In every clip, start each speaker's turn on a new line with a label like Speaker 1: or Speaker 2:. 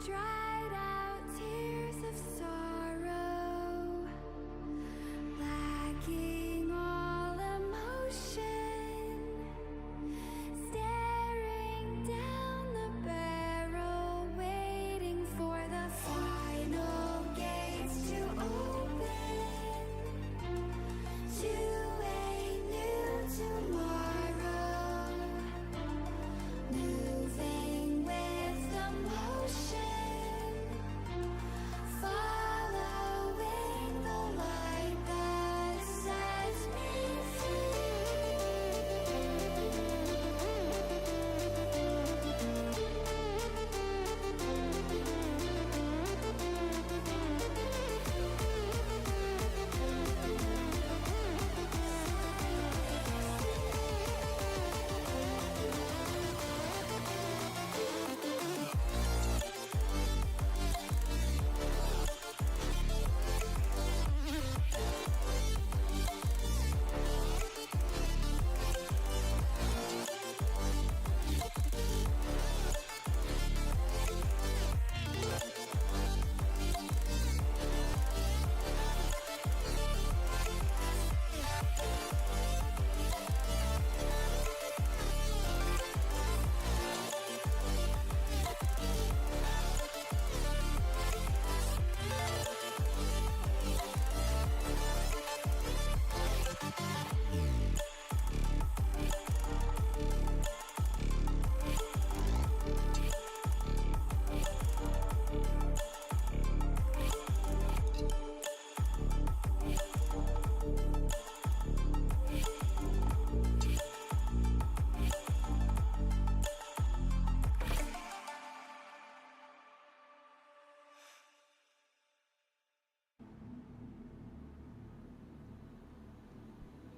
Speaker 1: dried out tears of sorrow, lacking all emotion, staring down the barrel, waiting for the final gates to open to a new tomorrow, moving with the motion, following the light that sets me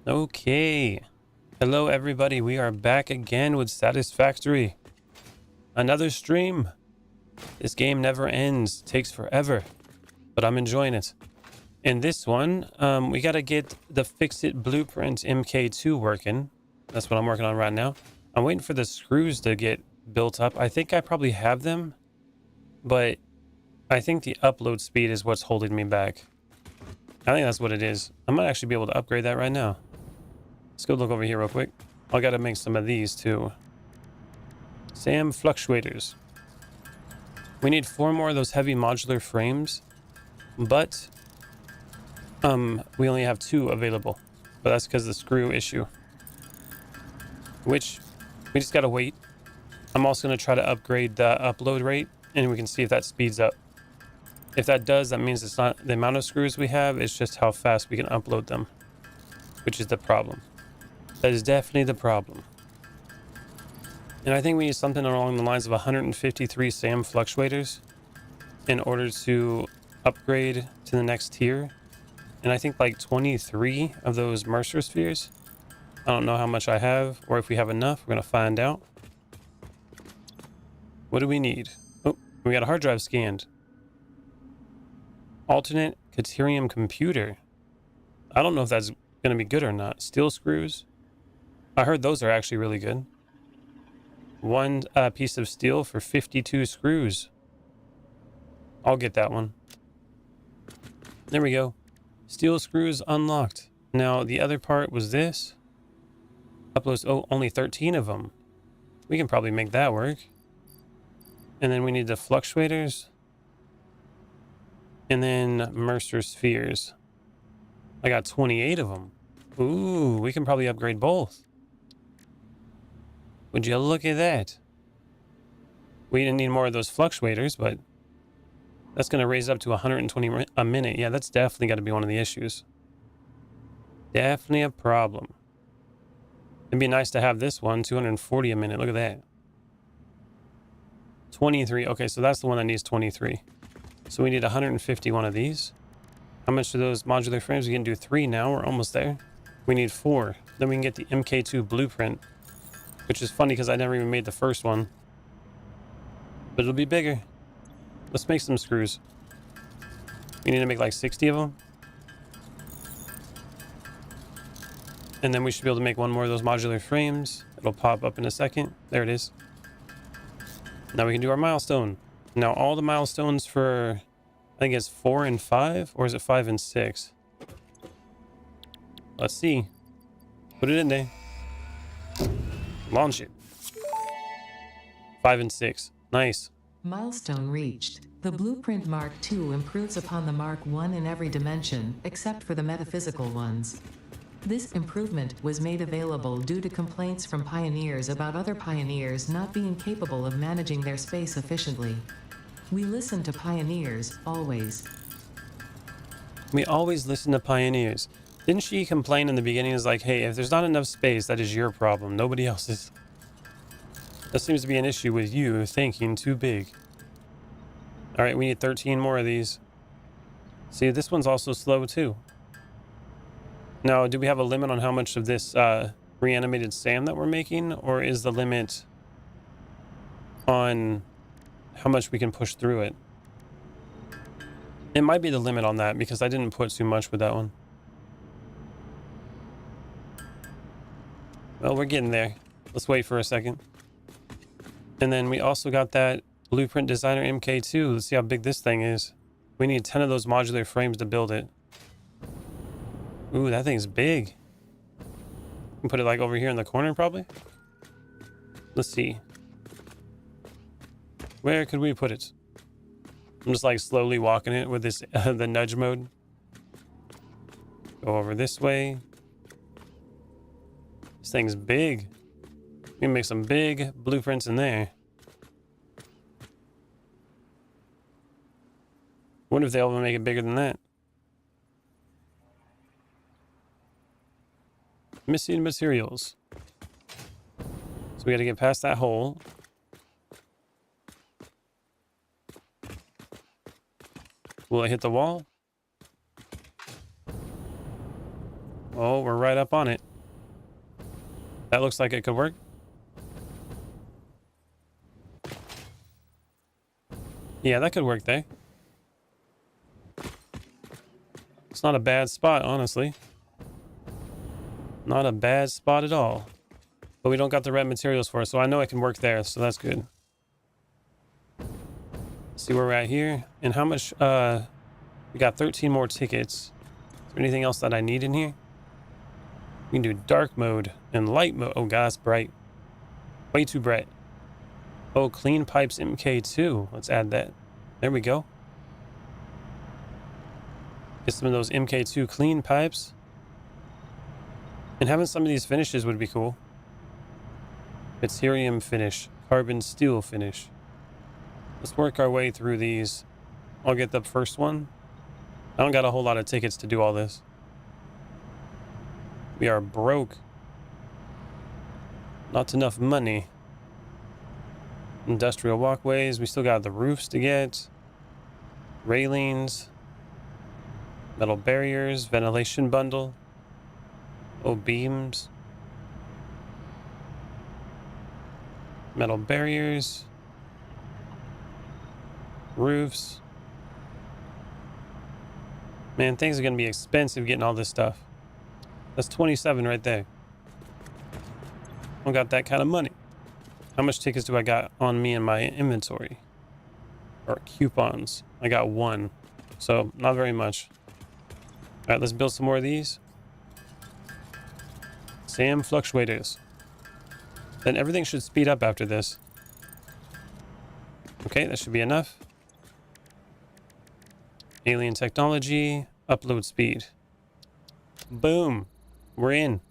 Speaker 2: Okay. Hello, everybody. We are back again with Satisfactory. Another stream. This game never ends. Takes forever. But I'm enjoying it. In this one, we got to get the Fix-It Blueprint MK2 working. That's what I'm working on right now. I'm waiting for the screws to get built up. I think I probably have them. But I think the upload speed is what's holding me back. I think that's what it is. I might actually be able to upgrade that right now. Let's go look over here real quick. I gotta make some of these too. SAM fluctuators. We need 4 more of those heavy modular frames, but we only have 2 available. But that's because of the screw issue, which we just gotta wait. I'm also gonna try to upgrade the upload rate, and we can see if that speeds up. If that does, that means it's not the amount of screws we have, it's just how fast we can upload them, which is the problem. That is definitely the problem. And I think we need something along the lines of 153 SAM fluctuators in order to upgrade to the next tier. And I think like 23 of those Mercer spheres. I don't know how much I have or if we have enough. We're going to find out. What do we need? Oh, we got a hard drive scanned. Alternate Caterium computer. I don't know if that's going to be good or not. Steel screws. I heard those are actually really good. 1 piece of steel for 52 screws. I'll get that one. There we go. Steel screws unlocked. Now, the other part was this. Uploads, oh, only 13 of them. We can probably make that work. And then we need the fluctuators. And then Mercer spheres. I got 28 of them. Ooh, we can probably upgrade both. Would you look at that? We didn't need more of those fluctuators, but that's going to raise up to 120 a minute. Yeah, that's definitely got to be one of the issues. Definitely a problem. It'd be nice to have this one, 240 a minute. Look at that. 23. Okay, so that's the one that needs 23. So we need 151 of these. How much are those modular frames? We can do 3 now. We're almost there. We need 4. Then we can get the MK2 blueprint, which is funny because I never even made the first one. But it'll be bigger. Let's make some screws. We need to make like 60 of them. And then we should be able to make 1 more of those modular frames. It'll pop up in a second. There it is. Now we can do our milestone. Now all the milestones for, I think it's 4 and 5, or is it 5 and 6? Let's see. Put it in there. Launch it. 5 and 6. Nice.
Speaker 3: Milestone reached. The Blueprint Mark II improves upon the Mark I in every dimension, except for the metaphysical ones. This improvement was made available due to complaints from pioneers about other pioneers not being capable of managing their space efficiently. We listen to pioneers, always.
Speaker 2: We always listen to pioneers. Didn't she complain in the beginning? Is like, hey, if there's not enough space, that is your problem, nobody else's. That seems to be an issue with you thinking too big. All right, we need 13 more of these. See, this one's also slow too. Now, do we have a limit on how much of this reanimated sand that we're making? Or is the limit on how much we can push through it? It might be the limit on that because I didn't put too much with that one. Well, we're getting there. Let's wait for a second. And then we also got that Blueprint Designer MK2. Let's see how big this thing is. We need 10 of those modular frames to build it. Ooh, that thing's big. We can put it like over here in the corner probably. Let's see. Where could we put it? I'm just like slowly walking it with this the nudge mode. Go over this way. This thing's big. We can make some big blueprints in there. Wonder if they'll ever make it bigger than that. Missing materials. So we got to get past that hole. Will it hit the wall? Oh, we're right up on it. That looks like it could work. Yeah, that could work there. It's not a bad spot, honestly. Not a bad spot at all. But we don't got the right materials for it, so I know it can work there, so that's good. See where we're at here. And how much, we got 13 more tickets. Is there anything else that I need in here? We can do dark mode and light mode. Oh god, that's bright. Way too bright. Oh, clean pipes MK2. Let's add that. There we go. Get some of those MK2 clean pipes. And having some of these finishes would be cool. Materium finish. Carbon steel finish. Let's work our way through these. I'll get the first one. I don't got a whole lot of tickets to do all this. We are broke. Not enough money. Industrial walkways. We still got the roofs to get. Railings. Metal barriers. Ventilation bundle. Oh, beams. Metal barriers. Roofs. Man, things are going to be expensive getting all this stuff. That's 27 right there. I don't got that kind of money. How much tickets do I got on me in my inventory? Or coupons? I got 1. So, not very much. Alright, let's build some more of these. SAM fluctuators. Then everything should speed up after this. Okay, that should be enough. Alien technology. Upload speed. Boom. We're in.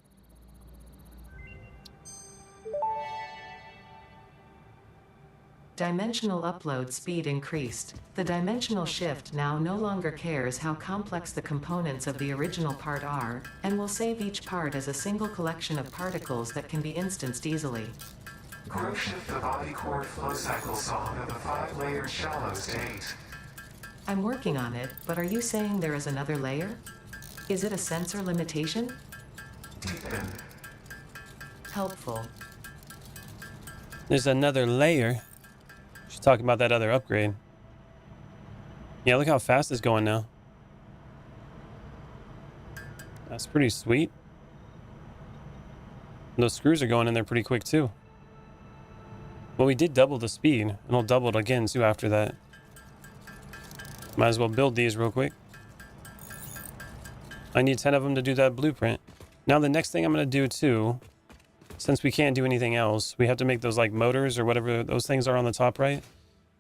Speaker 3: Dimensional upload speed increased. The dimensional shift now no longer cares how complex the components of the original part are, and will save each part as a single collection of particles that can be instanced easily.
Speaker 4: Grow shift the body core flow cycle song of the 5-layered shallows to 8.
Speaker 3: I'm working on it, but are you saying there is another layer? Is it a sensor limitation?
Speaker 4: Deepen.
Speaker 3: Helpful.
Speaker 2: There's another layer. She's talking about that other upgrade. Yeah, look how fast it's going now. That's pretty sweet. And those screws are going in there pretty quick too. Well, we did double the speed, and it'll double it again too after that. Might as well build these real quick. I need 10 of them to do that blueprint. Now the next thing I'm going to do too, since we can't do anything else, we have to make those like motors or whatever those things are on the top right.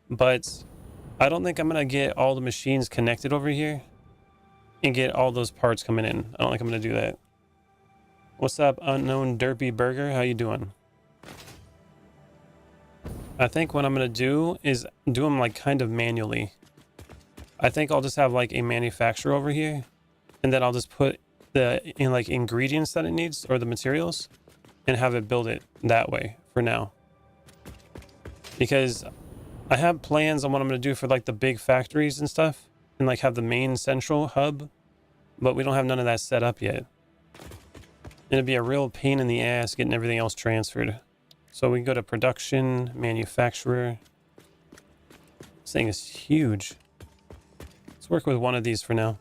Speaker 2: But I don't think I'm going to get all the machines connected over here and get all those parts coming in. I don't think I'm going to do that. What's up, unknown derpy burger? How you doing? I think what I'm going to do is do them like kind of manually. I think I'll just have like a manufacturer over here, and then I'll just put the like ingredients that it needs or the materials and have it build it that way for now. Because I have plans on what I'm going to do for like the big factories and stuff and like have the main central hub, but we don't have none of that set up yet. It'd be a real pain in the ass getting everything else transferred. So we can go to production, manufacturer. This thing is huge. Let's work with one of these for now.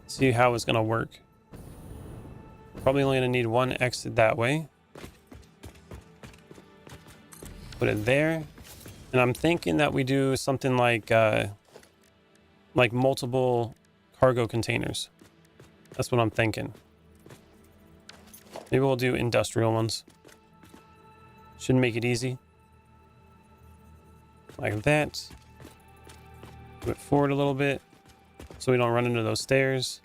Speaker 2: See how it's going to work. Probably only going to need one exit that way. Put it there. And I'm thinking that we do something like multiple cargo containers. That's what I'm thinking. Maybe we'll do industrial ones. Should make it easy. Like that. Move it forward a little bit so we don't run into those stairs.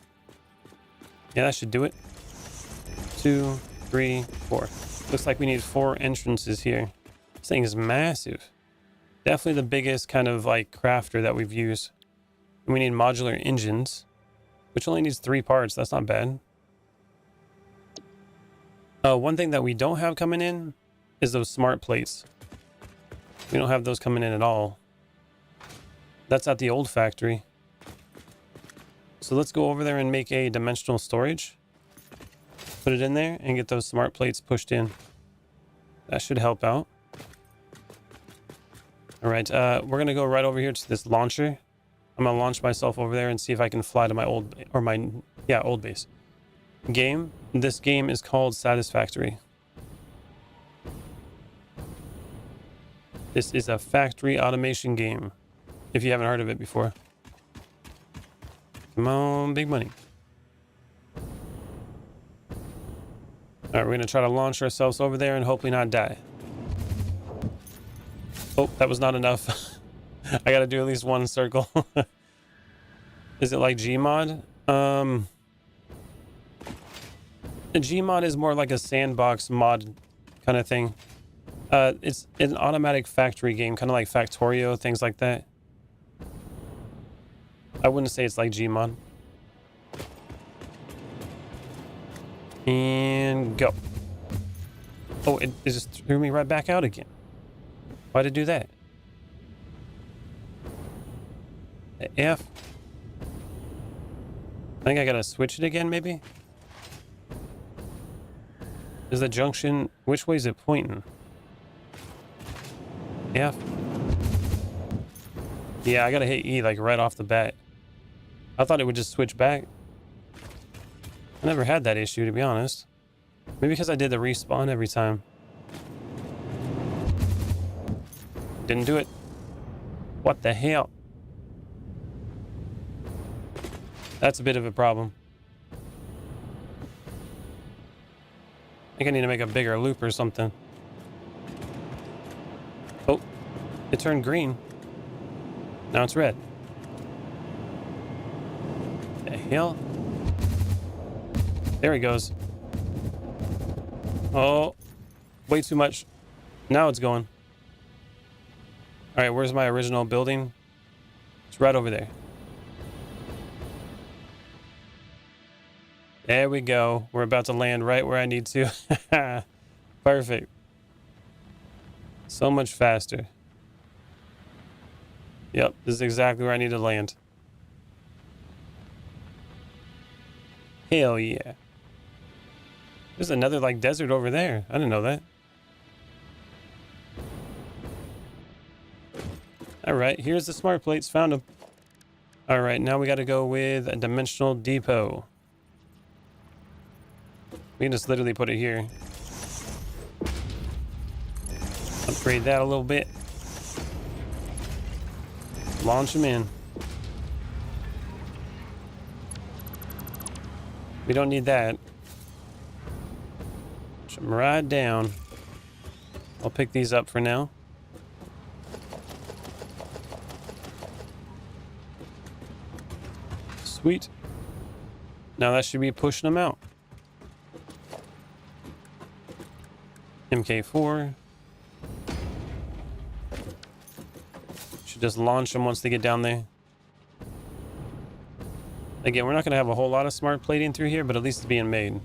Speaker 2: Yeah, that should do it. 2, 3, 4. Looks like we need 4 entrances here. This thing is massive. Definitely the biggest kind of like crafter that we've used. And we need modular engines, which only needs 3 parts. That's not bad. One thing that we don't have coming in is those smart plates. We don't have those coming in at all. That's at the old factory. So let's go over there and make a dimensional storage. Put it in there and get those smart plates pushed in. That should help out. All right, we're going to go right over here to this launcher. I'm going to launch myself over there and see if I can fly to my old base. Game. This game is called Satisfactory. This is a factory automation game, if you haven't heard of it before. Come on, big money. All right, we're going to try to launch ourselves over there and hopefully not die. Oh, that was not enough. I got to do at least one circle. Is it like Gmod? Gmod is more like a sandbox mod kind of thing. It's an automatic factory game, kind of like Factorio, things like that. I wouldn't say it's like Gmod. And go. Oh, it just threw me right back out again. Why'd it do that? The F. I think I gotta switch it again, maybe? Is the junction... Which way is it pointing? F. Yeah, I gotta hit E, like, right off the bat. I thought it would just switch back. I never had that issue, to be honest. Maybe because I did the respawn every time. Didn't do it. What the hell? That's a bit of a problem. I think I need to make a bigger loop or something. Oh, it turned green. Now it's red. The hell? There he goes. Oh, way too much. Now it's going. All right, where's my original building? It's right over there. There we go. We're about to land right where I need to. Perfect. So much faster. Yep, this is exactly where I need to land. Hell yeah. There's another like desert over there. I didn't know that. All right, here's the smart plates. Found them. All right, now we got to go with a dimensional depot. We can just literally put it here. Upgrade that a little bit. Launch them in. We don't need that. Push them right down. I'll pick these up for now. Sweet. Now that should be pushing them out. MK4. Should just launch them once they get down there. Again, we're not going to have a whole lot of smart plating through here, but at least it's being made.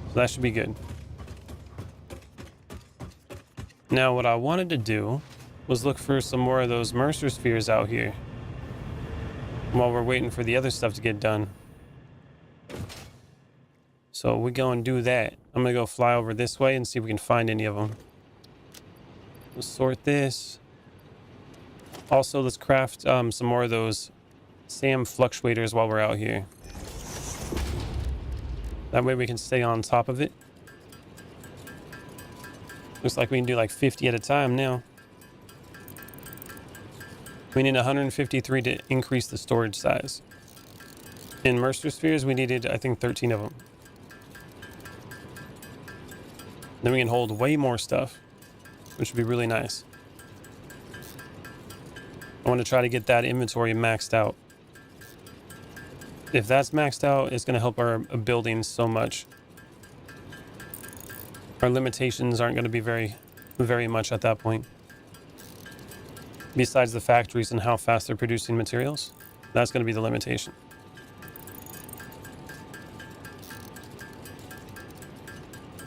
Speaker 2: So that should be good. Now, what I wanted to do was look for some more of those Mercer spheres out here while we're waiting for the other stuff to get done. So we go and do that. I'm going to go fly over this way and see if we can find any of them. Let's sort this. Also, let's craft some more of those SAM fluctuators while we're out here. That way we can stay on top of it. Looks like we can do like 50 at a time now. We need 153 to increase the storage size. In Mercer spheres, we needed, I think, 13 of them. Then we can hold way more stuff, which would be really nice. I want to try to get that inventory maxed out. If that's maxed out, it's going to help our building so much. Our limitations aren't going to be very much at that point. Besides the factories and how fast they're producing materials, that's going to be the limitation.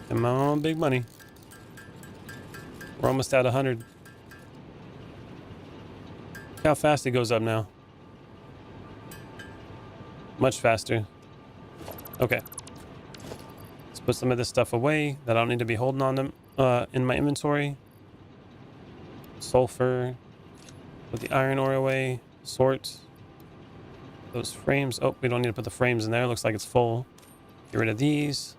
Speaker 2: Come on, big money. We're almost at 100. Look how fast it goes up now. Much faster. Okay. Let's put some of this stuff away that I don't need to be holding on them in my inventory. Sulfur. Put the iron ore away. Sort. Those frames. Oh, we don't need to put the frames in there. Looks like it's full. Get rid of these.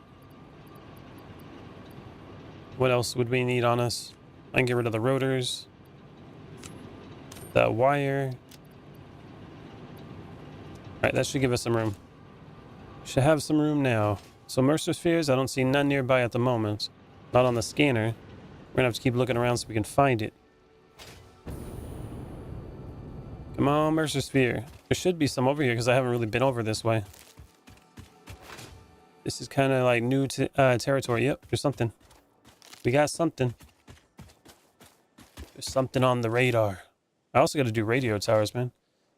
Speaker 2: What else would we need on us? I can get rid of the rotors. The wire. Alright, that should give us some room. Should have some room now. So Mercer spheres, I don't see none nearby at the moment. Not on the scanner. We're gonna have to keep looking around so we can find it. Come on, Mercer sphere. There should be some over here because I haven't really been over this way. This is kind of like new territory. Yep, there's something. We got something. There's something on the radar. I also got to do radio towers, man.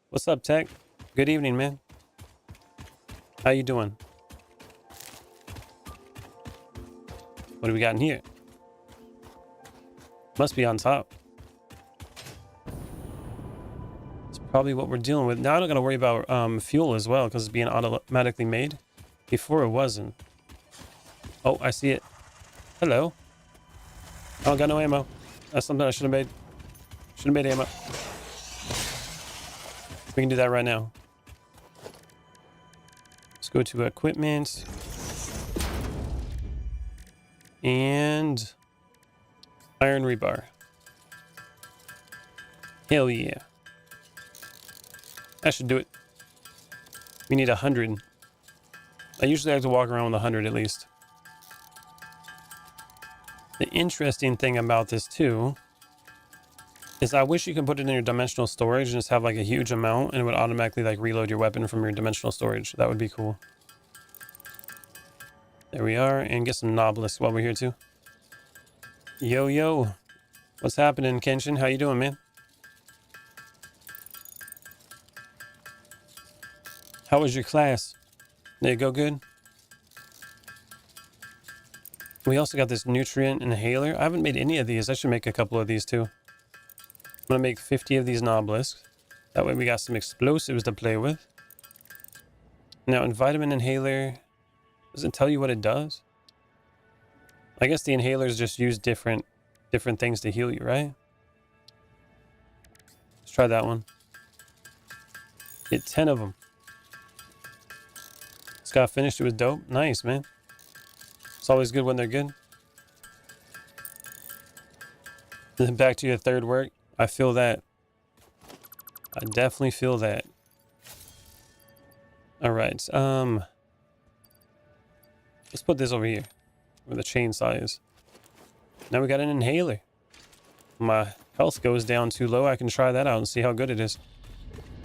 Speaker 2: What's up, Tech? Good evening, man. How you doing? What do we got in here? Must be on top. It's probably what we're dealing with. Now I don't got to worry about fuel as well because it's being automatically made. Before it wasn't. Oh, I see it. Hello. I don't got no ammo. That's something I should have made. Should have made ammo. We can do that right now. Let's go to equipment. And iron rebar. Hell yeah. That should do it. We need 100. I usually like to walk around with 100 at least. The interesting thing about this too is I wish you could put it in your dimensional storage and just have like a huge amount and it would automatically like reload your weapon from your dimensional storage. That would be cool. There we are, and get some nobelisks while we're here too. Yo, yo. What's happening, Kenshin? How you doing, man? How was your class? Did it go good? We also got this nutrient inhaler. I haven't made any of these. I should make a couple of these too. I'm going to make 50 of these nobelisks. That way we got some explosives to play with. Now, in vitamin inhaler, does it tell you what it does? I guess the inhalers just use different things to heal you, right? Let's try that one. Get 10 of them. Scott finished it with dope. Nice, man. It's always good when they're good. Back to your third work. I feel that. I definitely feel that. All right. Let's put this over here where the chainsaw is. Now we got an inhaler. My health goes down too low. I can try that out and see how good it is.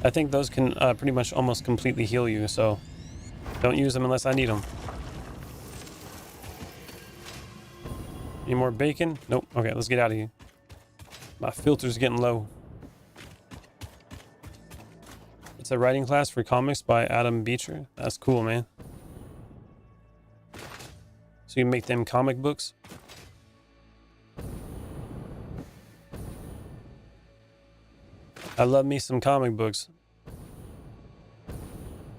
Speaker 2: I think those can pretty much almost completely heal you, so don't use them unless I need them. Any more bacon? Nope. Okay, let's get out of here. My filter's getting low. It's a writing class for comics by Adam Beecher. That's cool, man. So you make them comic books? I love me some comic books.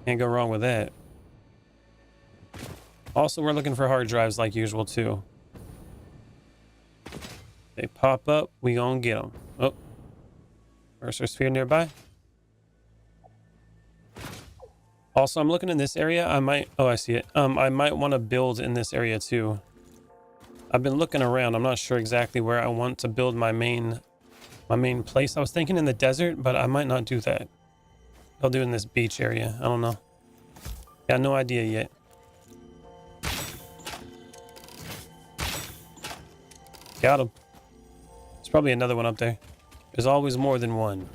Speaker 2: Can't go wrong with that. Also, we're looking for hard drives like usual, too. They pop up, we gonna get them. Oh. Mercer sphere nearby. Also, I'm looking in this area. I might... Oh, I see it. I might want to build in this area, too. I've been looking around. I'm not sure exactly where I want to build my main place. I was thinking in the desert, but I might not do that. I'll do it in this beach area. I don't know. Got no idea yet. Got him. There's probably another one up there. There's always more than one.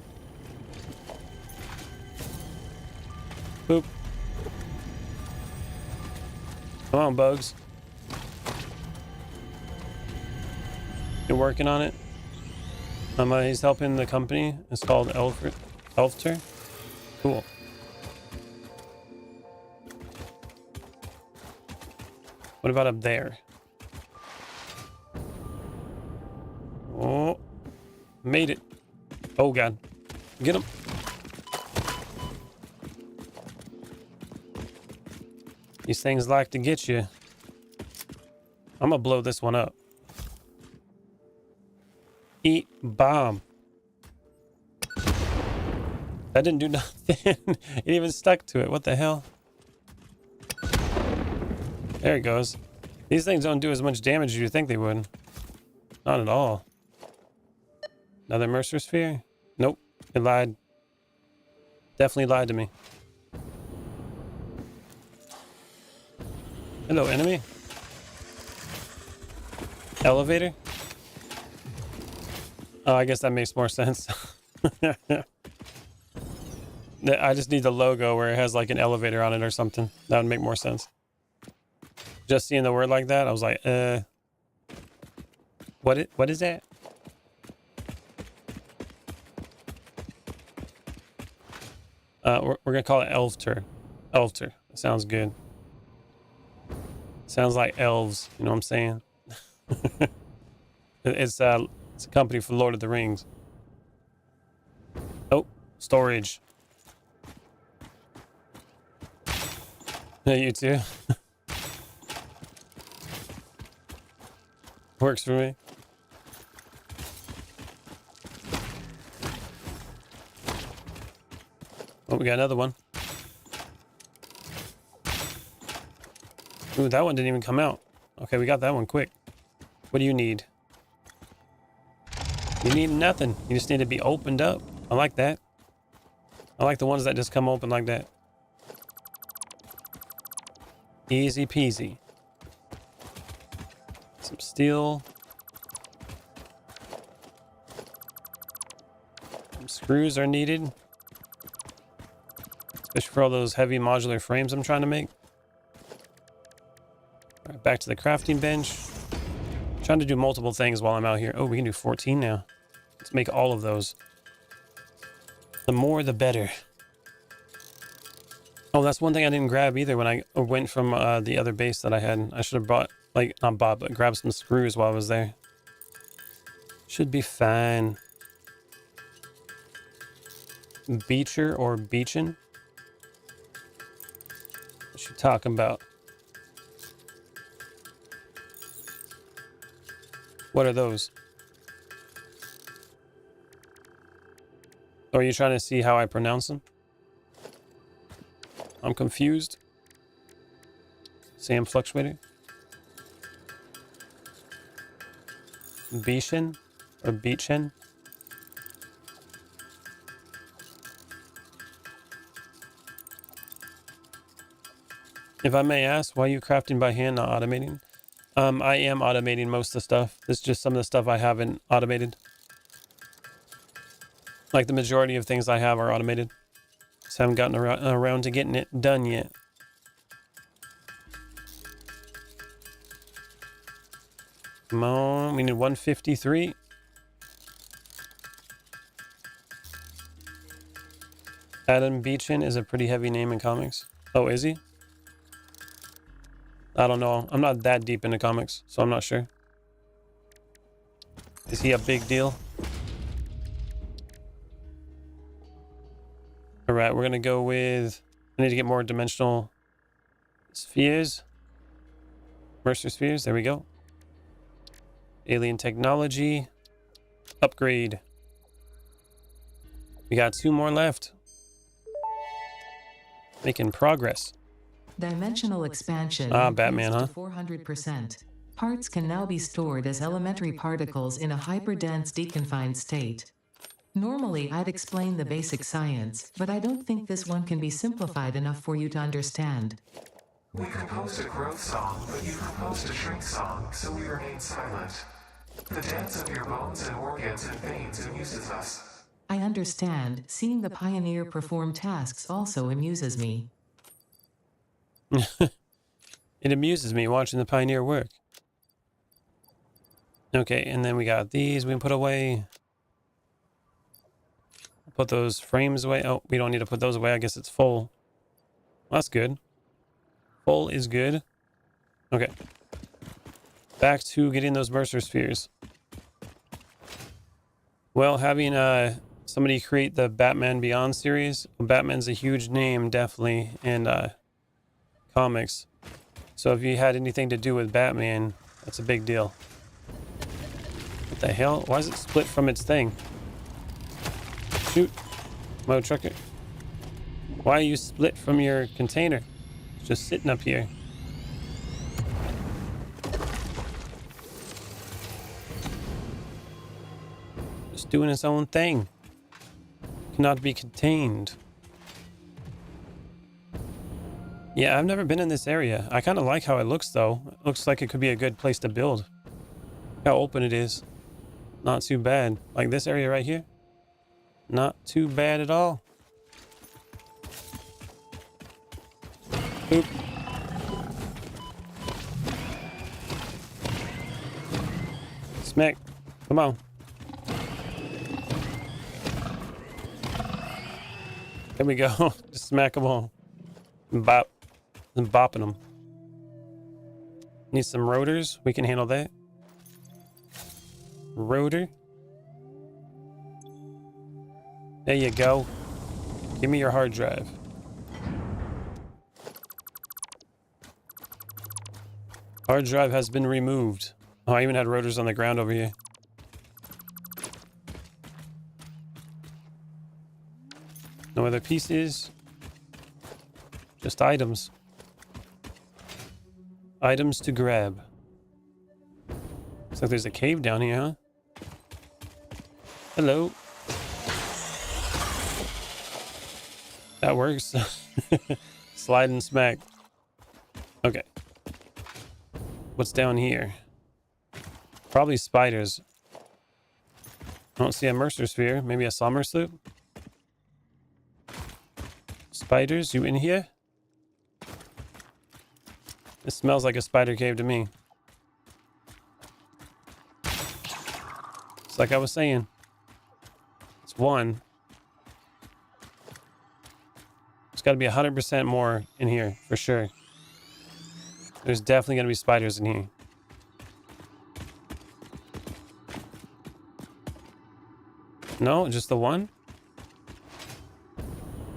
Speaker 2: Boop. Come on, bugs. You're working on it. He's helping the company. It's called Elfter. Cool. What about up there? Oh, made it. Oh God, get him. These things like to get you. I'm gonna blow this one up. Eat bomb. That didn't do nothing. It even stuck to it. What the hell? There it goes. These things don't do as much damage as you think they would. Not at all. Another Mercer sphere? Nope. It lied. Definitely lied to me. Hello, enemy. Elevator? Oh, I guess that makes more sense. I just need the logo where it has like an elevator on it or something. That would make more sense. Just seeing the word like that, I was like, what is that? We're gonna call it Elfter. Elfter. That sounds good. Sounds like elves, you know what I'm saying? It's a company for Lord of the Rings. Oh, storage. Yeah, you too. Works for me. Oh, we got another one. Ooh, that one didn't even come out. Okay, we got that one quick. What do you need? You need nothing. You just need to be opened up. I like that. I like the ones that just come open like that. Easy peasy. Some steel. Some screws are needed. Especially for all those heavy modular frames I'm trying to make. All right, back to the crafting bench. Trying to do multiple things while I'm out here. Oh, we can do 14 now. Let's make all of those. The more, the better. Oh, that's one thing I didn't grab either when I went from the other base that I had. I should have brought, like, not bought, but grabbed some screws while I was there. Should be fine. Beecher or Beechin? What you talking about? What are those? Oh, are you trying to see how I pronounce them? I'm confused. Sam Fluctuator. Beechin? Or beach hen. If I may ask, why are you crafting by hand, not automating? I am automating most of the stuff. This is just some of the stuff I haven't automated. Like the majority of things I have are automated. Just haven't gotten around to getting it done yet. Come on, we need 153. Adam Beechin is a pretty heavy name in comics. Oh, is he? I don't know. I'm not that deep into comics, so I'm not sure. Is he a big deal? Alright, we're gonna go with... I need to get more dimensional spheres. Mercer spheres, there we go. Alien technology. Upgrade. We got 2 more left. Making progress.
Speaker 3: Dimensional expansion.
Speaker 2: Batman, huh?
Speaker 3: 400%. Parts can now be stored as elementary particles in a hyperdense deconfined state. Normally, I'd explain the basic science, but I don't think this one can be simplified enough for you to understand.
Speaker 4: We composed a growth song, but you composed a shrink song, so we remain silent. The dance of your bones and organs and veins amuses us.
Speaker 3: I understand. Seeing the pioneer perform tasks also amuses me.
Speaker 2: It amuses me watching the pioneer work. Okay, and then we got these we can put away. Put those frames away. Oh, we don't need to put those away. I guess it's full. Well, that's good. Full is good. Okay. Back to getting those Mercer spheres. Well, having somebody create the Batman Beyond series. Batman's a huge name, definitely, in comics. So if you had anything to do with Batman, that's a big deal. What the hell? Why is it split from its thing? Shoot. Mo trucker. Why are you split from your container? It's just sitting up here. Just doing its own thing. Cannot be contained. Yeah, I've never been in this area. I kind of like how it looks, though. It looks like it could be a good place to build. How open it is. Not too bad. Like this area right here. Not too bad at all. Oop. Smack. Come on. There we go. Just smack them all. Bop. I'm bopping them. Need some rotors. We can handle that. Rotor. There you go. Give me your hard drive. Hard drive has been removed. Oh, I even had rotors on the ground over here. No other pieces. Just items. Items to grab. Looks like there's a cave down here, huh? Hello. That works. Slide and smack. Okay. What's down here? Probably spiders. I don't see a Mercer sphere. Maybe a summer sloop. Spiders, you in here? This smells like a spider cave to me. It's like I was saying. It's one. There's got to be 100% more in here, for sure. There's definitely going to be spiders in here. No, just the one?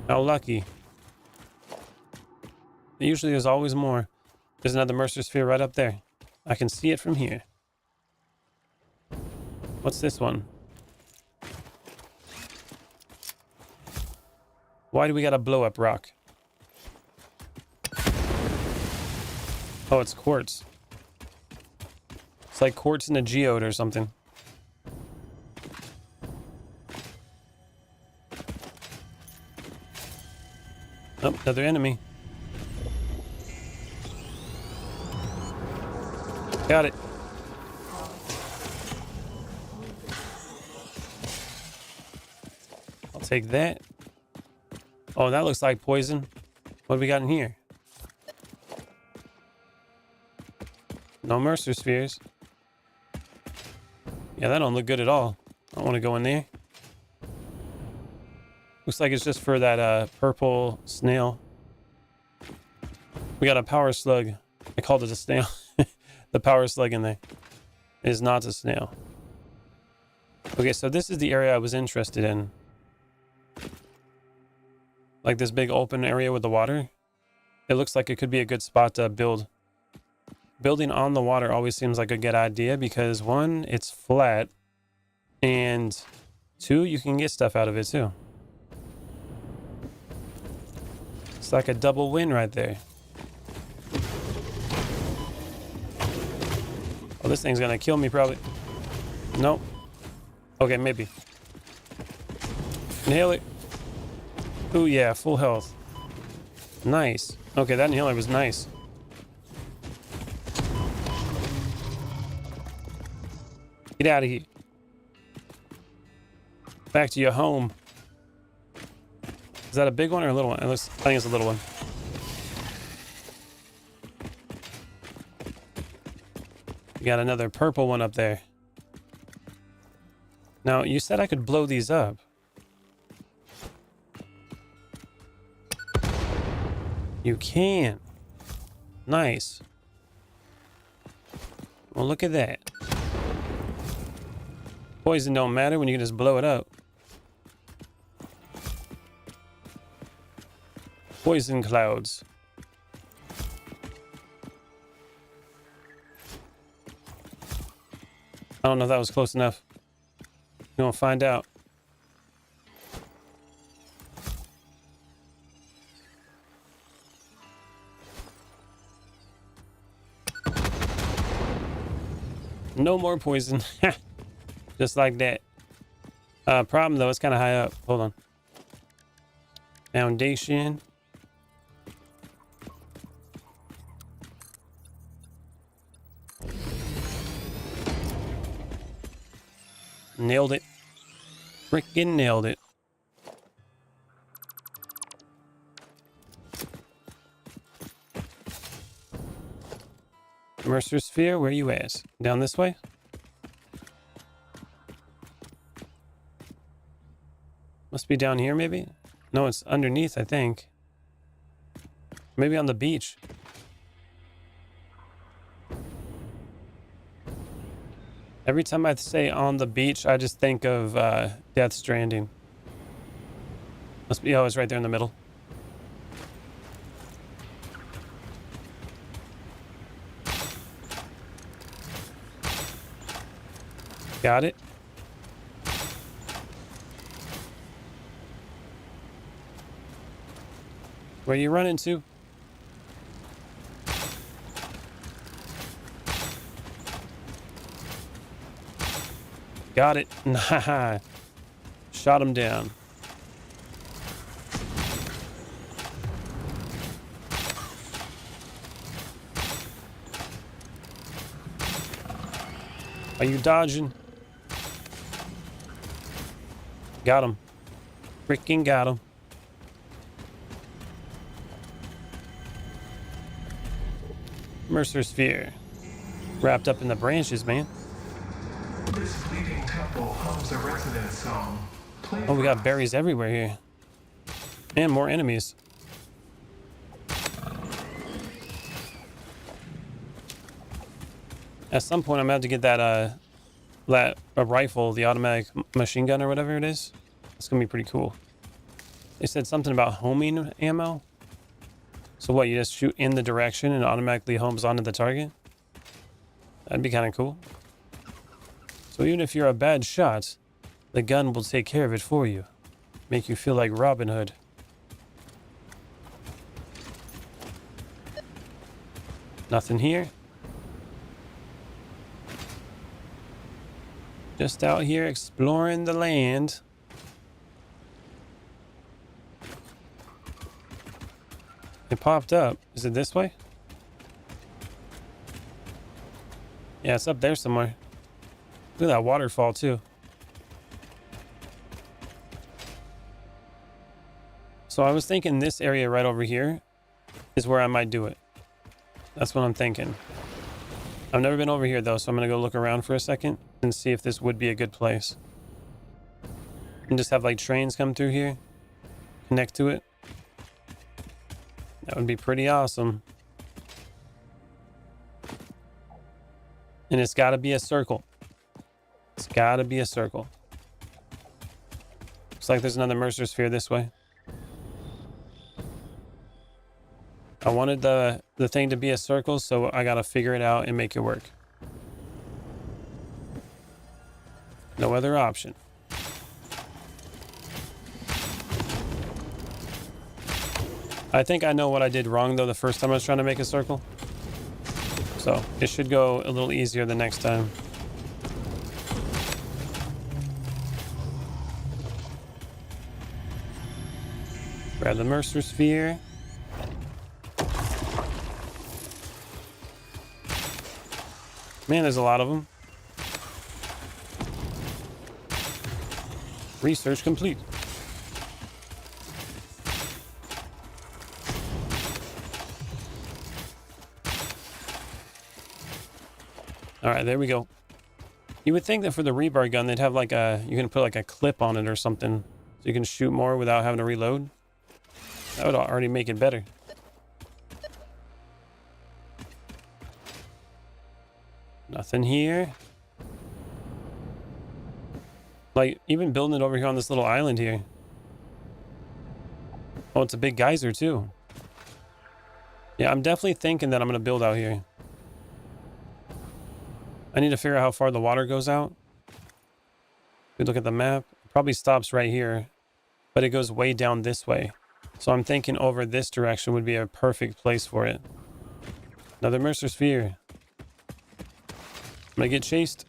Speaker 2: How lucky. Usually there's always more. There's another Mercer sphere right up there. I can see it from here. What's this one? Why do we got a blow up rock? Oh, it's quartz. It's like quartz in a geode or something. Oh, another enemy. Got it. I'll take that. Oh, that looks like poison. What do we got in here? No Mercer spheres. Yeah, that don't look good at all. I don't want to go in there. Looks like it's just for that purple snail. We got a power slug. I called it a snail. The power slug in there is not a snail. Okay, so this is the area I was interested in. Like this big open area with the water. It looks like it could be a good spot to build. Building on the water always seems like a good idea because one, it's flat, and two, you can get stuff out of it too. It's like a double win right there. Oh, this thing's gonna kill me probably. Nope. Okay, maybe. Inhale it. Ooh, yeah, full health. Nice. Okay, that inhaler was nice. Get out of here. Back to your home. Is that a big one or a little one? I think it's a little one. We got another purple one up there. Now, you said I could blow these up. You can. Nice. Well, look at that. Poison don't matter when you can just blow it up. Poison clouds. I don't know if that was close enough. We're gonna find out. No more poison. Just like that. Problem though, it's kind of high up. Hold on. Foundation. Nailed it. Freaking nailed it. Mercer sphere, where you at? Down this way? Must be down here, maybe? No, it's underneath, I think. Maybe on the beach. Every time I say on the beach, I just think of Death Stranding. Must be, oh, it's right there in the middle. Got it. Where you running to? Got it. Nah. Shot him down. Are you dodging? Got him. Freaking got him. Mercer sphere. Wrapped up in the branches, man.
Speaker 4: This fleeting temple hums a resonant song.
Speaker 2: Oh, we got berries everywhere here. And more enemies. At some point, I'm about to get that a rifle, the automatic machine gun or whatever it is. It's gonna be pretty cool. They said something about homing ammo. So what, you just shoot in the direction and it automatically homes onto the target? That'd be kind of cool. So even if you're a bad shot, the gun will take care of it for you. Make you feel like Robin Hood. Nothing here. Just out here exploring the land. It popped up. Is it this way? Yeah, it's up there somewhere. Look at that waterfall too. So I was thinking this area right over here is where I might do it. That's what I'm thinking. I've never been over here though, so I'm gonna go look around for a second and see if this would be a good place. And just have like trains come through here, connect to it. That would be pretty awesome. And it's gotta be a circle. It's gotta be a circle. Looks like there's another Mercer sphere this way. I wanted the thing to be a circle, so I gotta figure it out and make it work. No other option. I think I know what I did wrong though the first time I was trying to make a circle. So it should go a little easier the next time. Grab the Mercer sphere. Man, there's a lot of them. Research complete. All right, there we go. You would think that for the rebar gun, they'd have like you can put like a clip on it or something so you can shoot more without having to reload. That would already make it better. Nothing here. Like, even building it over here on this little island here. Oh, it's a big geyser, too. Yeah, I'm definitely thinking that I'm going to build out here. I need to figure out how far the water goes out. If we look at the map, it probably stops right here. But it goes way down this way. So I'm thinking over this direction would be a perfect place for it. Another Mercer sphere. I'm gonna get chased.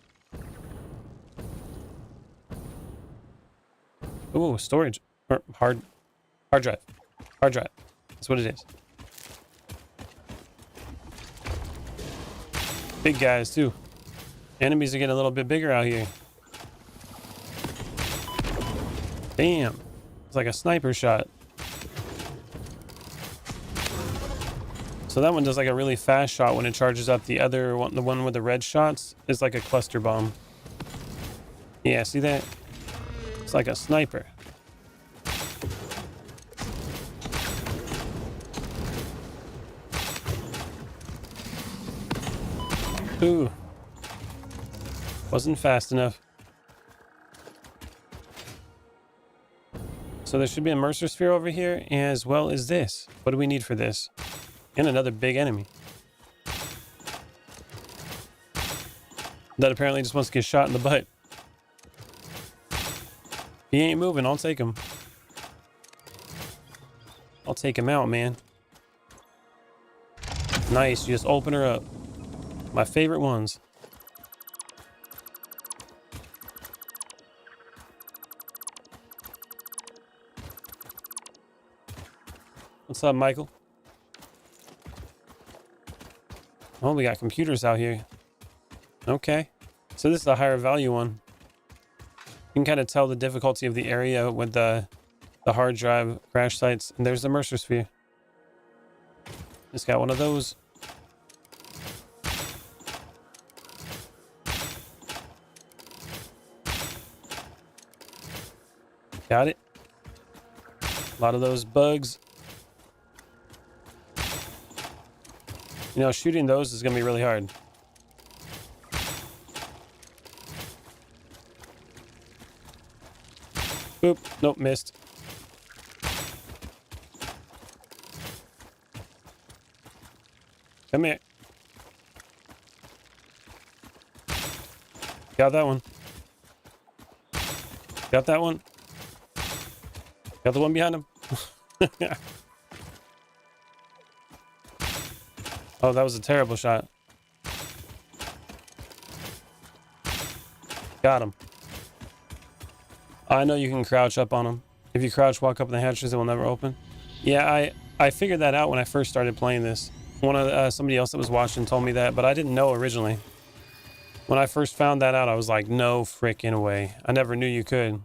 Speaker 2: Ooh, storage. Or hard drive. Hard drive. That's what it is. Big guys too. Enemies are getting a little bit bigger out here. Damn. It's like a sniper shot. So that one does like a really fast shot when it charges up. The other one, the one with the red shots, is like a cluster bomb. Yeah, see that? It's like a sniper. Ooh. Wasn't fast enough. So there should be a Mercer sphere over here, as well as this. What do we need for this? And another big enemy. That apparently just wants to get shot in the butt. He ain't moving, I'll take him. I'll take him out, man. Nice, you just open her up. My favorite ones. What's up, Michael? Oh, we got computers out here. Okay. So this is a higher value one. You can kind of tell the difficulty of the area with the hard drive crash sites. And there's the Mercer sphere. Just got one of those. Got it. A lot of those bugs. You know, shooting those is going to be really hard. Boop. Nope, missed. Come here. Got that one. Got that one. Got the one behind him. Oh, that was a terrible shot. Got him. I know you can crouch up on them. If you crouch, walk up the hatches, it will never open. Yeah, I figured that out when I first started playing this. One of somebody else that was watching told me that, but I didn't know originally. When I first found that out, I was like, no freaking way. I never knew you could.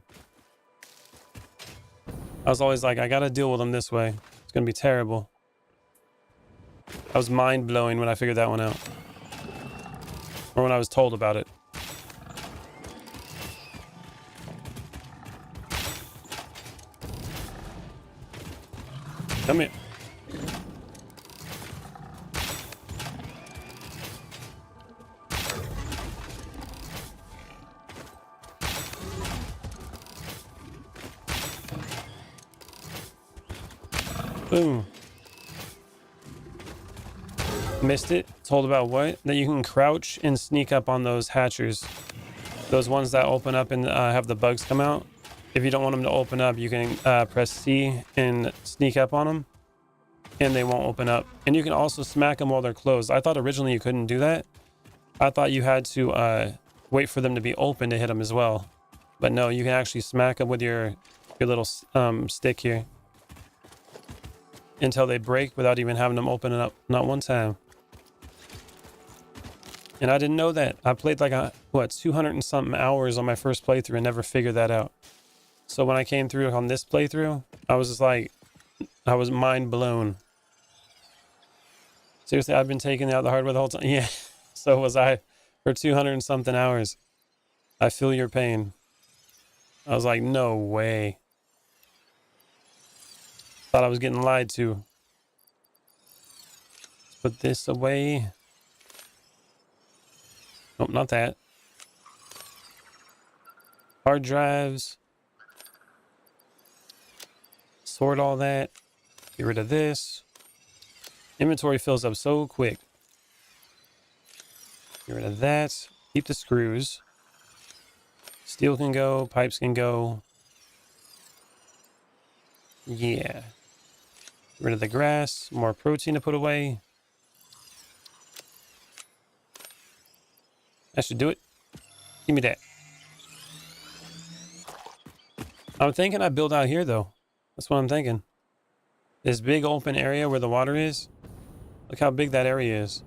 Speaker 2: I was always like, I gotta deal with them this way. It's gonna be terrible. I was mind-blowing when I figured that one out. Or when I was told about it. Come here. Boom. Missed it. Told about what? That you can crouch and sneak up on those hatchers. Those ones that open up and have the bugs come out. If you don't want them to open up, you can press C and sneak up on them. And they won't open up. And you can also smack them while they're closed. I thought originally you couldn't do that. I thought you had to wait for them to be open to hit them as well. But no, you can actually smack them with your little stick here. Until they break without even having them open it up. Not one time. And I didn't know that. I played like 200 and something hours on my first playthrough and never figured that out. So when I came through on this playthrough, I was just like, I was mind blown. Seriously, I've been taking it out the hard way the whole time. Yeah, so was I for 200 and something hours. I feel your pain. I was like, no way. Thought I was getting lied to. Put this away. Nope, not that. Hard drives. Sort all that. Get rid of this. Inventory fills up so quick. Get rid of that. Keep the screws. Steel can go. Pipes can go. Yeah. Get rid of the grass. More protein to put away. That should do it. Give me that. I'm thinking I build out here though. That's what I'm thinking. This big open area where the water is. Look how big that area is.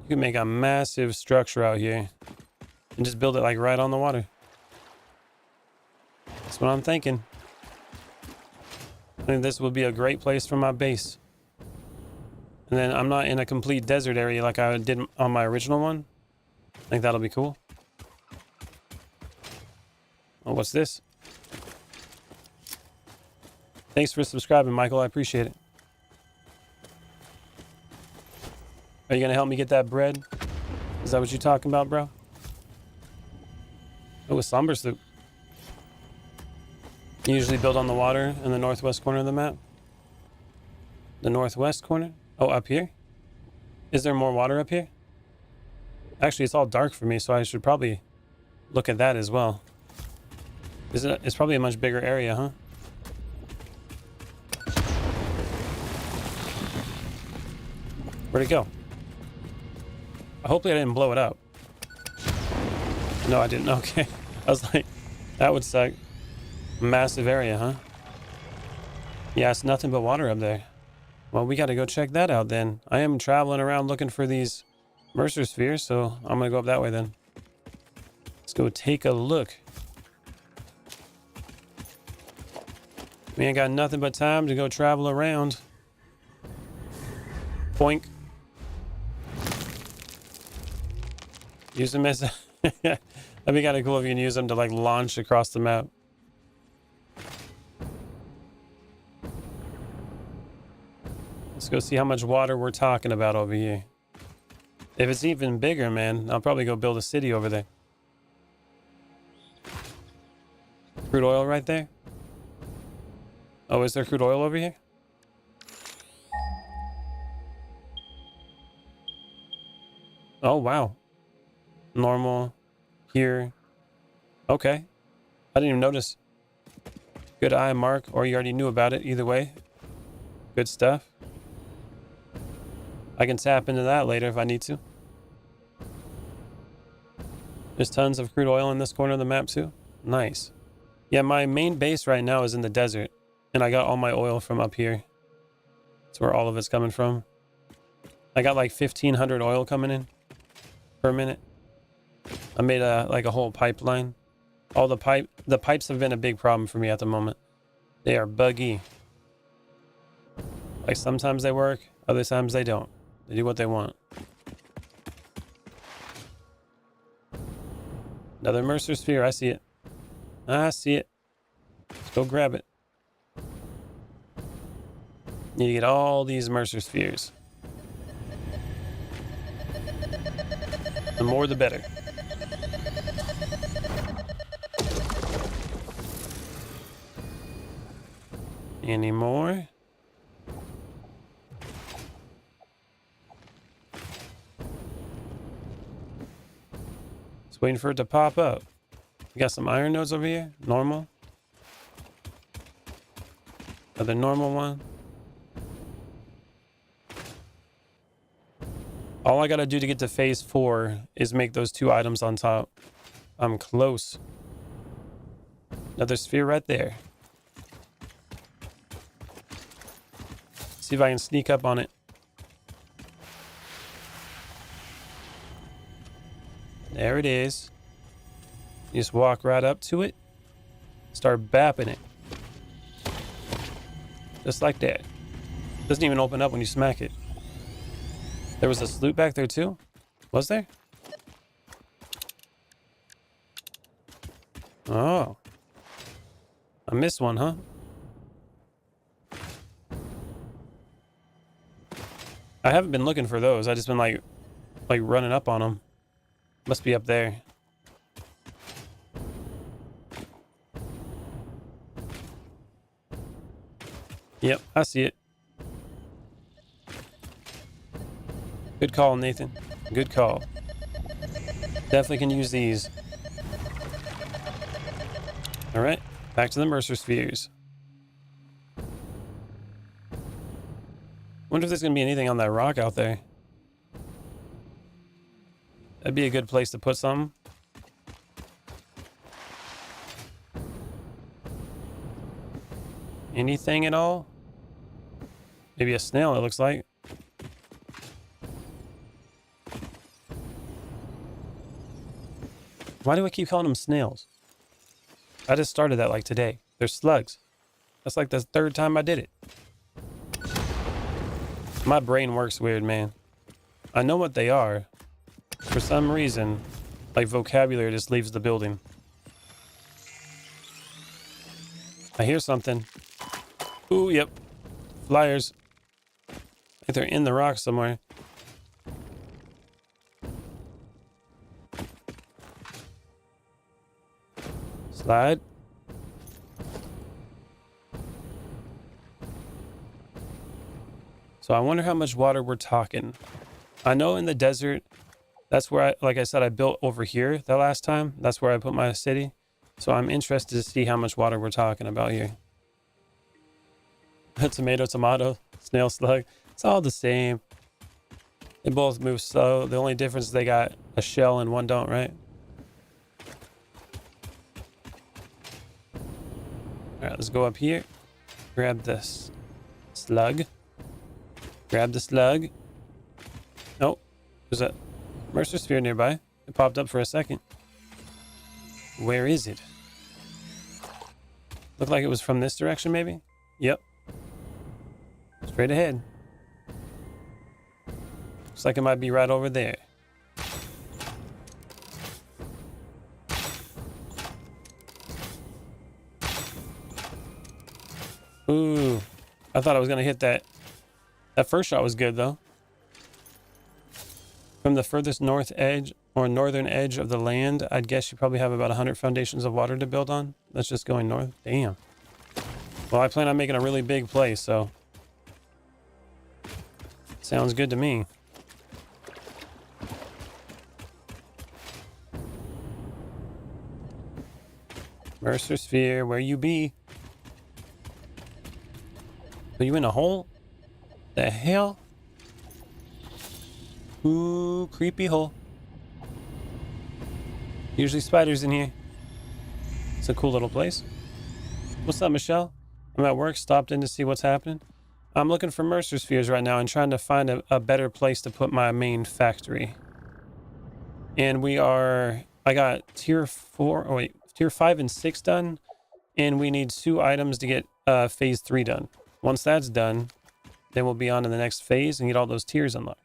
Speaker 2: You can make a massive structure out here. And just build it like right on the water. That's what I'm thinking. I think this would be a great place for my base. And then I'm not in a complete desert area like I did on my original one. I think that'll be cool. Oh, what's this? Thanks for subscribing, Michael. I appreciate it. Are you going to help me get that bread? Is that what you're talking about, bro? Oh, a somber soup. You usually build on the water in the northwest corner of the map. The northwest corner? Oh, up here? Is there more water up here? Actually, it's all dark for me, so I should probably look at that as well. It's probably a much bigger area, huh? Where'd it go? Hopefully I didn't blow it up. No, I didn't. Okay. I was like, that would suck. Massive area, huh? Yeah, it's nothing but water up there. Well, we got to go check that out then. I am traveling around looking for these Mercer spheres, so I'm going to go up that way then. Let's go take a look. We ain't got nothing but time to go travel around. Boink. Use them as... That'd be kind of cool if you can use them to like launch across the map. Let's go see how much water we're talking about over here. If it's even bigger, man, I'll probably go build a city over there. Crude oil right there. Oh, is there crude oil over here? Oh, wow. Normal. Here. Okay. I didn't even notice. Good eye, Mark, or you already knew about it. Either way. Good stuff. I can tap into that later if I need to. There's tons of crude oil in this corner of the map too. Nice. Yeah, my main base right now is in the desert. And I got all my oil from up here. That's where all of it's coming from. I got like 1,500 oil coming in per minute. I made a whole pipeline. All the pipes have been a big problem for me at the moment. They are buggy. Like sometimes they work, other times they don't. They do what they want. Another Mercer sphere. I see it. I see it. Let's go grab it. Need to get all these Mercer spheres. The more the better. Any more? Just waiting for it to pop up. We got some iron nodes over here. Normal. Another normal one. All I gotta do to get to phase 4 is make those 2 items on top. I'm close. Another sphere right there. See if I can sneak up on it. There it is. You just walk right up to it. Start bapping it. Just like that. Doesn't even open up when you smack it. There was a sloot back there too? Was there? Oh. I missed one, huh? I haven't been looking for those. I just been like running up on them. Must be up there. Yep, I see it. Good call, Nathan. Good call. Definitely can use these. All right, back to the Mercer spheres. Wonder if there's gonna be anything on that rock out there. That'd be a good place to put something. Anything at all? Maybe a snail, it looks like. Why do I keep calling them snails? I just started that like today. They're slugs. That's like the 3rd time I did it. My brain works weird, man. I know what they are. For some reason, like vocabulary just leaves the building. I hear something. Ooh, yep. Flyers. I think they're in the rock somewhere. Slide. So I wonder how much water we're talking. I know in the desert, that's where like I said, I built over here the last time. That's where I put my city. So I'm interested to see how much water we're talking about here. Tomato, tomato, snail, slug. It's all the same. They both move slow. The only difference is they got a shell and one don't, right? All right, let's go up here. Grab this slug. Grab the slug. Nope. There's a Mercer sphere nearby. It popped up for a second. Where is it? Looked like it was from this direction, maybe? Yep. Straight ahead. Looks like it might be right over there. Ooh. I thought I was going to hit that. That first shot was good, though. From the furthest north edge or northern edge of the land, I'd guess you probably have about 100 foundations of water to build on. That's just going north. Damn. Well, I plan on making a really big place, so sounds good to me. Mercer sphere, where you be? Are you in a hole? The hell? Ooh, creepy hole. Usually spiders in here. It's a cool little place. What's up, Michelle? I'm at work, stopped in to see what's happening. I'm looking for Mercer spheres right now and trying to find a better place to put my main factory. And I got tier 4, oh wait, tier 5 and 6 done. And we need 2 items to get phase 3 done. Once that's done, then we'll be on to the next phase and get all those tiers unlocked.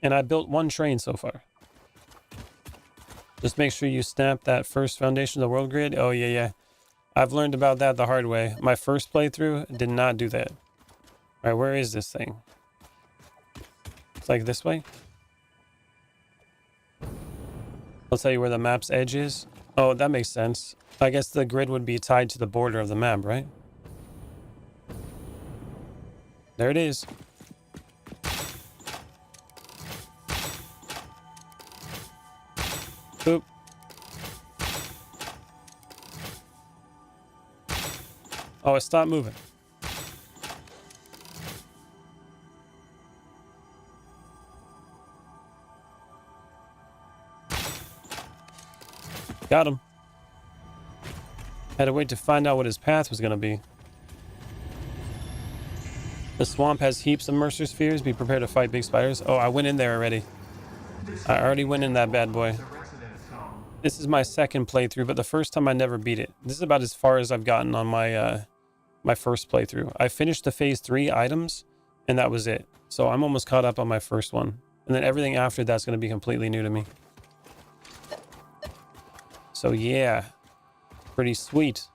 Speaker 2: And I built 1 train so far. Just make sure you snap that first foundation of the world grid. Oh, yeah. I've learned about that the hard way. My first playthrough did not do that. All right, where is this thing? It's like this way. I'll tell you where the map's edge is. Oh, that makes sense. I guess the grid would be tied to the border of the map, right? There it is. Boop. Oh, it stopped moving. Got him. Had to wait to find out what his path was going to be. The swamp has heaps of Mercer spheres. Be prepared to fight big spiders. Oh, I went in there already. I already went in that bad boy. This is my second playthrough, but the first time I never beat it. This is about as far as I've gotten on my my first playthrough. I finished the phase 3 items, and that was it. So I'm almost caught up on my first one. And then everything after that's going to be completely new to me. So yeah, pretty sweet.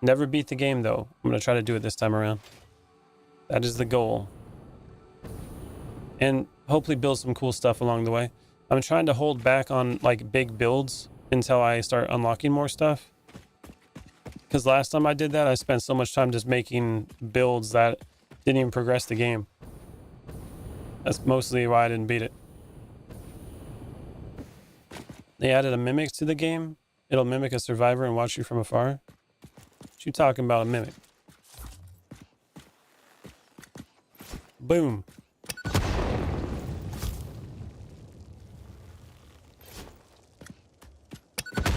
Speaker 2: Never beat the game though. I'm going to try to do it this time around. That is the goal. And hopefully build some cool stuff along the way. I'm trying to hold back on like big builds until I start unlocking more stuff. Because last time I did that, I spent so much time just making builds that didn't even progress the game. That's mostly why I didn't beat it. They added a mimic to the game. It'll mimic a survivor and watch you from afar. What you talking about, a mimic? Boom.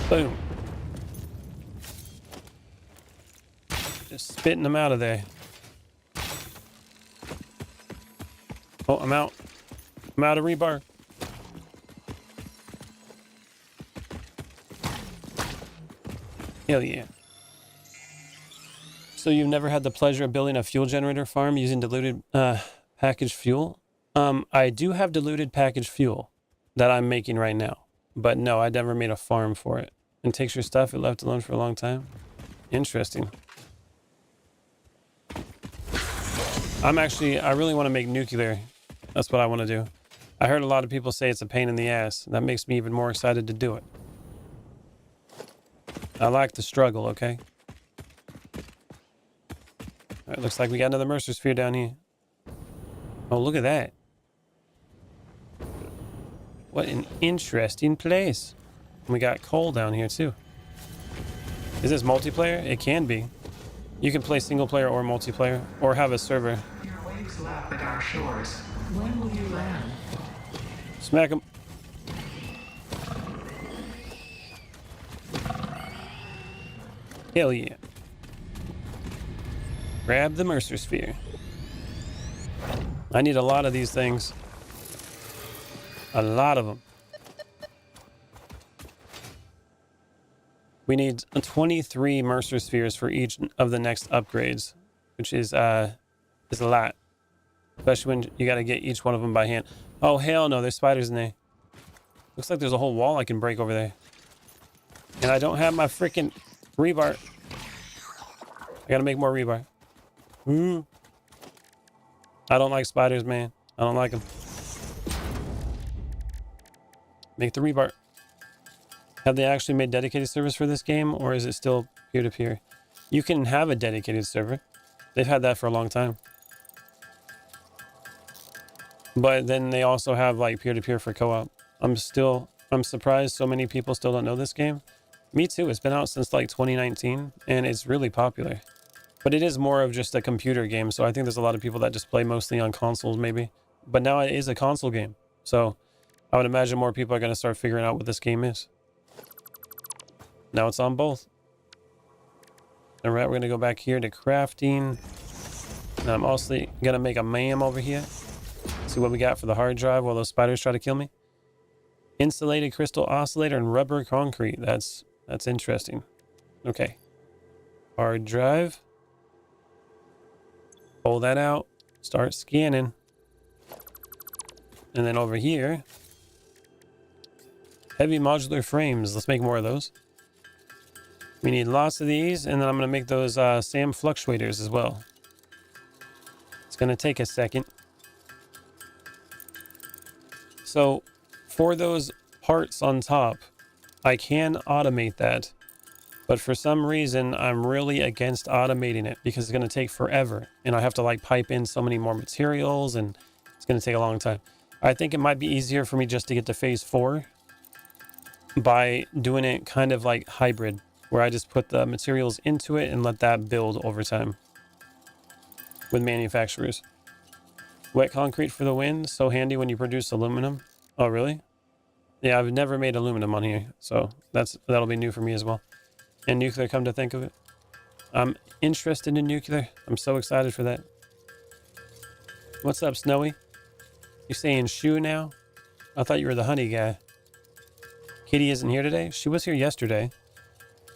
Speaker 2: Boom. Just spitting them out of there. Oh, I'm out. I'm out of rebar. Hell yeah. So you've never had the pleasure of building a fuel generator farm using diluted packaged fuel? I do have diluted packaged fuel that I'm making right now. But no, I never made a farm for it. And takes your stuff, it left alone for a long time. Interesting. I really want to make nuclear. That's what I want to do. I heard a lot of people say it's a pain in the ass. That makes me even more excited to do it. I like the struggle, okay? All right, looks like we got another Mercer sphere down here. Oh, look at that. What an interesting place. And we got coal down here too. Is this multiplayer? It can be. You can play single player or multiplayer, or have a server.
Speaker 4: Your waves lap at our shores.
Speaker 3: When will you land?
Speaker 2: Smack them. Hell yeah. Grab the Mercer sphere. I need a lot of these things. A lot of them. We need 23 Mercer spheres for each of the next upgrades, which is a lot. Especially when you got to get each one of them by hand. Oh, hell no, there's spiders in there. Looks like there's a whole wall I can break over there. And I don't have my freaking rebar. I gotta make more rebar. I don't like spiders, man. I don't like them. Make the rebar. Have they actually made dedicated servers for this game, or is it still peer-to-peer? You can have a dedicated server. They've had that for a long time. But then they also have like peer-to-peer for co-op. I'm surprised so many people still don't know this game. Me too. It's been out since like 2019 and it's really popular. But it is more of just a computer game, so I think there's a lot of people that just play mostly on consoles maybe. But now it is a console game. So I would imagine more people are going to start figuring out what this game is. Now it's on both. All right, we're going to go back here to crafting. Now I'm also gonna make a MAM over here. See what we got for the hard drive while those spiders try to kill me. Insulated crystal oscillator and rubber concrete. That's interesting. Okay. Hard drive. Pull that out. Start scanning. And then over here, heavy modular frames. Let's make more of those. We need lots of these, and then I'm going to make those SAM fluctuators as well. It's going to take a second. So for those parts on top, I can automate that. But for some reason, I'm really against automating it because it's going to take forever. And I have to like pipe in so many more materials, and it's going to take a long time. I think it might be easier for me just to get to phase 4 by doing it kind of like hybrid, where I just put the materials into it and let that build over time with manufacturers. Wet concrete for the wind, so handy when you produce aluminum. Oh, really? Yeah, I've never made aluminum on here, so that'll be new for me as well. And nuclear, come to think of it. I'm interested in nuclear. I'm so excited for that. What's up, Snowy? You saying shoe now? I thought you were the honey guy. Kitty isn't here today? She was here yesterday.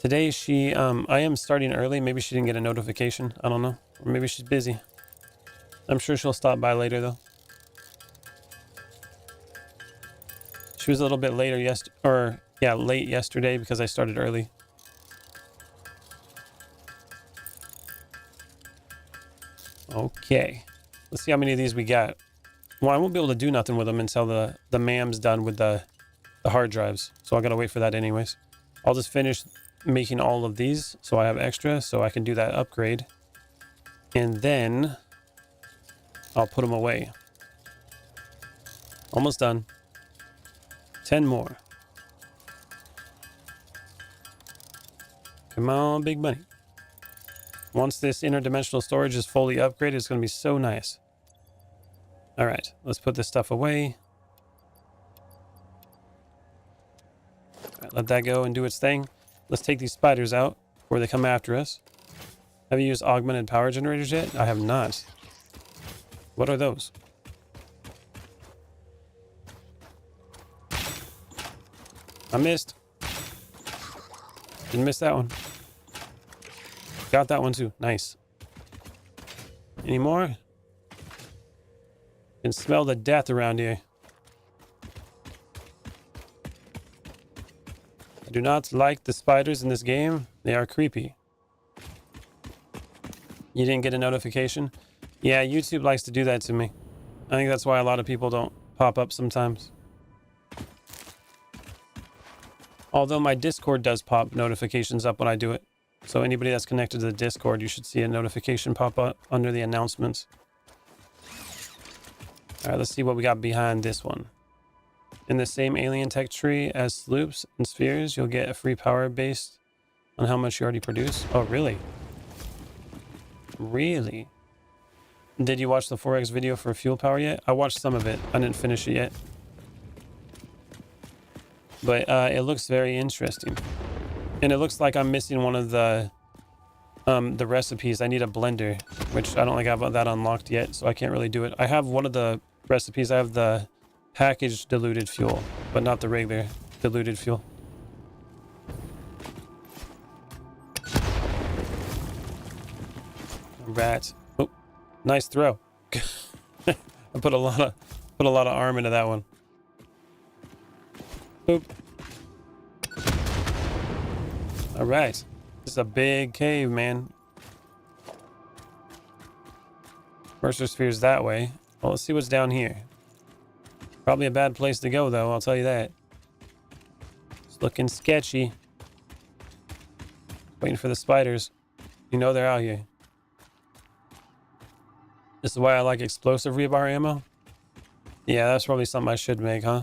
Speaker 2: Today she, I am starting early. Maybe she didn't get a notification. I don't know. Or maybe she's busy. I'm sure she'll stop by later though. She was a little bit later late yesterday because I started early. Okay. Let's see how many of these we got. Well, I won't be able to do nothing with them until the MAM's done with the hard drives. So I gotta wait for that anyways. I'll just finish making all of these so I have extra so I can do that upgrade. And then I'll put them away. Almost done. 10 more. Come on, big money. Once this interdimensional storage is fully upgraded, it's going to be so nice. All right, let's put this stuff away. All right, let that go and do its thing. Let's take these spiders out before they come after us. Have you used augmented power generators yet? I have not. What are those? I missed. Didn't miss that one. Got that one too. Nice. Any more? Can smell the death around here. I do not like the spiders in this game. They are creepy. You didn't get a notification? Yeah, YouTube likes to do that to me. I think that's why a lot of people don't pop up sometimes. Although my Discord does pop notifications up when I do it. So anybody that's connected to the Discord, you should see a notification pop up under the announcements. All right, let's see what we got behind this one. In the same alien tech tree as sloops and spheres, you'll get a free power based on how much you already produce. Oh, really? Really? Did you watch the 4X video for fuel power yet? I watched some of it. I didn't finish it yet. But it looks very interesting. And it looks like I'm missing one of the recipes. I need a blender, which I don't think I have that unlocked yet, so I can't really do it. I have one of the recipes. I have the packaged diluted fuel, but not the regular diluted fuel. Rat. Oh, nice throw. I put a lot of arm into that one. Boop. All right. This is a big cave, man. Mercer sphere's that way. Well, let's see what's down here. Probably a bad place to go, though. I'll tell you that. It's looking sketchy. Waiting for the spiders. You know they're out here. This is why I like explosive rebar ammo. Yeah, that's probably something I should make, huh?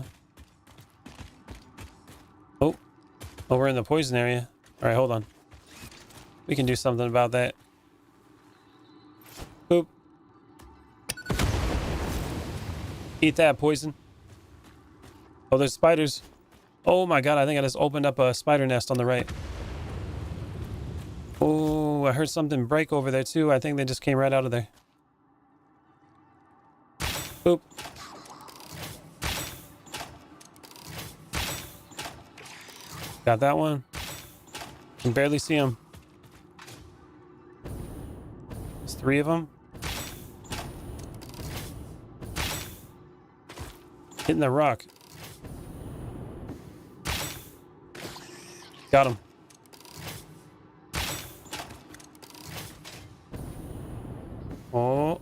Speaker 2: Oh, we're in the poison area. All right, hold on. We can do something about that. Boop. Eat that, poison. Oh, there's spiders. Oh my god, I think I just opened up a spider nest on the right. Oh, I heard something break over there too. I think they just came right out of there. Boop. Got that one. Can barely see him. There's 3 of them. Hitting the rock. Got him. Oh.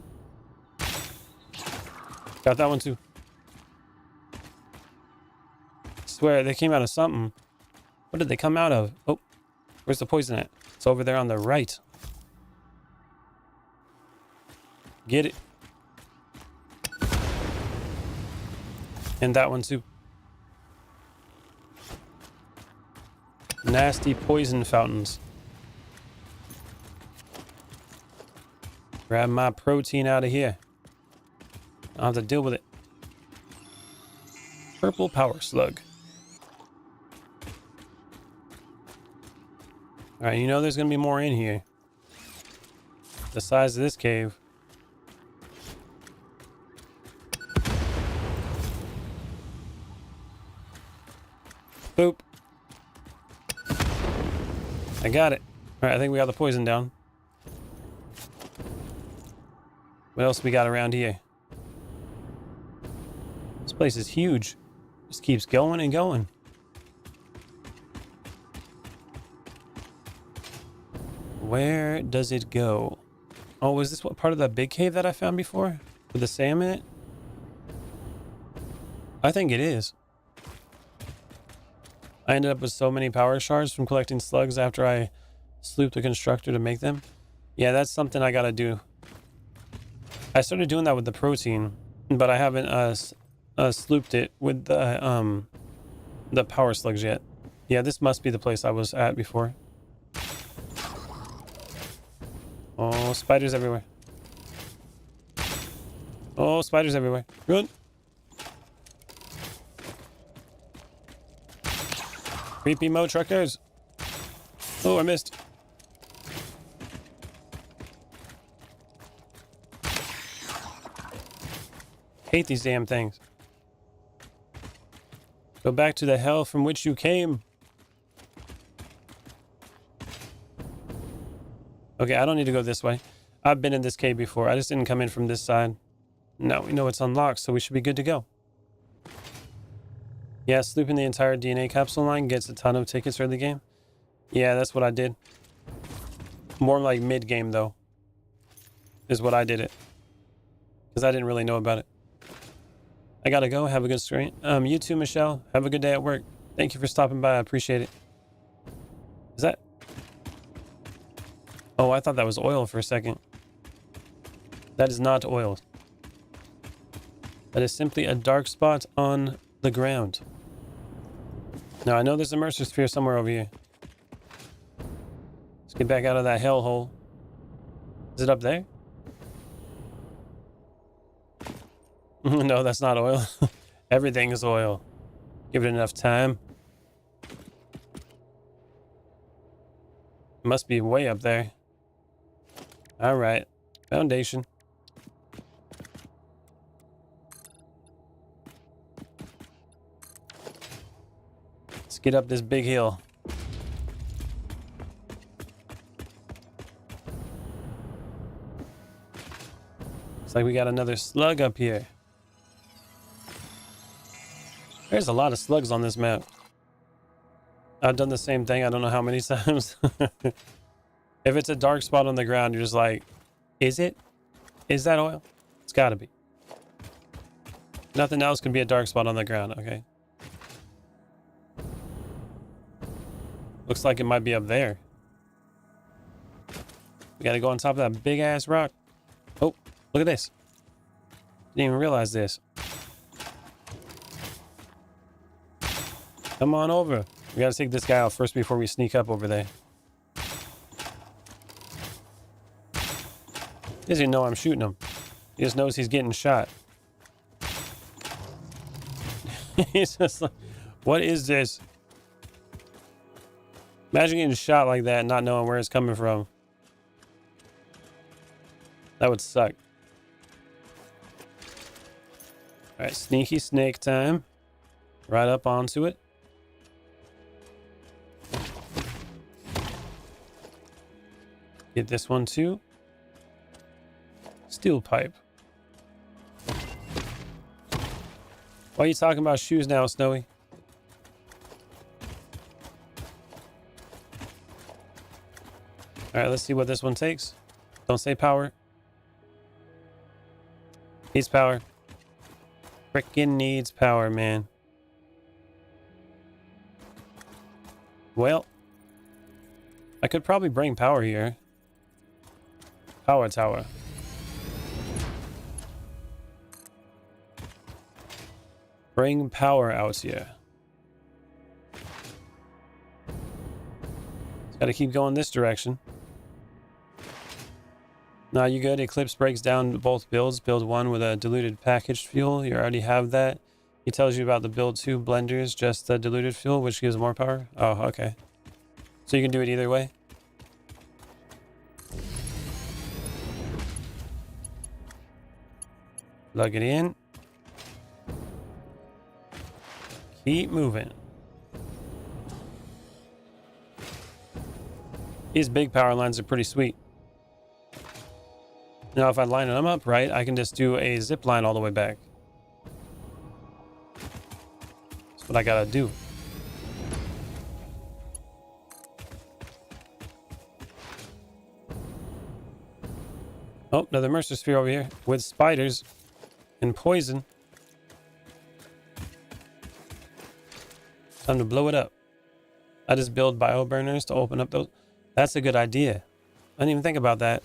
Speaker 2: Got that one too. Swear, they came out of something. What did they come out of? Oh, where's the poison at? It's over there on the right. Get it. And that one too. Nasty poison fountains. Grab my protein out of here. I'll have to deal with it. Purple power slug. Alright, you know there's going to be more in here. The size of this cave. Boop. I got it. Alright, I think we got the poison down. What else we got around here? This place is huge. Just keeps going and going. Where does it go? Oh, was this what part of that big cave that I found before? With the Sam in it? I think it is. I ended up with so many power shards from collecting slugs after I slooped the constructor to make them. Yeah, that's something I gotta do. I started doing that with the protein, but I haven't slooped it with the power slugs yet. Yeah, this must be the place I was at before. Oh, spiders everywhere. Oh, spiders everywhere. Run! Creepy mo truckers. Oh, I missed. Hate these damn things. Go back to the hell from which you came. Okay, I don't need to go this way. I've been in this cave before. I just didn't come in from this side. Now we know it's unlocked, so we should be good to go. Yeah, slooping the entire DNA capsule line gets a ton of tickets early game. Yeah, that's what I did. More like mid-game, though, is what I did it. Because I didn't really know about it. I gotta go. Have a good stream. You too, Michelle. Have a good day at work. Thank you for stopping by. I appreciate it. Is that... Oh, I thought that was oil for a second. That is not oil. That is simply a dark spot on the ground. Now, I know there's a Mercer sphere somewhere over here. Let's get back out of that hellhole. Is it up there? No, that's not oil. Everything is oil. Give it enough time. It must be way up there. All right. Foundation. Let's get up this big hill. Looks like we got another slug up here. There's a lot of slugs on this map. I've done the same thing. I don't know how many times. If it's a dark spot on the ground, you're just like, is it? Is that oil? It's gotta be. Nothing else can be a dark spot on the ground, okay? Looks like it might be up there. We gotta go on top of that big ass rock. Oh, look at this. Didn't even realize this. Come on over. We gotta take this guy out first before we sneak up over there. He doesn't even know I'm shooting him. He just knows he's getting shot. He's just like, what is this? Imagine getting shot like that and not knowing where it's coming from. That would suck. Alright, sneaky snake time. Right up onto it. Get this one too. Steel pipe. Why are you talking about shoes now, Snowy? Alright, let's see what this one takes. Don't say power. Needs power. Frickin' needs power, man. Well, I could probably bring power here. Power tower. Bring power out here. Just gotta keep going this direction. Nah, you good. Eclipse breaks down both builds. Build 1 with a diluted packaged fuel. You already have that. He tells you about the build 2 blenders, just the diluted fuel, which gives more power. Oh, okay. So you can do it either way. Plug it in. Keep moving. These big power lines are pretty sweet. Now, if I line them up right, I can just do a zip line all the way back. That's what I gotta do. Oh, another Mercer sphere over here with spiders and poison. Time to blow it up. I just build bio burners to open up those. That's a good idea. I didn't even think about that.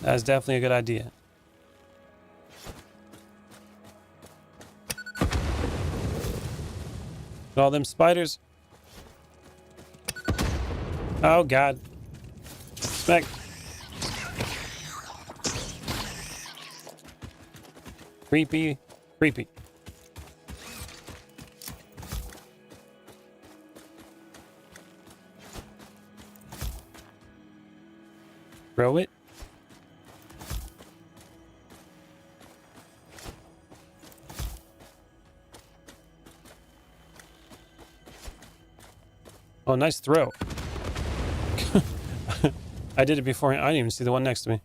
Speaker 2: That's definitely a good idea. All them spiders. Oh, God. Smack. Creepy. Creepy. Throw it. Oh, nice throw. I did it before. I didn't even see the one next to me.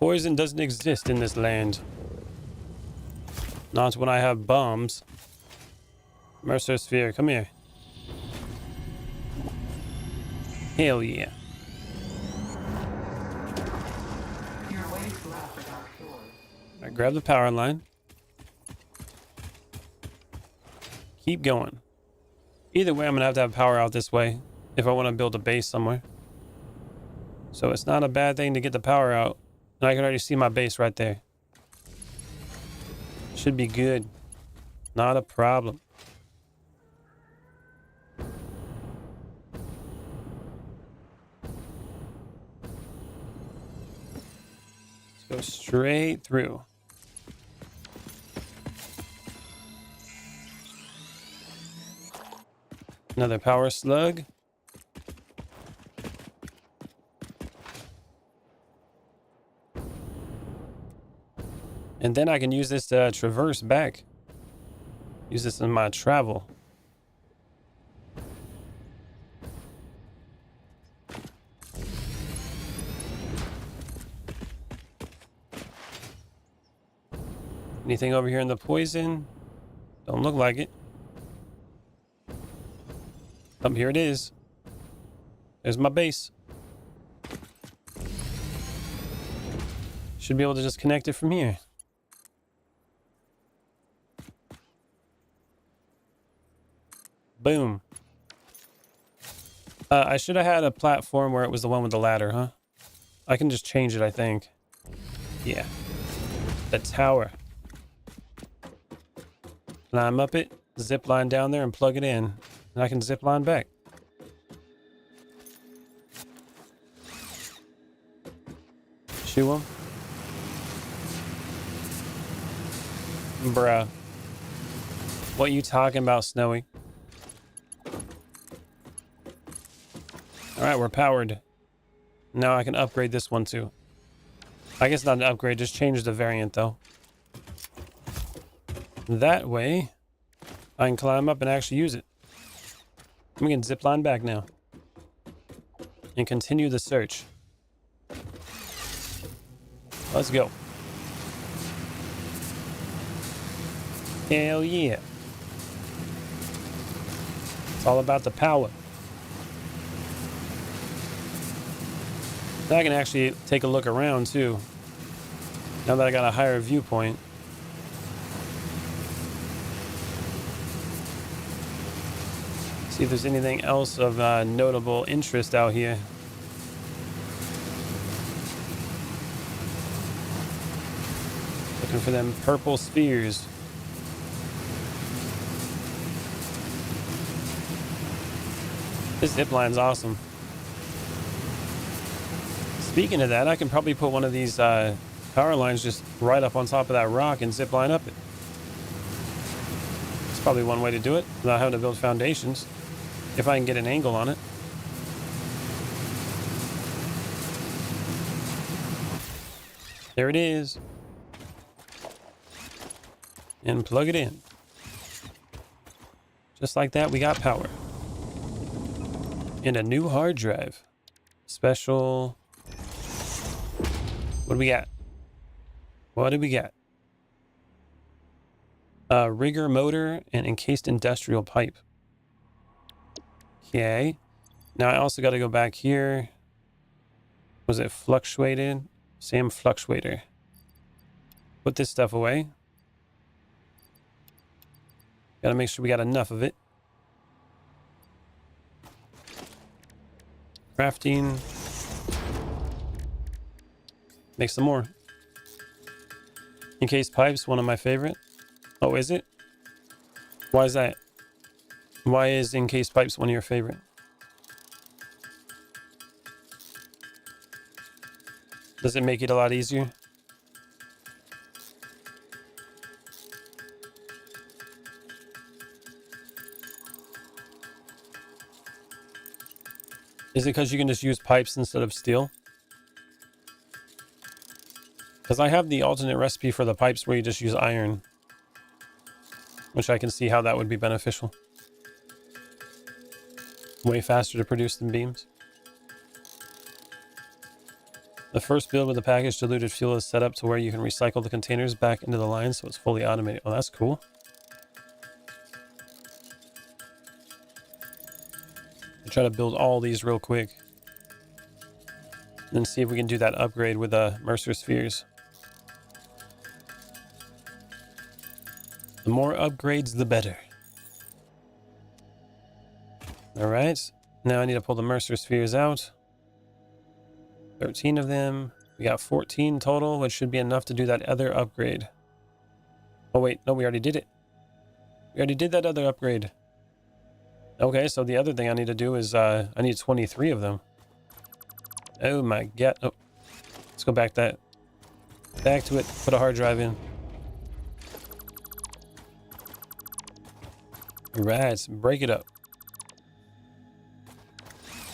Speaker 2: Poison doesn't exist in this land. Not when I have bombs. Mercer sphere, come here. Hell yeah. I grab the power line. Keep going. Either way, I'm gonna have to have power out this way if I want to build a base somewhere. So it's not a bad thing to get the power out. And I can already see my base right there. Should be good. Not a problem. Let's go straight through. Another power slug. And then I can use this to traverse back. Use this in my travel. Anything over here in the poison? Don't look like it. Oh, here it is. There's my base. Should be able to just connect it from here. Boom. I should have had a platform where it was the one with the ladder, huh? I can just change it, I think. Yeah. The tower. Climb up it, zip line down there and plug it in. And I can zip line back. Shoo him. Bruh. What you talking about, Snowy? All right, we're powered. Now I can upgrade this one too. I guess not an upgrade, just change the variant though. That way, I can climb up and actually use it. We can zip line back now. And continue the search. Let's go. Hell yeah. It's all about the power. Now I can actually take a look around too. Now that I got a higher viewpoint. See if there's anything else of notable interest out here. Looking for them purple spheres. This zip line's awesome. Speaking of that, I can probably put one of these power lines just right up on top of that rock and zip line up it. It's probably one way to do it without having to build foundations, if I can get an angle on it. There it is. And plug it in. Just like that, we got power. And a new hard drive. Special. What do we got? What do we got? Rigger motor and encased industrial pipe. Okay. Now I also got to go back here. Was it fluctuated? Sam fluctuator. Put this stuff away. Got to make sure we got enough of it. Crafting. Make some more. Encased pipes, one of my favorite. Oh, is it? Why is that? Why is encased pipes one of your favorite? Does it make it a lot easier? Is it because you can just use pipes instead of steel? Because I have the alternate recipe for the pipes where you just use iron, which I can see how that would be beneficial. Way faster to produce than beams. The first build with the packaged diluted fuel is set up to where you can recycle the containers back into the line, so it's fully automated. Oh, that's cool. I'll try to build all these real quick. And then see if we can do that upgrade with the Mercer spheres. The more upgrades, the better. Alright, now I need to pull the Mercer spheres out. 13 of them. We got 14 total, which should be enough to do that other upgrade. Oh wait, no, we already did it. We already did that other upgrade. Okay, so the other thing I need to do is, I need 23 of them. Oh my god. Oh, let's go back to it. Put a hard drive in. Right, break it up.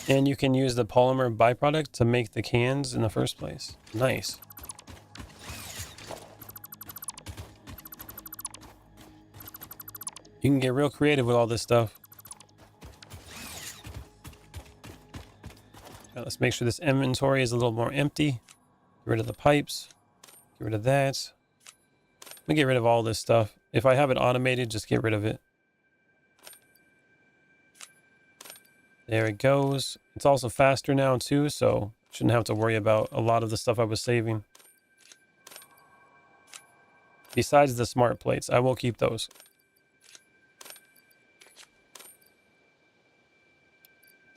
Speaker 2: And you can use the polymer byproduct to make the cans in the first place. Nice. You can get real creative with all this stuff. Right, let's make sure this inventory is a little more empty. Get rid of the pipes. Get rid of that. Let me get rid of all this stuff. If I have it automated, just get rid of it. There it goes. It's also faster now too, so shouldn't have to worry about a lot of the stuff I was saving. Besides the smart plates, I will keep those.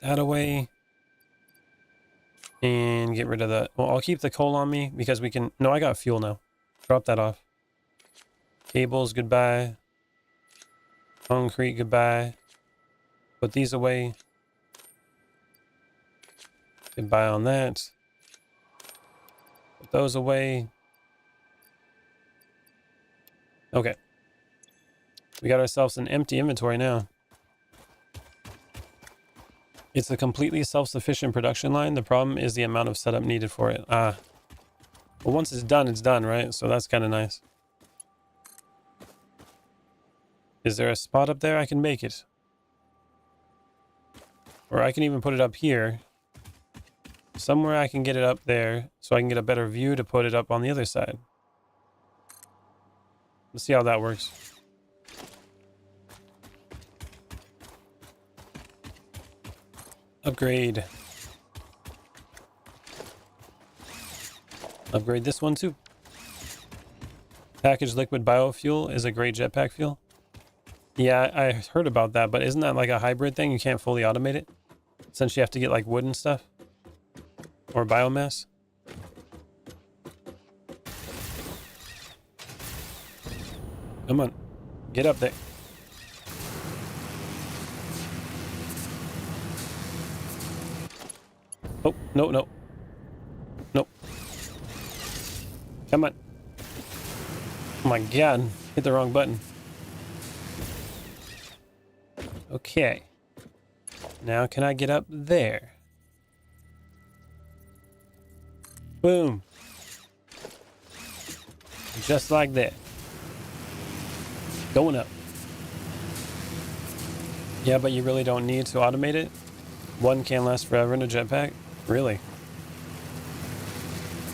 Speaker 2: That away. And get rid of that. Well, I'll keep the coal on me because we can... No, I got fuel now. Drop that off. Cables, goodbye. Concrete, goodbye. Put these away. Goodbye on that. Put those away. Okay. We got ourselves an empty inventory now. It's a completely self-sufficient production line. The problem is the amount of setup needed for it. Well, once it's done, right? So that's kind of nice. Is there a spot up there I can make it? Or I can even put it up here. Somewhere I can get it up there so I can get a better view to put it up on the other side. Let's see how that works. Upgrade. Upgrade this one too. Packaged liquid biofuel is a great jetpack fuel. Yeah, I heard about that, but isn't that like a hybrid thing? You can't fully automate it? Since you have to get like wood and stuff? Or biomass? Come on. Get up there. Oh, no, no. Nope. Come on. Oh my god. Hit the wrong button. Okay. Now can I get up there? Boom. Just like that. Going up. Yeah, but you really don't need to automate it. One can last forever in a jetpack. Really?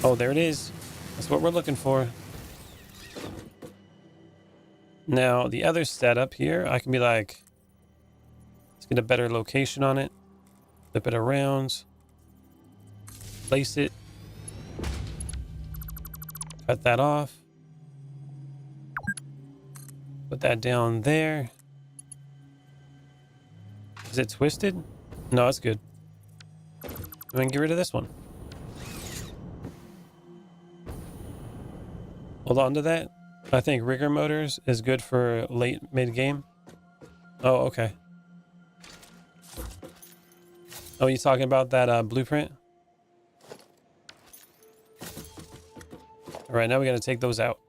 Speaker 2: Oh, there it is. That's what we're looking for. Now, the other setup here, I can be like, let's get a better location on it. Flip it around. Place it. Cut that off. Put that down there. Is it twisted? No, it's good. I'm gonna get rid of this one. Hold on to that. I think rigger motors is good for late mid-game. Oh, okay. Oh, you talking about that blueprint? All right, now we gotta take those out.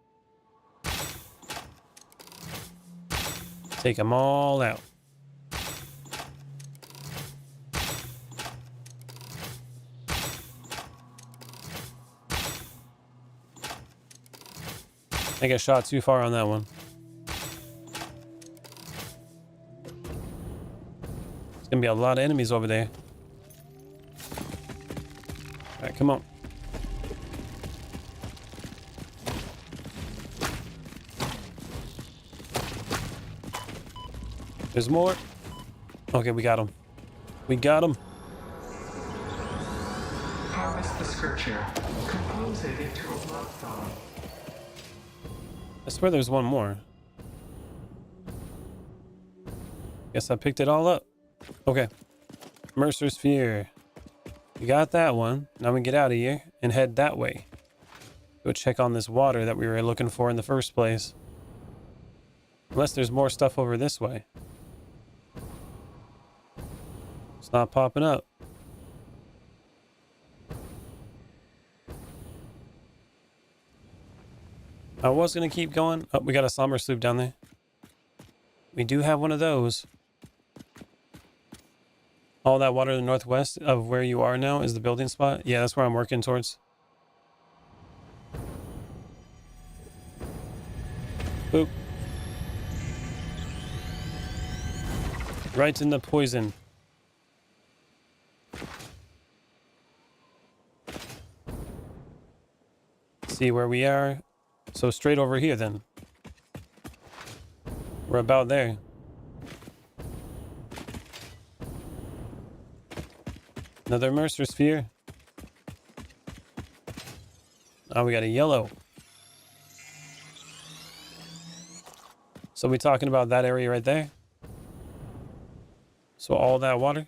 Speaker 2: Take them all out. I think I shot too far on that one. There's gonna be a lot of enemies over there. All right, come on. There's more. Okay, we got him. We got him.
Speaker 4: Harvest the scripture. Compose it into a love song.
Speaker 2: I swear there's one more. Guess I picked it all up. Okay. Mercer Sphere. We got that one. Now we get out of here and head that way. Go check on this water that we were looking for in the first place. Unless there's more stuff over this way. It's not popping up. I was going to keep going. Oh, we got a somber sloop down there. We do have one of those. All that water to the northwest of where you are now is the building spot. Yeah, that's where I'm working towards. Boop. Right in the poison. See where we are. So straight over here then. We're about there. Another Mercer Sphere. Oh, we got a yellow. So we talking about that area right there? So all that water?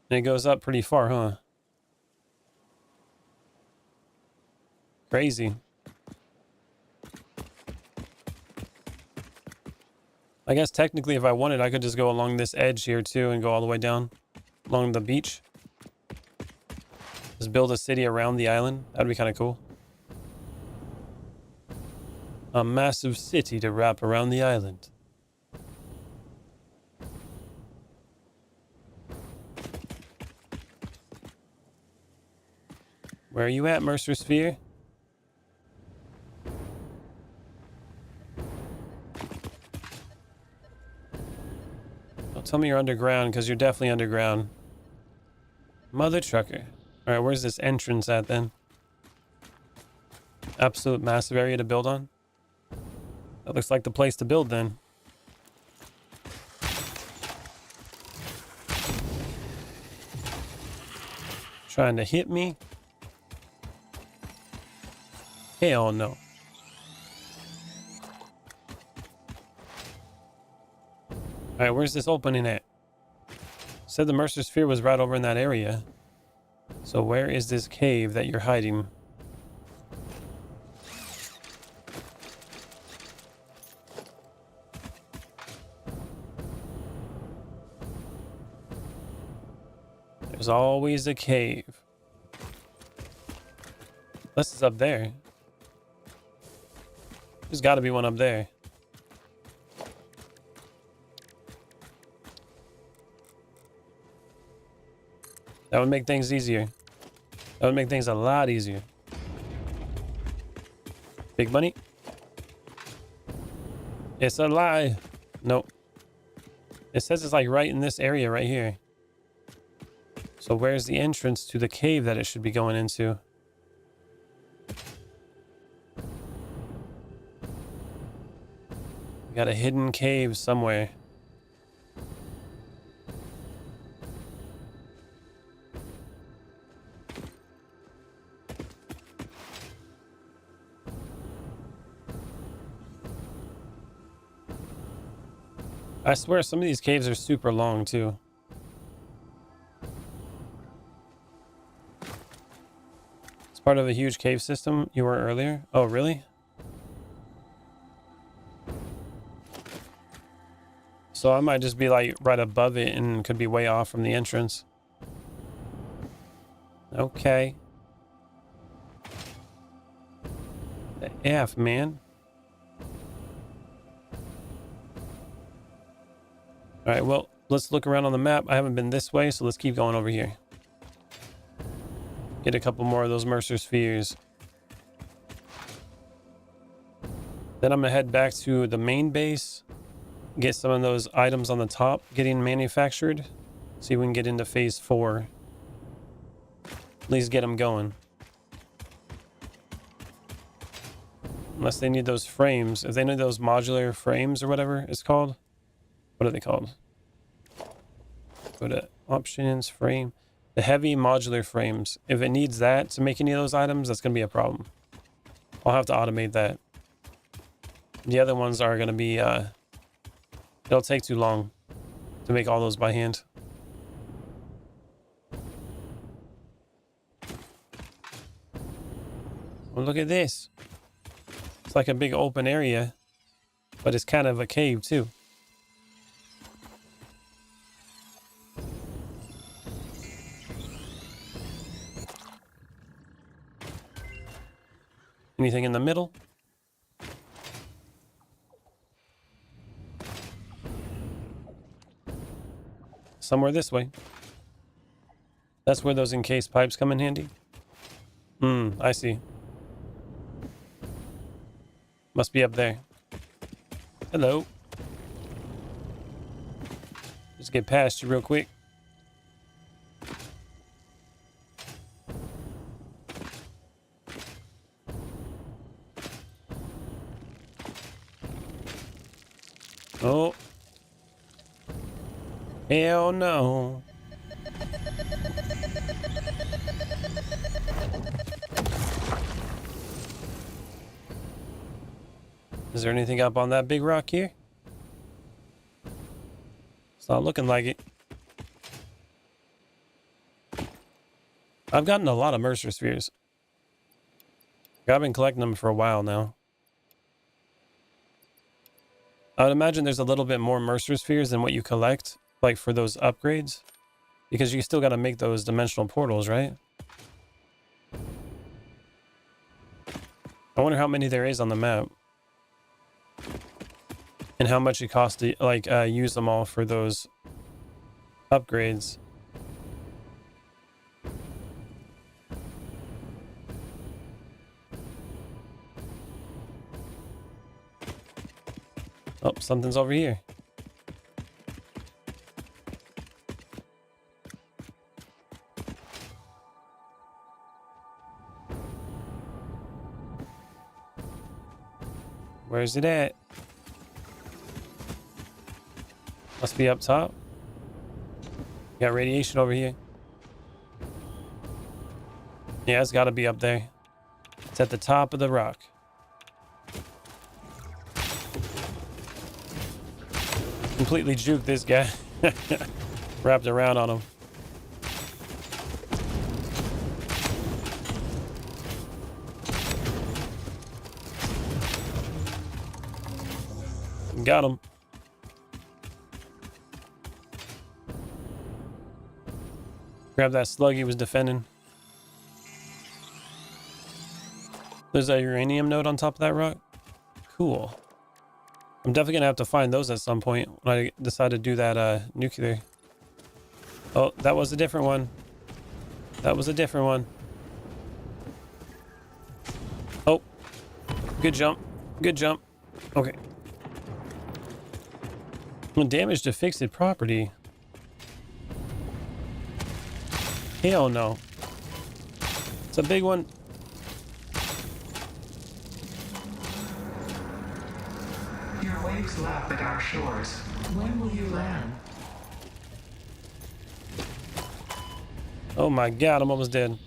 Speaker 2: And it goes up pretty far, huh? Crazy. I guess technically if I wanted, I could just go along this edge here too and go all the way down along the beach. Just build a city around the island. That'd be kind of cool. A massive city to wrap around the island. Where are you at, Mercer Sphere? Don't tell me you're underground, because you're definitely underground. Mother trucker. Alright, where's this entrance at then? Absolute massive area to build on? That looks like the place to build then. Trying to hit me? Hell no. Alright, where's this opening at? Said the Mercer Sphere was right over in that area. So where is this cave that you're hiding? There's always a cave. Unless it's up there. There's got to be one up there. That would make things easier. That would make things a lot easier. Big money? It's a lie. Nope. It says it's like right in this area right here. So where's the entrance to the cave that it should be going into? We got a hidden cave somewhere. I swear some of these caves are super long too. It's part of a huge cave system you were earlier. Oh, really? So I might just be like right above it and could be way off from the entrance. Okay. The F, man. Alright, well, let's look around on the map. I haven't been this way, so let's keep going over here. Get a couple more of those Mercer spheres. Then I'm gonna head back to the main base. Get some of those items on the top getting manufactured. See if we can get into phase 4. At least get them going. Unless they need those frames. If they need those modular frames or whatever it's called. What are they called? Go to options, frame. The heavy modular frames. If it needs that to make any of those items, that's going to be a problem. I'll have to automate that. The other ones are going to be... it'll take too long to make all those by hand. Well, look at this. It's like a big open area, but it's kind of a cave too. Anything in the middle? Somewhere this way. That's where those encased pipes come in handy. I see. Must be up there. Hello. Just get past you real quick. Oh. Hell no. Is there anything up on that big rock here? It's not looking like it. I've gotten a lot of Mercer spheres. I've been collecting them for a while now. I would imagine there's a little bit more Mercer spheres than what you collect, like for those upgrades. Because you still got to make those dimensional portals, right? I wonder how many there is on the map. And how much it costs to, like, use them all for those upgrades. Oh, something's over here. Where's it at? Must be up top. Got radiation over here. Yeah, it's got to be up there. It's at the top of the rock. Completely juked this guy. Wrapped around on him. Got him. Grab that slug he was defending. There's a uranium node on top of that rock. Cool. I'm definitely gonna have to find those at some point when I decide to do that nuclear. Oh, that was a different one. That was a different one. Oh, good jump. Good jump. Okay. Damage to fixed property. Hell no. It's a big one.
Speaker 4: Your waves lap at our shores.
Speaker 3: When will you land?
Speaker 2: Oh my god, I'm almost dead.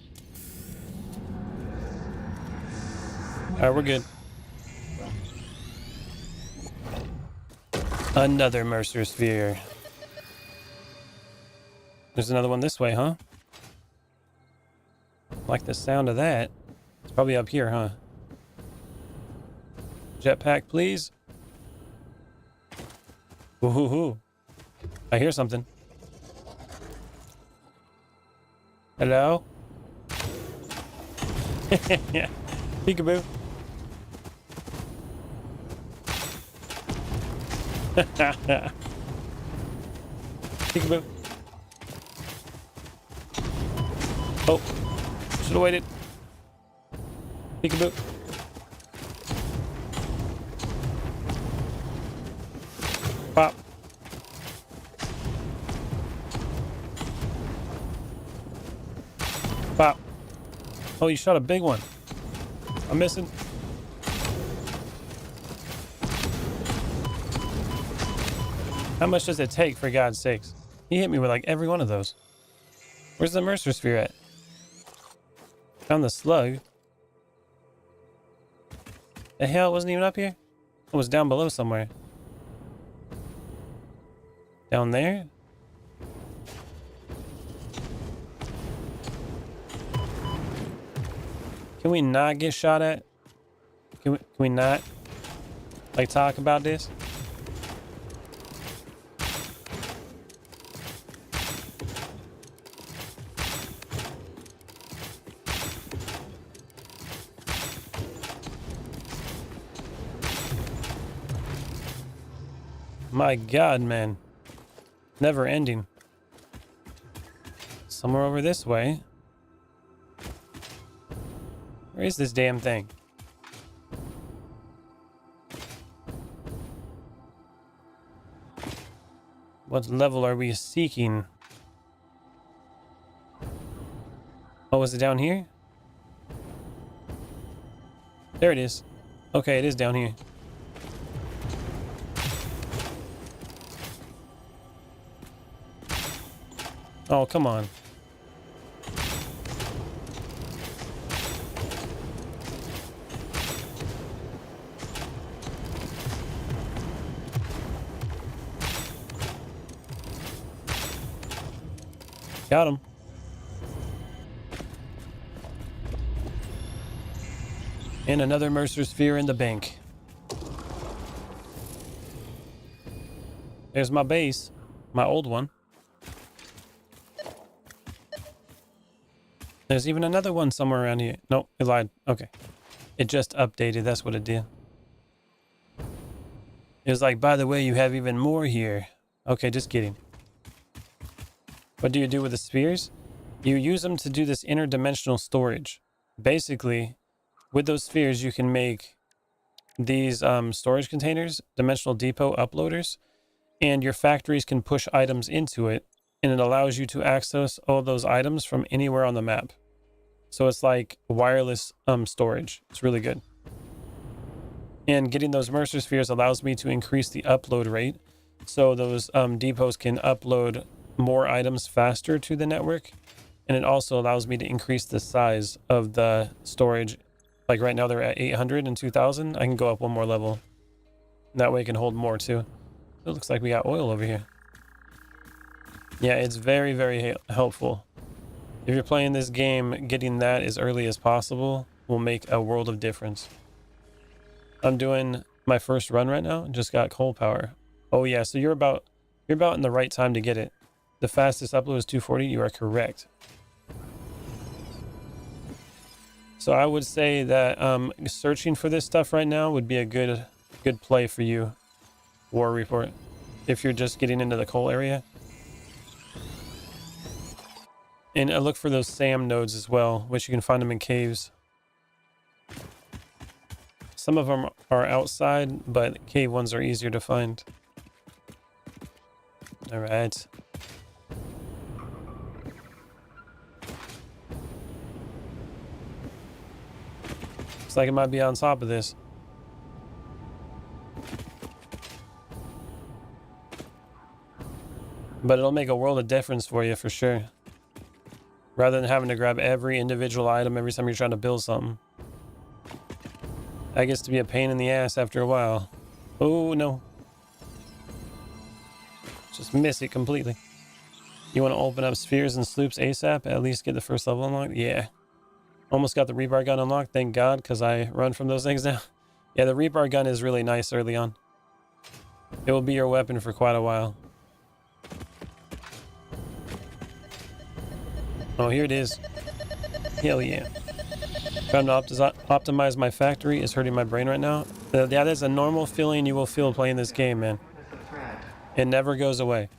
Speaker 2: Alright, we're good. Another Mercer sphere. There's another one this way, huh? Like the sound of that. It's probably up here, huh? Jetpack, please. Ooh, I hear something. Hello? Yeah. Peekaboo. Peekaboo. Oh. Should have waited. Peekaboo. Pop. Pop. Oh, you shot a big one. I'm missing. How much does it take, for God's sakes? He hit me with like every one of those. Where's the Mercer sphere at? Found the slug. The hell, it wasn't even up here? It was down below somewhere. Down there? Can we not get shot at? Can we not, like, talk about this? My God, man. Never ending. Somewhere over this way. Where is this damn thing? What level are we seeking? Oh, is it down here? There it is. Okay, it is down here. Oh, come on. Got him. And another Mercer sphere in the bank. There's my base. My old one. There's even another one somewhere around here. Nope, it lied. Okay. It just updated. That's what it did. It was like, by the way, you have even more here. Okay, just kidding. What do you do with the spheres? You use them to do this interdimensional storage. Basically, with those spheres, you can make these storage containers, dimensional depot uploaders, and your factories can push items into it, and it allows you to access all those items from anywhere on the map. So it's like wireless storage. It's really good. And getting those Mercer spheres allows me to increase the upload rate, so those depots can upload more items faster to the network. And it also allows me to increase the size of the storage. Like right now they're at 800 and 2000. I can go up one more level. That way it can hold more too. It looks like we got oil over here. Yeah, it's very, very helpful. If you're playing this game, getting that as early as possible will make a world of difference. I'm doing my first run right now. Just got coal power. Oh yeah, so you're about in the right time to get it. The fastest upload is 240. You are correct. So I would say that searching for this stuff right now would be a good play for you, War Report, if you're just getting into the coal area. And I look for those SAM nodes as well, which you can find them in caves. Some of them are outside, but cave ones are easier to find. All right. Looks like it might be on top of this. But it'll make a world of difference for you for sure. Rather than having to grab every individual item every time you're trying to build something. That gets to be a pain in the ass after a while. Oh no. Just miss it completely. You want to open up spheres and sloops ASAP? At least get the first level unlocked? Yeah. Almost got the rebar gun unlocked, thank God, because I run from those things now. Yeah, the rebar gun is really nice early on. It will be your weapon for quite a while. Oh, here it is. Hell yeah. Trying to optimize my factory is hurting my brain right now. That is a normal feeling you will feel playing this game, man. It never goes away.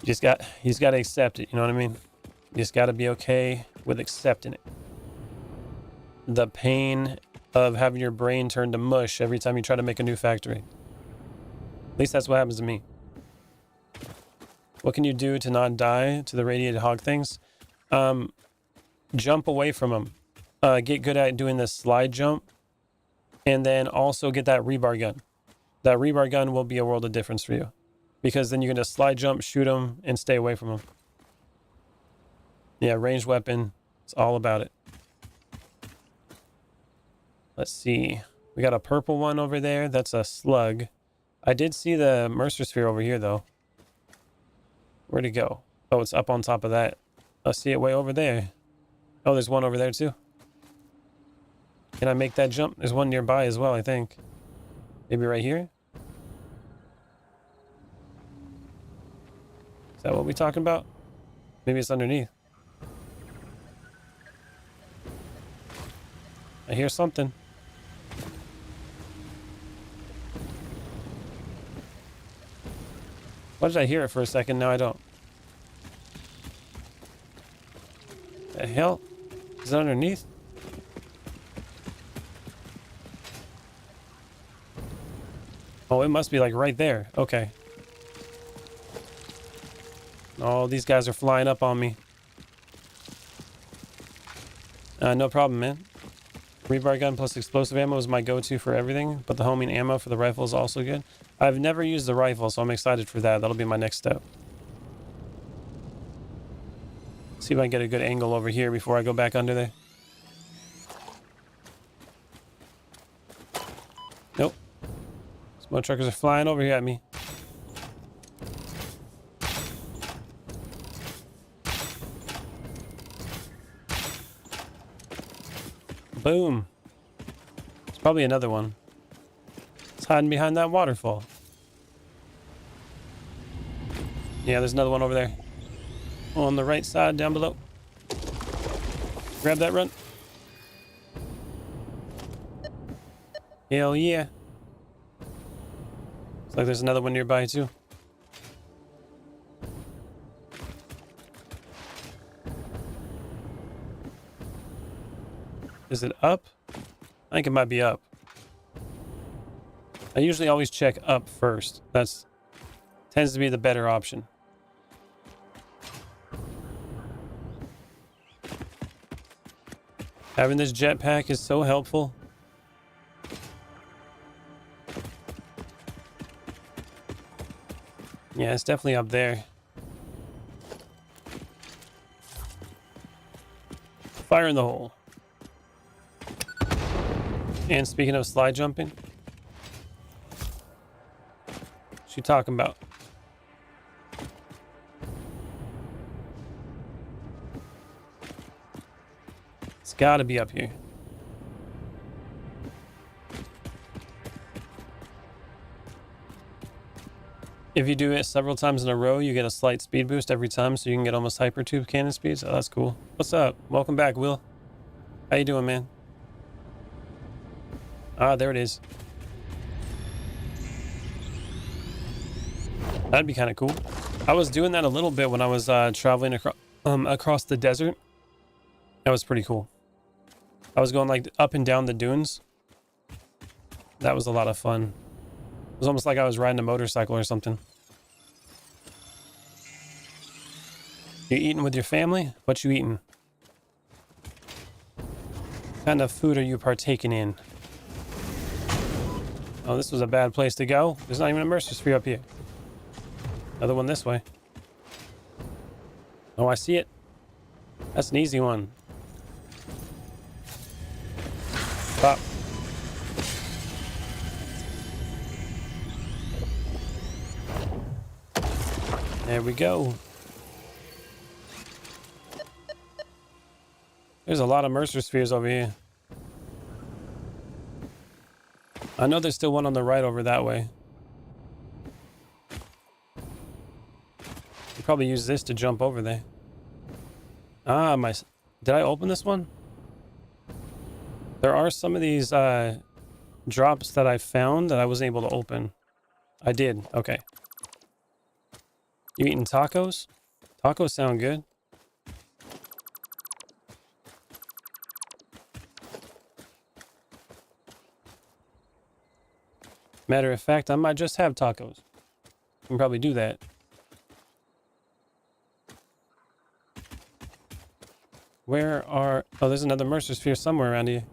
Speaker 2: You just got to accept it, you know what I mean? You just got to be okay with accepting it. The pain of having your brain turn to mush every time you try to make a new factory. At least that's what happens to me. What can you do to not die to the radiated hog things? Jump away from them. Get good at doing the slide jump. And then also get that rebar gun. That rebar gun will be a world of difference for you. Because then you can just slide jump, shoot them, and stay away from them. Yeah, ranged weapon. It's all about it. Let's see. We got a purple one over there. That's a slug. I did see the Mercer sphere over here, though. Where'd it go? Oh, it's up on top of that. I see it way over there. Oh, there's one over there, too. Can I make that jump? There's one nearby as well, I think. Maybe right here? Is that what we're talking about? Maybe it's underneath. I hear something. Why did I hear it for a second? Now I don't. The hell? Is it underneath? Oh, it must be like right there. Okay. Oh, these guys are flying up on me. No problem, man. Rebar gun plus explosive ammo is my go-to for everything, but the homing ammo for the rifle is also good. I've never used the rifle, so I'm excited for that. That'll be my next step. See if I can get a good angle over here before I go back under there. Nope. Smoke truckers are flying over here at me. Boom. It's probably another one. It's hiding behind that waterfall. Yeah, there's another one over there. On the right side, down below. Grab that, run. Hell yeah. Looks like there's another one nearby too. Is it up? I think it might be up. I usually always check up first. That's tends to be the better option. Having this jetpack is so helpful. Yeah, it's definitely up there. Fire in the hole. And speaking of slide jumping, what's she talking about? It's gotta be up here. If you do it several times in a row, you get a slight speed boost every time, so you can get almost hypertube cannon speeds. Oh, that's cool. What's up? Welcome back, Will. How you doing, man? Ah, there it is. That'd be kind of cool. I was doing that a little bit when I was traveling across the desert. That was pretty cool. I was going like up and down the dunes. That was a lot of fun. It was almost like I was riding a motorcycle or something. You eating with your family? What you eating? What kind of food are you partaking in? Oh, this was a bad place to go. There's not even a Mercer sphere up here. Another one this way. Oh, I see it. That's an easy one. Pop. There we go. There's a lot of Mercer spheres over here. I know there's still one on the right over that way. You probably use this to jump over there. Ah, did I open this one? There are some of these drops that I found that I wasn't able to open. I did. Okay. You eating tacos? Tacos sound good. Matter of fact, I might just have tacos. I can probably do that. Where are... Oh, there's another Mercer sphere somewhere around here.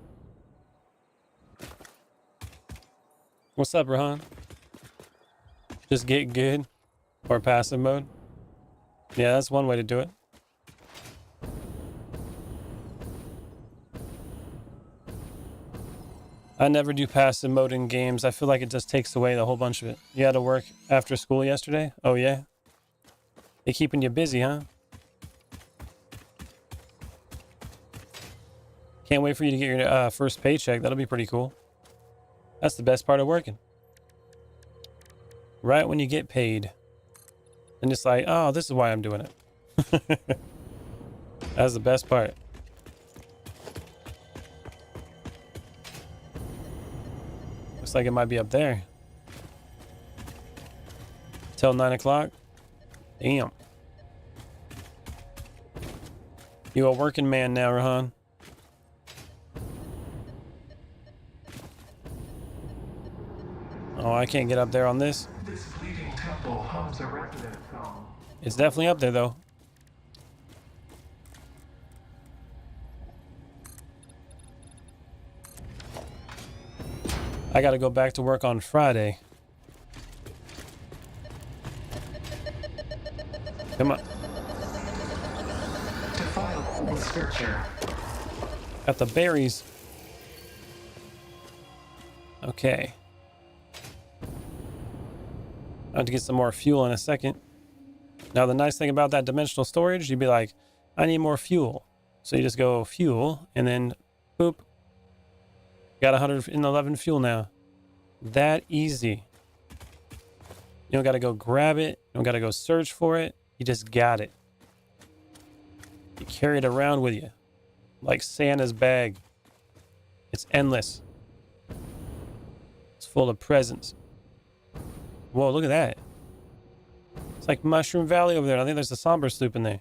Speaker 2: What's up, Rahan? Just get good or passive mode. Yeah, that's one way to do it. I never do passive mode in games. I feel like it just takes away the whole bunch of it. You had to work after school yesterday? Oh, yeah? They keeping you busy, huh? Can't wait for you to get your first paycheck. That'll be pretty cool. That's the best part of working. Right when you get paid. And it's like, oh, this is why I'm doing it. That's the best part. Looks like it might be up there. Till 9 o'clock. Damn. You a working man now, Rahan. Oh, I can't get up there on this.
Speaker 4: This fleeting temple hums a resonant song.
Speaker 2: It's definitely up there, though. I gotta go back to work on Friday. Come on.
Speaker 4: Defile the scripture.
Speaker 2: Got the berries. Okay. I have to get some more fuel in a second. Now, the nice thing about that dimensional storage, you'd be like, I need more fuel. So you just go fuel, and then, boop. Got 111 fuel now. That easy. You don't got to go grab it. You don't got to go search for it. You just got it. You carry it around with you. Like Santa's bag. It's endless. It's full of presents. Whoa, look at that. It's like Mushroom Valley over there. I think there's a Somber sloop in there.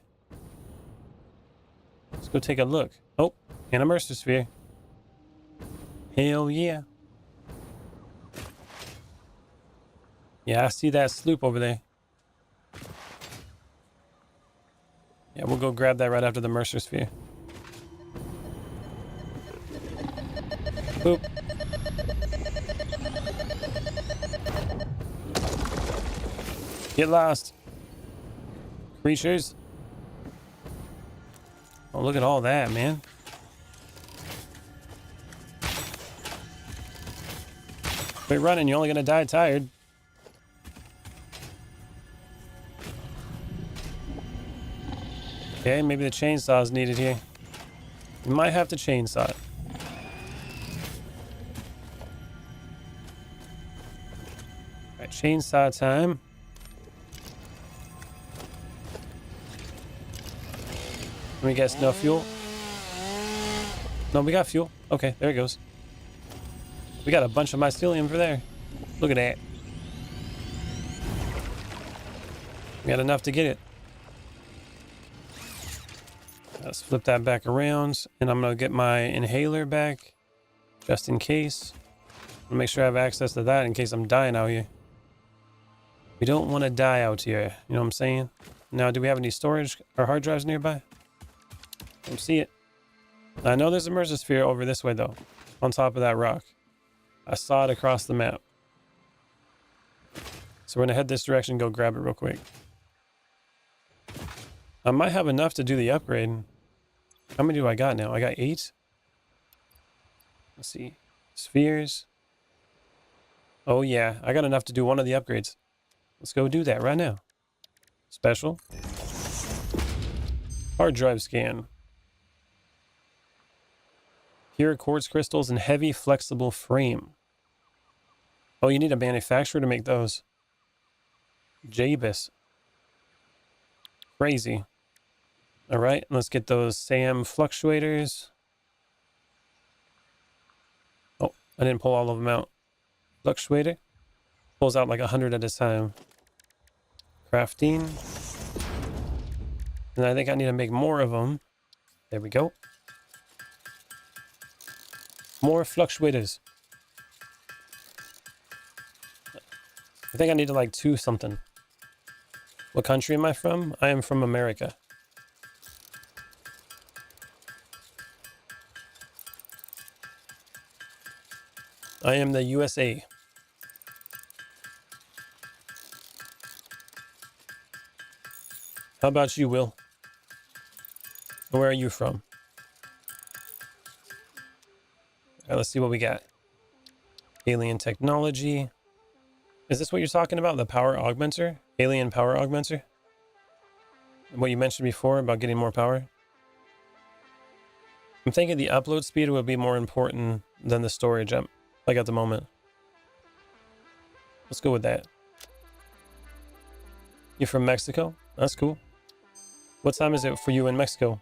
Speaker 2: Let's go take a look. Oh, and a Mercer sphere. Hell yeah. Yeah, I see that sloop over there. Yeah, we'll go grab that right after the Mercer sphere. Boop. Get lost. Creatures. Oh, look at all that, man. Quit running, you're only gonna die tired. Okay, maybe the chainsaw is needed here. You might have to chainsaw it. Alright, chainsaw time. Let me guess, no fuel? No, we got fuel. Okay, there it goes. We got a bunch of mycelium for there. Look at that. We got enough to get it. Let's flip that back around, and I'm gonna get my inhaler back, just in case. I'll make sure I have access to that in case I'm dying out here. We don't want to die out here, you know what I'm saying? Now, do we have any storage or hard drives nearby? I don't see it. I know there's a Mercer sphere over this way, though, on top of that rock. I saw it across the map. So we're gonna head this direction and go grab it real quick. I might have enough to do the upgrade. How many do I got now? I got 8. Let's see. Spheres. Oh yeah, I got enough to do one of the upgrades. Let's go do that right now. Special. Hard drive scan. Pure quartz crystals and heavy flexible frame. Oh, you need a manufacturer to make those. Jabus. Crazy. All right, let's get those SAM fluctuators. Oh, I didn't pull all of them out. Fluctuator. Pulls out like 100 at a time. Crafting. And I think I need to make more of them. There we go. More fluctuators. I think I need to like 2 something. What country am I from? I am from America. I am the USA. How about you, Will? Where are you from? All right, let's see what we got. Alien technology. Is this what you're talking about? The power augmenter? Alien power augmenter? What you mentioned before about getting more power? I'm thinking the upload speed would be more important than the storage like at the moment. Let's go with that. You're from Mexico? That's cool. What time is it for you in Mexico?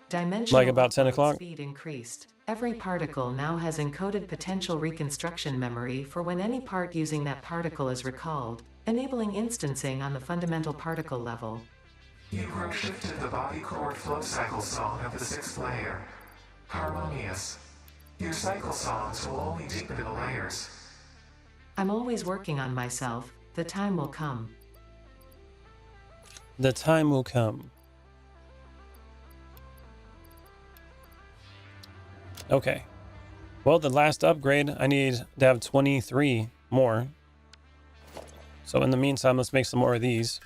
Speaker 3: Dimensional
Speaker 2: Like about 10
Speaker 3: upload
Speaker 2: o'clock?
Speaker 3: Speed increased. Every particle now has encoded potential reconstruction memory for when any part using that particle is recalled, enabling instancing on the fundamental particle level.
Speaker 4: You grow shifted the body chord flow cycle song of the 6th layer. Harmonious. Your cycle songs will only deepen the layers.
Speaker 3: I'm always working on myself. The time will come.
Speaker 2: The time will come. Okay. Well, the last upgrade, I need to have 23 more. So in the meantime, let's make some more of these.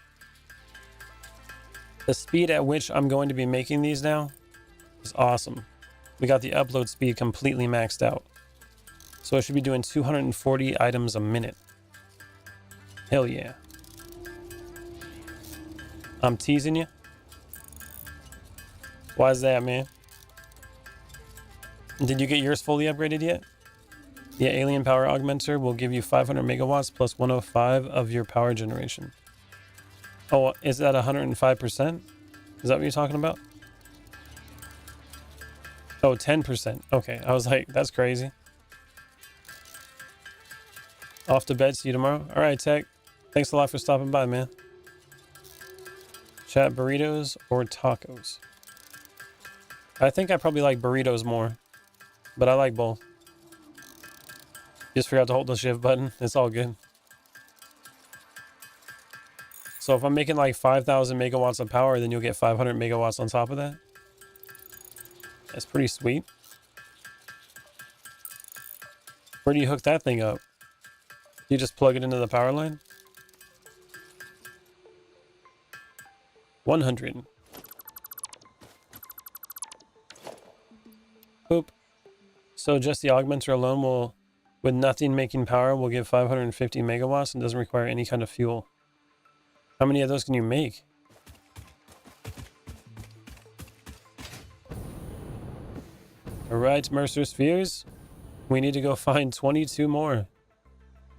Speaker 2: The speed at which I'm going to be making these now is awesome. We got the upload speed completely maxed out. So I should be doing 240 items a minute. Hell yeah. I'm teasing you. Why is that, man? Did you get yours fully upgraded yet? The alien power augmenter will give you 500 megawatts plus 105 of your power generation. Oh, is that 105%? Is that what you're talking about? Oh, 10%. Okay, I was like, that's crazy. Off to bed, see you tomorrow. All right, Tech. Thanks a lot for stopping by, man. Chat, burritos or tacos? I think I probably like burritos more, but I like both. Just forgot to hold the shift button. It's all good. So if I'm making like 5,000 megawatts of power, then you'll get 500 megawatts on top of that. That's pretty sweet. Where do you hook that thing up? You just plug it into the power line? 100. Boop. So just the augmenter alone will, with nothing making power, will give 550 megawatts and doesn't require any kind of fuel. How many of those can you make? Alright, Mercer spheres. We need to go find 22 more.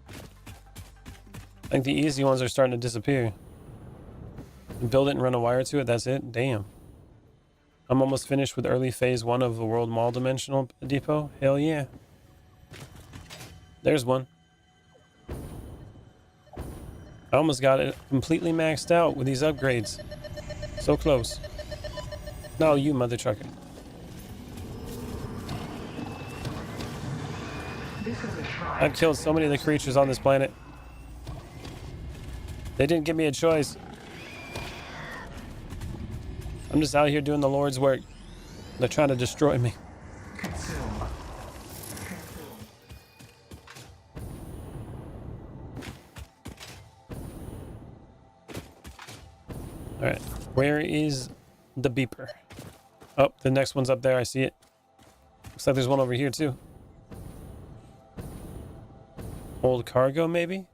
Speaker 2: I think the easy ones are starting to disappear. Build it and run a wire to it, that's it? Damn. I'm almost finished with early phase 1 of the World Mall Dimensional Depot. Hell yeah. There's one. I almost got it completely maxed out with these upgrades. So close. No, you mother trucker. I've killed so many of the creatures on this planet. They didn't give me a choice. I'm just out here doing the Lord's work. They're trying to destroy me. Alright, where is the beeper? Oh, the next one's up there, I see it. Looks like there's one over here too. Old cargo, maybe?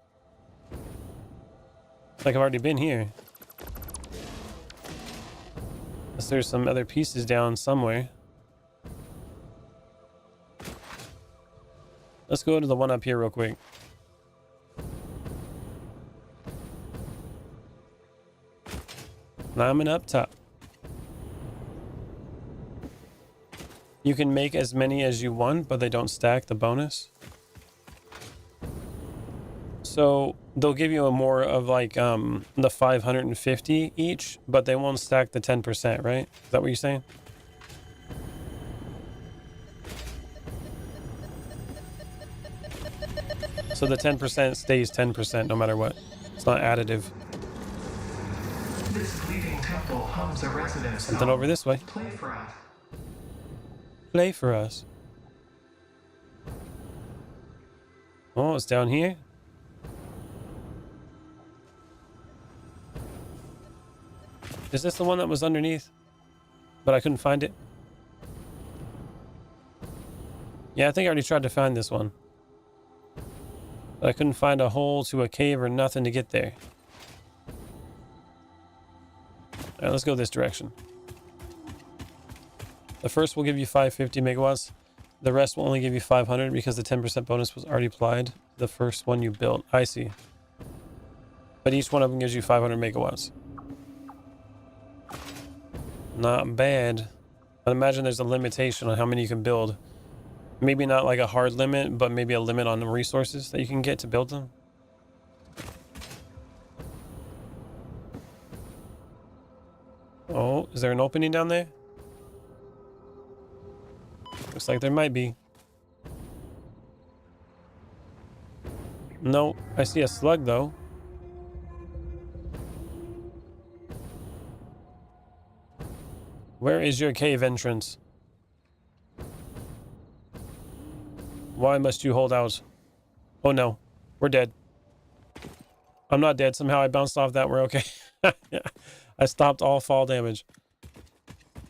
Speaker 2: Looks like I've already been here. Unless there's some other pieces down somewhere. Let's go to the one up here real quick. Climbing up top. You can make as many as you want, but they don't stack the bonus. So they'll give you a more of like the 550 each, but they won't stack the 10%, right? Is that what you're saying? So the 10% stays 10% no matter what. It's not additive.
Speaker 4: This fleeting temple hums a residence.
Speaker 2: Something over this way.
Speaker 4: Play for us.
Speaker 2: Play for us. Oh, it's down here. Is this the one that was underneath? But I couldn't find it. Yeah, I think I already tried to find this one. But I couldn't find a hole to a cave or nothing to get there. Alright, let's go this direction. The first will give you 550 megawatts. The rest will only give you 500 because the 10% bonus was already applied. The first one you built. I see. But each one of them gives you 500 megawatts. Not bad. I'd imagine there's a limitation on how many you can build. Maybe not like a hard limit, but maybe a limit on the resources that you can get to build them. Oh, is there an opening down there? Looks like there might be. No, I see a slug though. Where is your cave entrance? Why must you hold out? Oh no, we're dead. I'm not dead. Somehow I bounced off that. We're okay. I stopped all fall damage.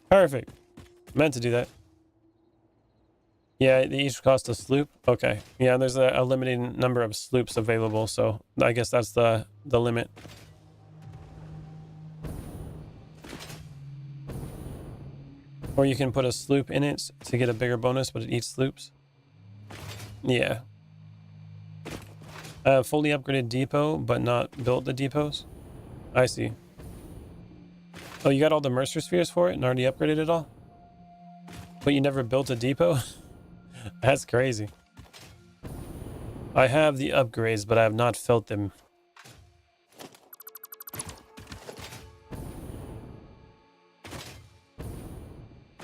Speaker 2: Perfect. Meant to do that. Yeah, they each cost a sloop. Okay. Yeah, there's a limited number of sloops available, so I guess that's the limit. Or you can put a sloop in it to get a bigger bonus, but it eats sloops. Yeah. Fully upgraded depot, but not built the depots. I see. Oh, you got all the Mercer spheres for it and already upgraded it all? But you never built a depot? That's crazy. I have the upgrades, but I have not felt them.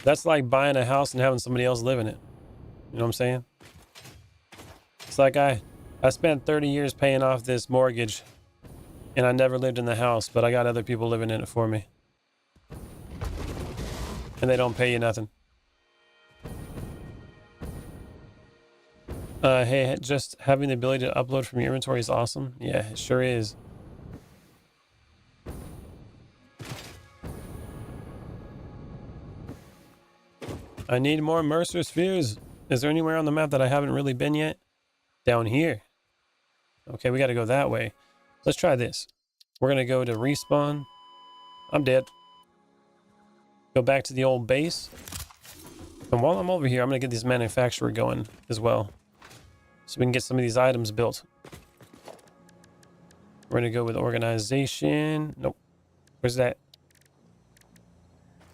Speaker 2: That's like buying a house and having somebody else live in it. You know what I'm saying? It's like I spent 30 years paying off this mortgage, And I never lived in the house, but I got other people living in it for me. And they don't pay you nothing. Hey, just having the ability to upload from your inventory is awesome. Yeah, it sure is. I need more Mercer spheres. Is there anywhere on the map that I haven't really been yet? Down here. Okay, we got to go that way. Let's try this. We're going to go to respawn. I'm dead. Go back to the old base. And while I'm over here, I'm going to get this manufacturer going as well, so we can get some of these items built. We're going to go with organization. Nope. Where's that?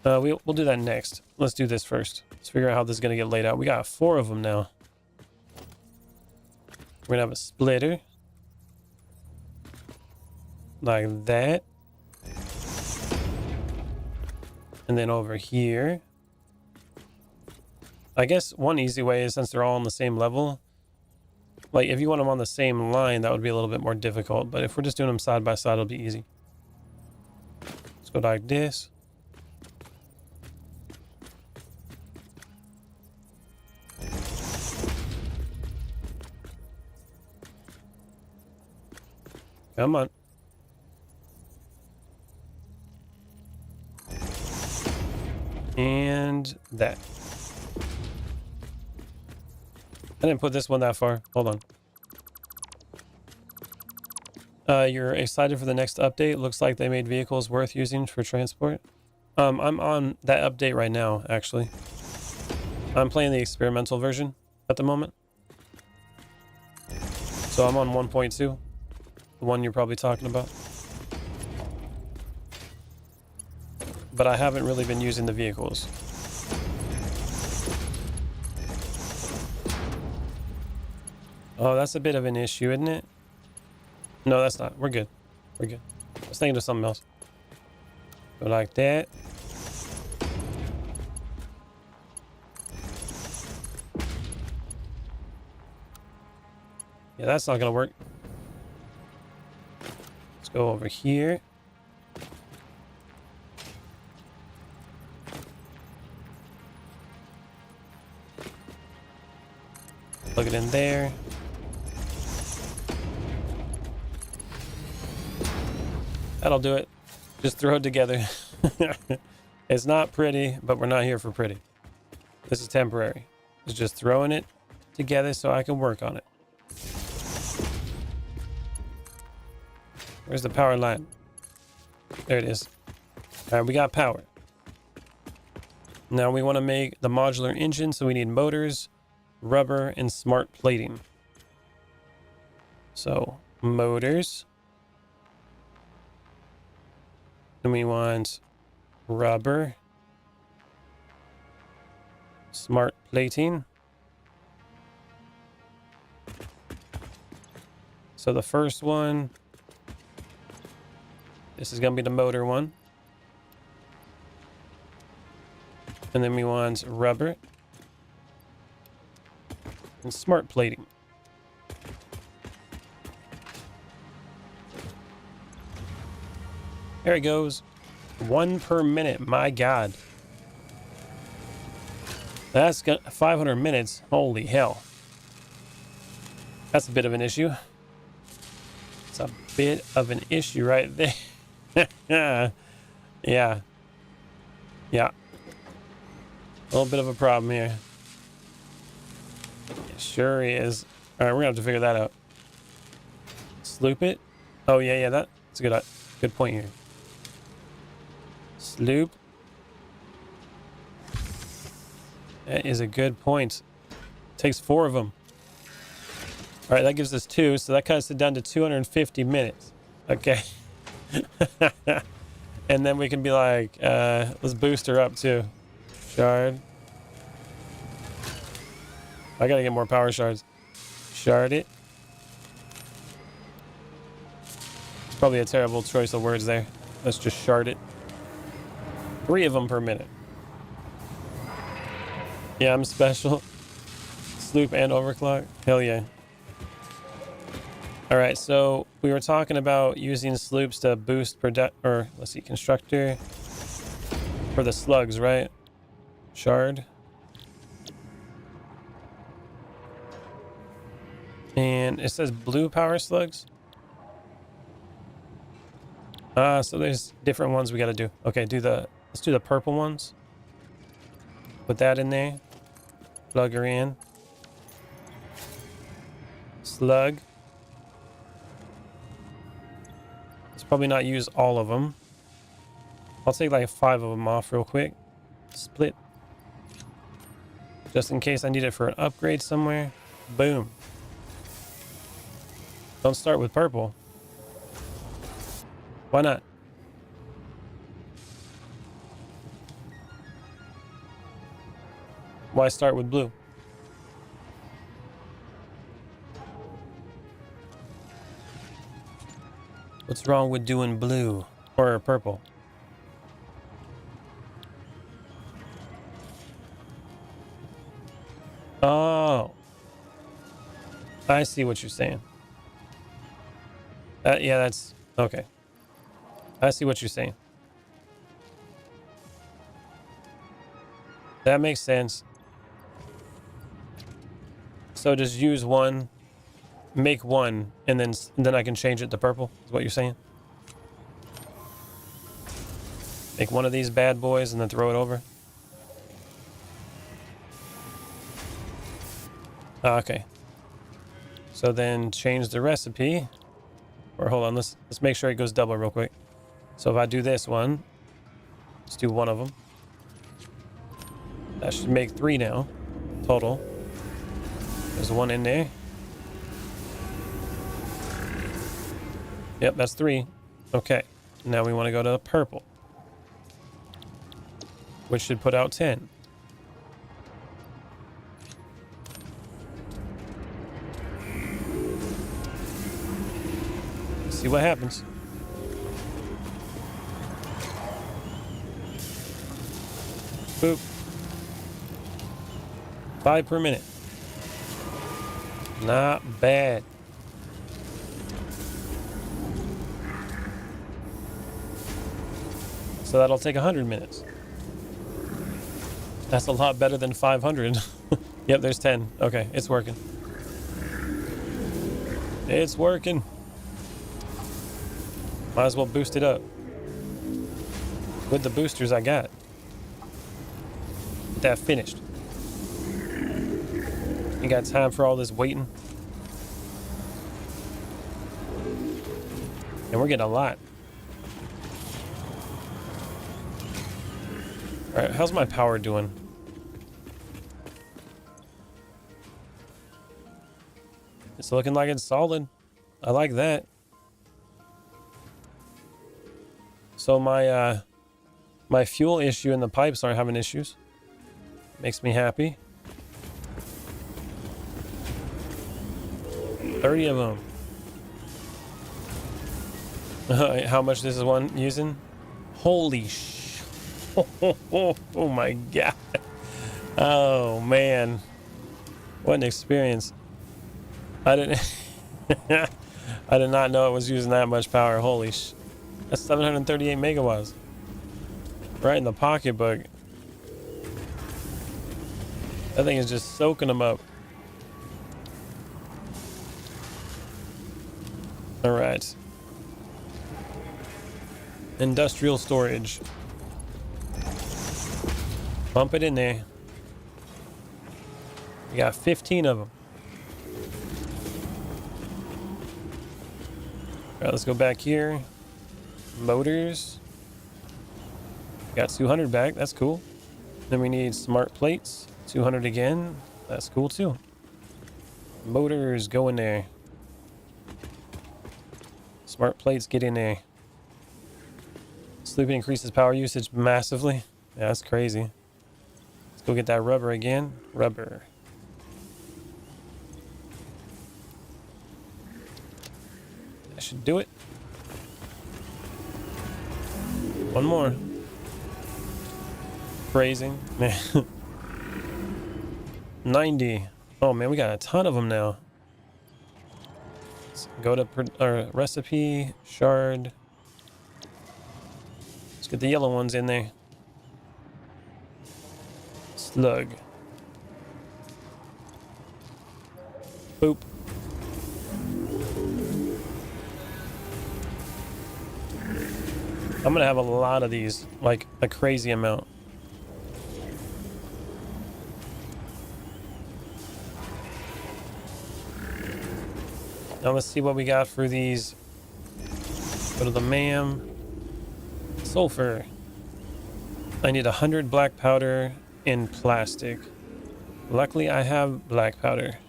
Speaker 2: We'll do that next. Let's do this first. Let's figure out how this is going to get laid out. We got 4 of them now. We're going to have a splitter. Like that. And then over here. I guess one easy way is, since they're all on the same level, like if you want them on the same line, that would be a little bit more difficult. But if we're just doing them side by side, it'll be easy. Let's go like this. Come on. And that. I didn't put this one that far. Hold on. You're excited for the next update? Looks like they made vehicles worth using for transport. I'm on that update right now, actually. I'm playing the experimental version at the moment. So I'm on 1.2. The one you're probably talking about. But I haven't really been using the vehicles. Oh, that's a bit of an issue, isn't it? No, that's not. We're good. We're good. I was thinking of something else. Go like that. Yeah, that's not gonna work. Let's go over here. Plug it in there. That'll do it. Just throw it together. It's not pretty, but we're not here for pretty. This is temporary. It's just throwing it together so I can work on it. Where's the power line? There it is. All right, we got power. Now we want to make the modular engine, so we need motors, rubber, and smart plating. So, motors. Then we want rubber, smart plating. So the first one, this is going to be the motor one. And then we want rubber and smart plating. There it goes. 1 per minute. My God. That's got 500 minutes. Holy hell. That's a bit of an issue. It's a bit of an issue right there. Yeah. Yeah. A little bit of a problem here. It sure is. All right, we're gonna have to figure that out. Sloop it. Oh yeah, that's a good point here. Sloop. That is a good point. Takes 4 of them. All right, that gives us 2, so that cuts it down to 250 minutes. Okay. And then we can be like, let's boost her up too. Shard. I gotta get more power shards. Shard it. Probably a terrible choice of words there. Let's just shard it. 3 of them per minute. Yeah, I'm special. Sloop and overclock. Hell yeah. All right, so we were talking about using sloops to boost or let's see, constructor for the slugs, right? Shard. And it says blue power slugs. So there's different ones we got to do. Okay, let's do the purple ones. Put that in there. Plug her in. Slug. Let's probably not use all of them. I'll take like 5 of them off real quick. Split. Just in case I need it for an upgrade somewhere. Boom. Don't start with purple. Why not? Why start with blue? What's wrong with doing blue or purple? Oh, I see what you're saying. Yeah, that's okay. I see what you're saying. That makes sense. So just use one, make one, and then I can change it to purple. Is what you're saying? Make one of these bad boys and then throw it over. Okay. So then change the recipe. Or hold on, let's make sure it goes double real quick. So if I do this one, let's do one of them. That should make 3 now, total. There's 1 in there. Yep, that's 3. Okay, now we want to go to purple, which should put out 10. See what happens. Boop. 5 per minute. Not bad. So that'll take 100 minutes. That's a lot better than 500. Yep, there's 10. Okay, it's working. It's working. Might as well boost it up with the boosters I got. Get that finished. You got time for all this waiting? And we're getting a lot. All right, how's my power doing? It's looking like it's solid. I like that. So my fuel issue and the pipes aren't having issues. Makes me happy. 30 of them. How much this is one using? Holy sh! Oh my god! Oh man! What an experience! I didn't. I did not know it was using that much power. Holy sh! That's 738 megawatts. Right in the pocketbook. That thing is just soaking them up. All right. Industrial storage. Bump it in there. We got 15 of them. All right, let's go back here. Motors. Got 200 back. That's cool. Then we need smart plates. 200 again. That's cool too. Motors go in there. Smart plates get in there. Sleeping increases power usage massively. Yeah, that's crazy. Let's go get that rubber again. Rubber. That should do it. One more. Phrasing. Man. 90. Oh man, we got a ton of them now. Let's go to recipe, shard. Let's get the yellow ones in there. Slug. Boop. I'm gonna have a lot of these, like a crazy amount. Now let's see what we got for these. Go to the MAM. Sulfur. I need 100 black powder in plastic. Luckily I have black powder.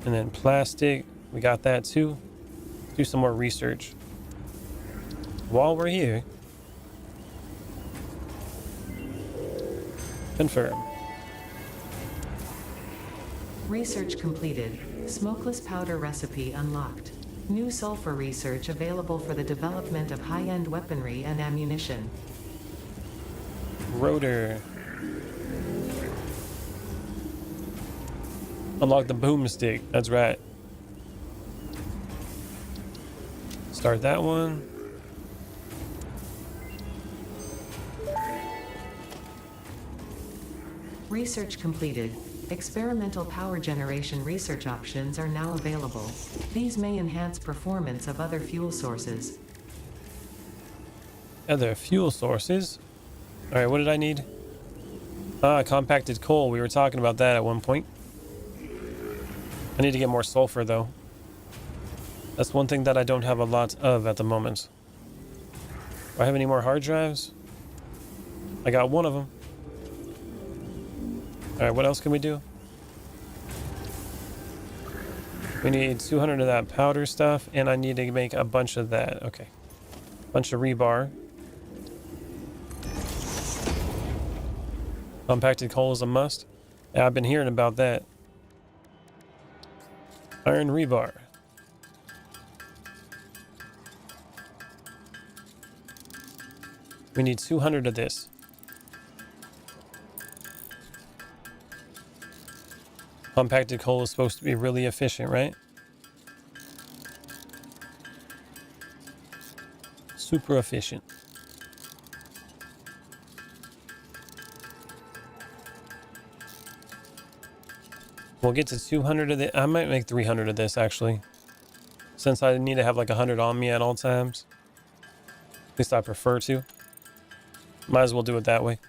Speaker 2: And then plastic, we got that too. Do some more research. While we're here, confirm.
Speaker 3: Research completed. Smokeless powder recipe unlocked. New sulfur research available for the development of high-end weaponry and ammunition.
Speaker 2: Rotor. Unlock the boomstick. That's right. Start that one.
Speaker 3: Research completed. Experimental power generation research options are now available. These may enhance performance of other fuel sources.
Speaker 2: Other fuel sources. Alright, what did I need? Compacted coal. We were talking about that at one point. I need to get more sulfur though. That's one thing that I don't have a lot of at the moment. Do I have any more hard drives? I got one of them. Alright, what else can we do? We need 200 of that powder stuff, and I need to make a bunch of that. Okay. Bunch of rebar. Compacted coal is a must. Yeah, I've been hearing about that. Iron rebar. We need 200 of this. Compacted coal is supposed to be really efficient, right? Super efficient. We'll get to 200 of this. I might make 300 of this, actually. Since I need to have like 100 on me at all times. At least I prefer to. Might as well do it that way.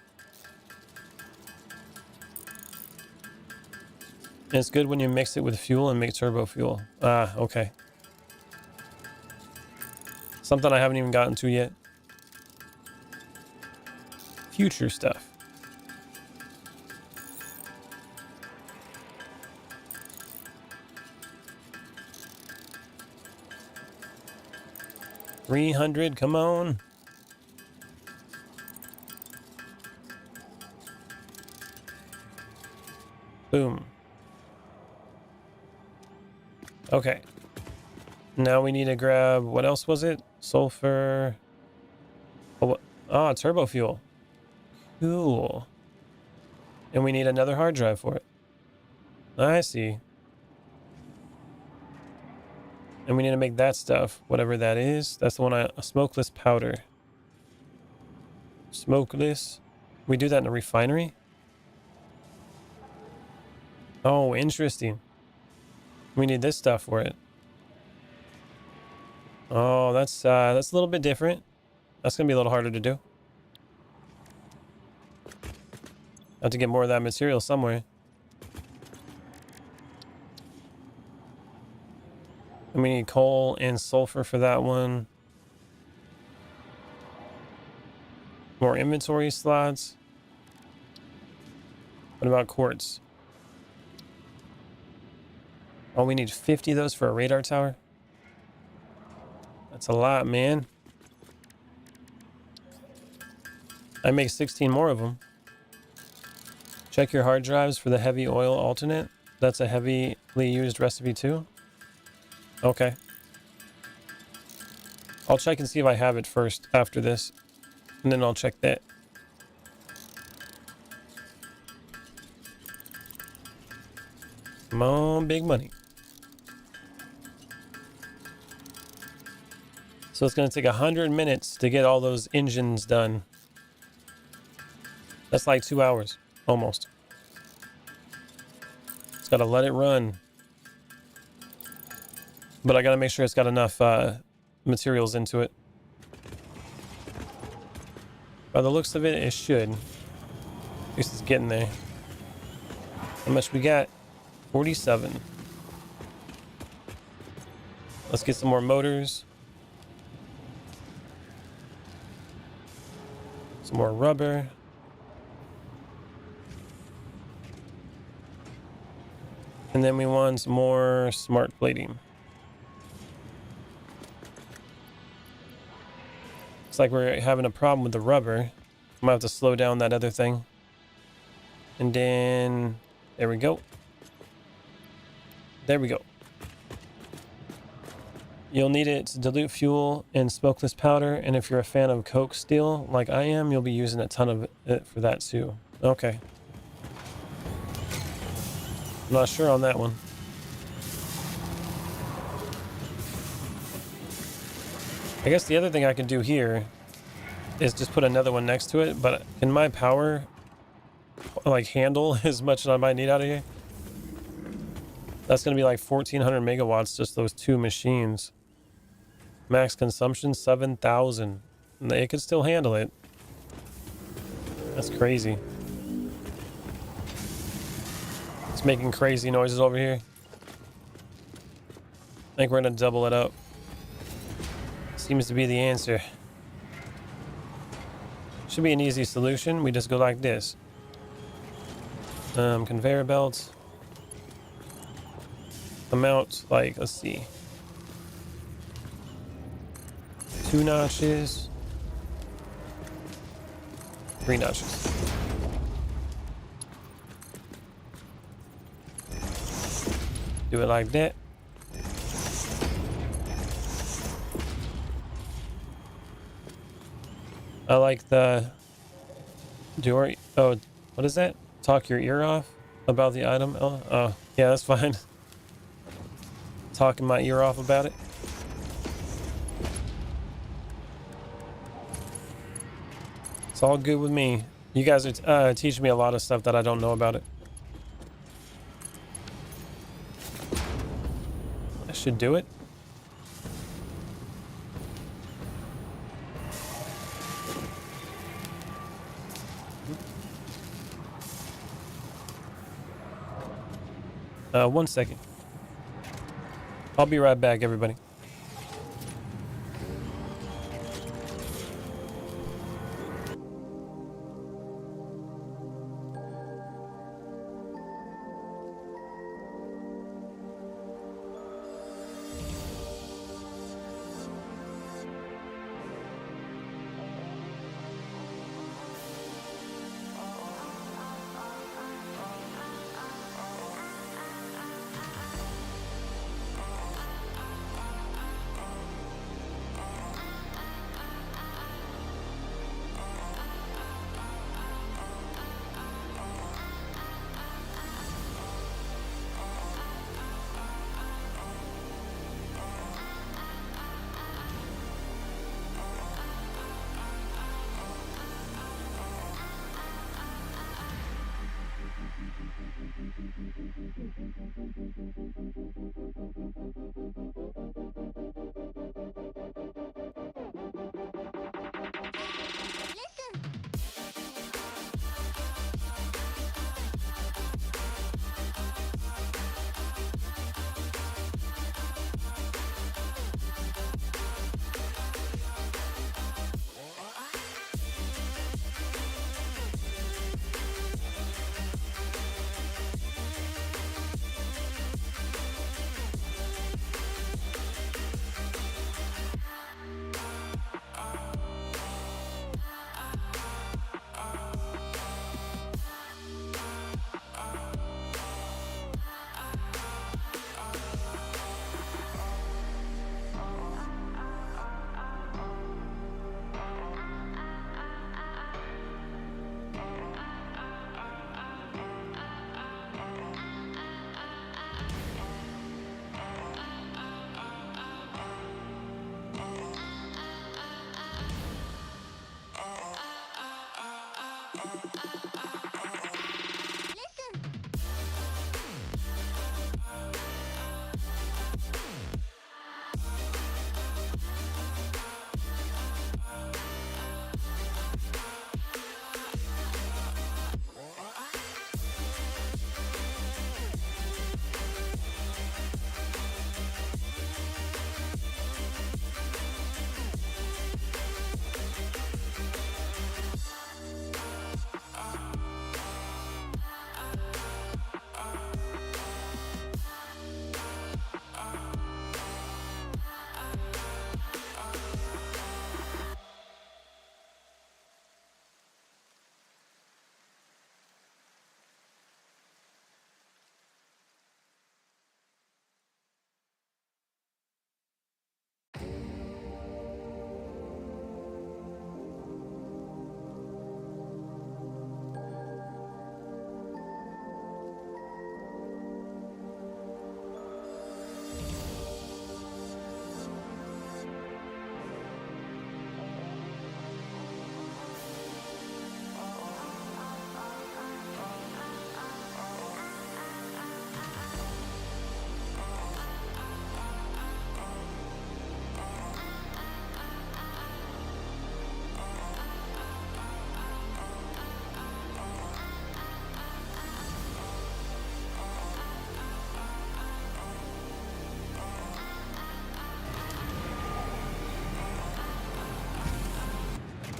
Speaker 2: And it's good when you mix it with fuel and make turbo fuel. Ah, okay. Something I haven't even gotten to yet. Future stuff. $300, come on. Boom. Okay. Now we need to grab, what else was it? Sulfur. Oh, turbo fuel. Cool. And we need another hard drive for it. I see. And we need to make that stuff, whatever that is. That's the one a smokeless powder. Smokeless. We do that in a refinery? Oh, interesting. We need this stuff for it. Oh, that's a little bit different. That's gonna be a little harder to do. Have to get more of that material somewhere. And we need coal and sulfur for that one. More inventory slots. What about quartz? Oh, we need 50 of those for a radar tower. That's a lot, man. I make 16 more of them. Check your hard drives for the heavy oil alternate. That's a heavily used recipe too. Okay. I'll check and see if I have it first after this. And then I'll check that. Come on, big money. So it's going to take 100 minutes to get all those engines done. That's like 2 hours, almost. It's got to let it run. But I got to make sure it's got enough materials into it. By the looks of it, it should. At least it's getting there. How much we got? 47. Let's get some more motors. Some more rubber. And then we want some more smart plating. Looks like we're having a problem with the rubber. I might have to slow down that other thing. And then, there we go. There we go. You'll need it to dilute fuel in smokeless powder, and if you're a fan of coke steel, like I am, you'll be using a ton of it for that too. Okay. I'm not sure on that one. I guess the other thing I can do here is just put another one next to it, but can my power like handle as much as I might need out of here? That's going to be like 1400 megawatts, just those two machines. Max consumption 7,000. It could still handle it. That's crazy. It's making crazy noises over here. I think we're going to double it up. Seems to be the answer. Should be an easy solution. We just go like this. Conveyor belts. Amount, like, let's see. 2 notches. 3 notches. Do it like that. I like the door. Oh, what is that? Talk your ear off about the item. Oh, yeah, that's fine. Talking my ear off about it. It's all good with me. You guys are teaching me a lot of stuff that I don't know about it. I should do it. One second. I'll be right back, everybody.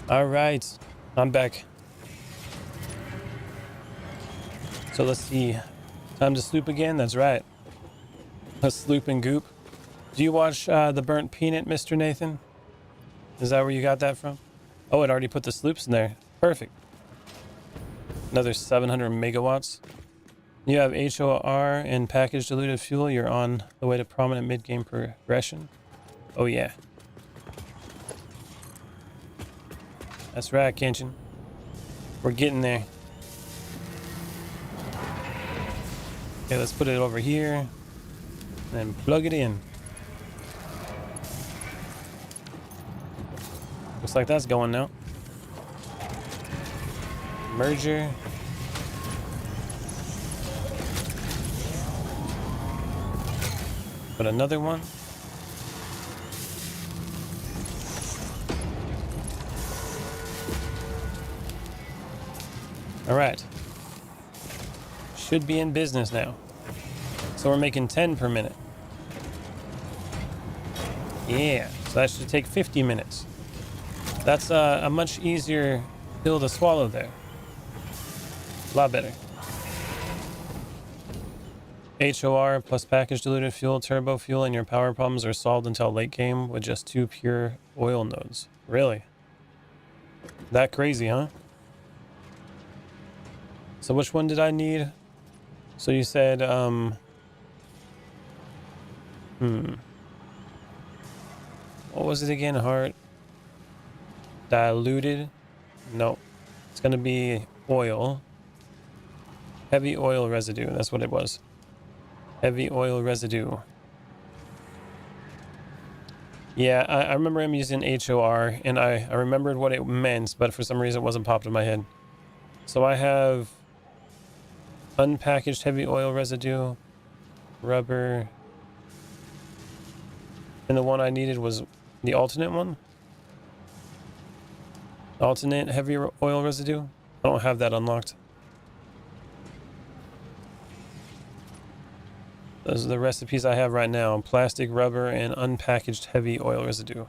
Speaker 2: All right, I'm back. So let's see. Time to sloop again. That's right. Let's sloop and goop. Do you watch The Burnt Peanut, Mr. Nathan? Is that where you got that from? Oh, it already put the sloops in there. Perfect. Another 700 megawatts. You have HOR and package diluted fuel. You're on the way to prominent mid-game progression. Oh, yeah. That's right, Kenshin. We're getting there. Okay, let's put it over here. And plug it in. Looks like that's going now. Merger. Put another one. All right. Should be in business now. So we're making 10 per minute. Yeah, so that should take 50 minutes. That's a much easier pill to swallow there. A lot better. HOR plus package diluted fuel, turbo fuel, and your power problems are solved until late game with just 2 pure oil nodes. Really? That crazy, huh? So which one did I need? So you said, what was it again? Heart diluted? No. It's gonna be oil. Heavy oil residue. That's what it was. Heavy oil residue. Yeah, I remember him using HOR, and I remembered what it meant, but for some reason it wasn't popped in my head. So I have unpackaged heavy oil residue, rubber, and the one I needed was the alternate one. Alternate heavy oil residue. I don't have that unlocked. Those are the recipes I have right now. Plastic, rubber, and unpackaged heavy oil residue.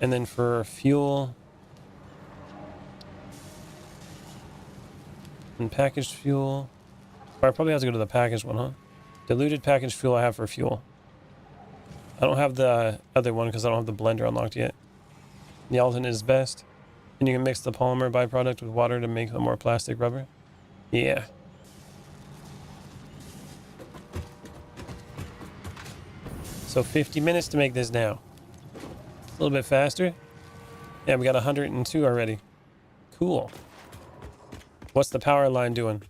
Speaker 2: And then for fuel, unpackaged fuel. Or I probably have to go to the packaged one, huh? Diluted packaged fuel I have for fuel. I don't have the other one because I don't have the blender unlocked yet. The alternate is best. And you can mix the polymer byproduct with water to make a more plastic rubber. Yeah. So 50 minutes to make this now. A little bit faster. Yeah, we got 102 already. Cool. What's the power line doing?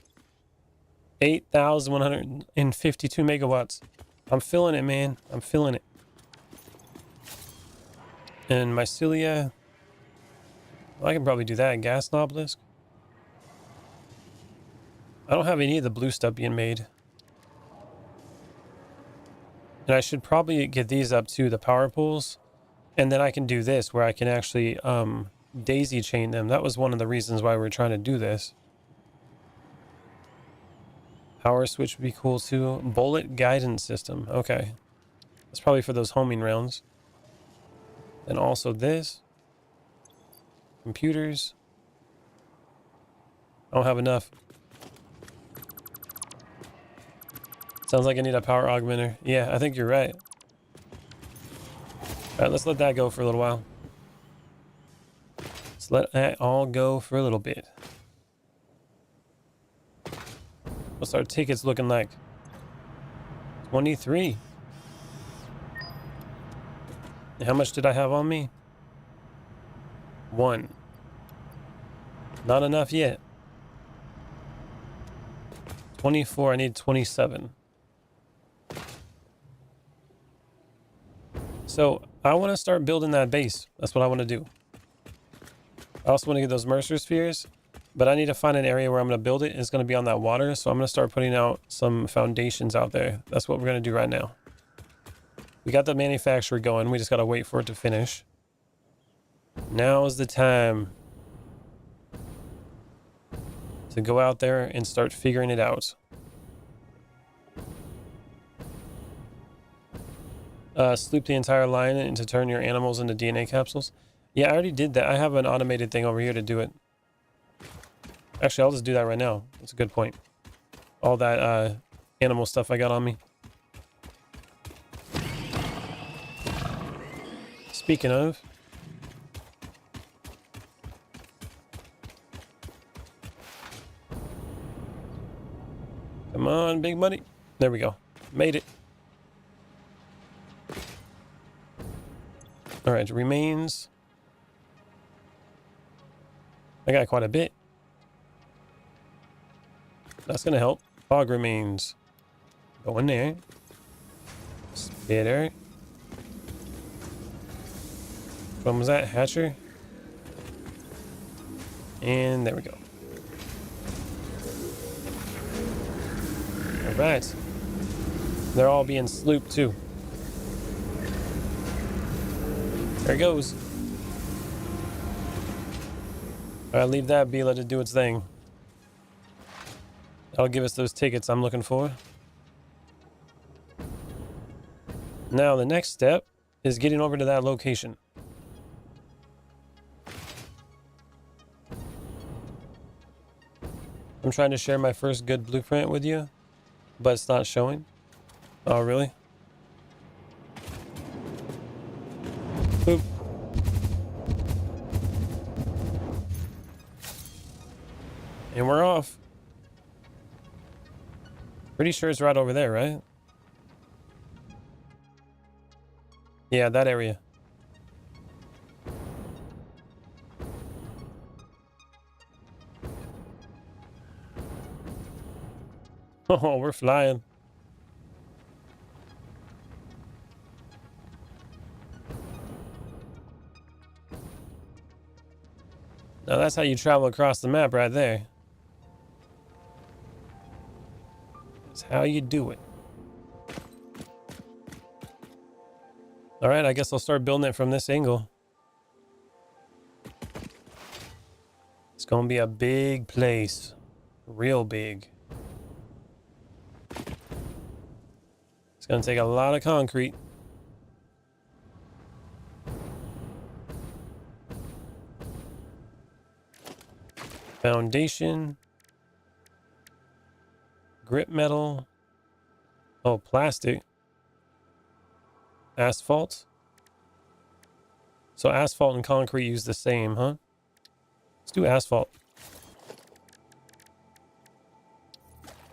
Speaker 2: 8,152 megawatts. I'm feeling it, man. I'm feeling it. And mycelia. Well, I can probably do that. Gas obelisk. I don't have any of the blue stuff being made. And I should probably get these up to the power pools. And then I can do this where I can actually daisy chain them. That was one of the reasons why we were trying to do this. Power switch would be cool too. Bullet guidance system. Okay. That's probably for those homing rounds. And also this. Computers. I don't have enough. Sounds like I need a power augmenter. Yeah, I think you're right. Alright, let's let that go for a little while. Let's let that all go for a little bit. What's our tickets looking like? 23. And how much did I have on me? 1. Not enough yet. 24, I need 27. So I want to start building that base. That's what I want to do. I also want to get those Mercer spheres, but I need to find an area where I'm going to build it. It's going to be on that water, so I'm going to start putting out some foundations out there. That's what we're going to do right now. We got the manufacturer going. We just got to wait for it to finish. Now is the time to go out there and start figuring it out. Sloop the entire line and to turn your animals into DNA capsules. Yeah, I already did that. I have an automated thing over here to do it. Actually, I'll just do that right now. That's a good point. All that animal stuff I got on me. Speaking of, come on, big money. There we go. Made it. All right, remains. I got quite a bit. That's gonna help. Fog remains. Go in there. Spitter. What was that? Hatcher. And there we go. All right. They're all being slooped too. There it goes. All right, leave that be. Let it do its thing. That'll give us those tickets I'm looking for. Now the next step is getting over to that location. I'm trying to share my first good blueprint with you, but it's not showing. Oh, really? Boop. And we're off. Pretty sure it's right over there, right? Yeah, that area. Oh, we're flying. Now that's how you travel across the map right there. That's how you do it. All right, I guess I'll start building it from this angle. It's gonna be a big place. Real big. It's gonna take a lot of concrete. Foundation. Grip metal. Oh, plastic. Asphalt. So asphalt and concrete use the same, huh? Let's do asphalt.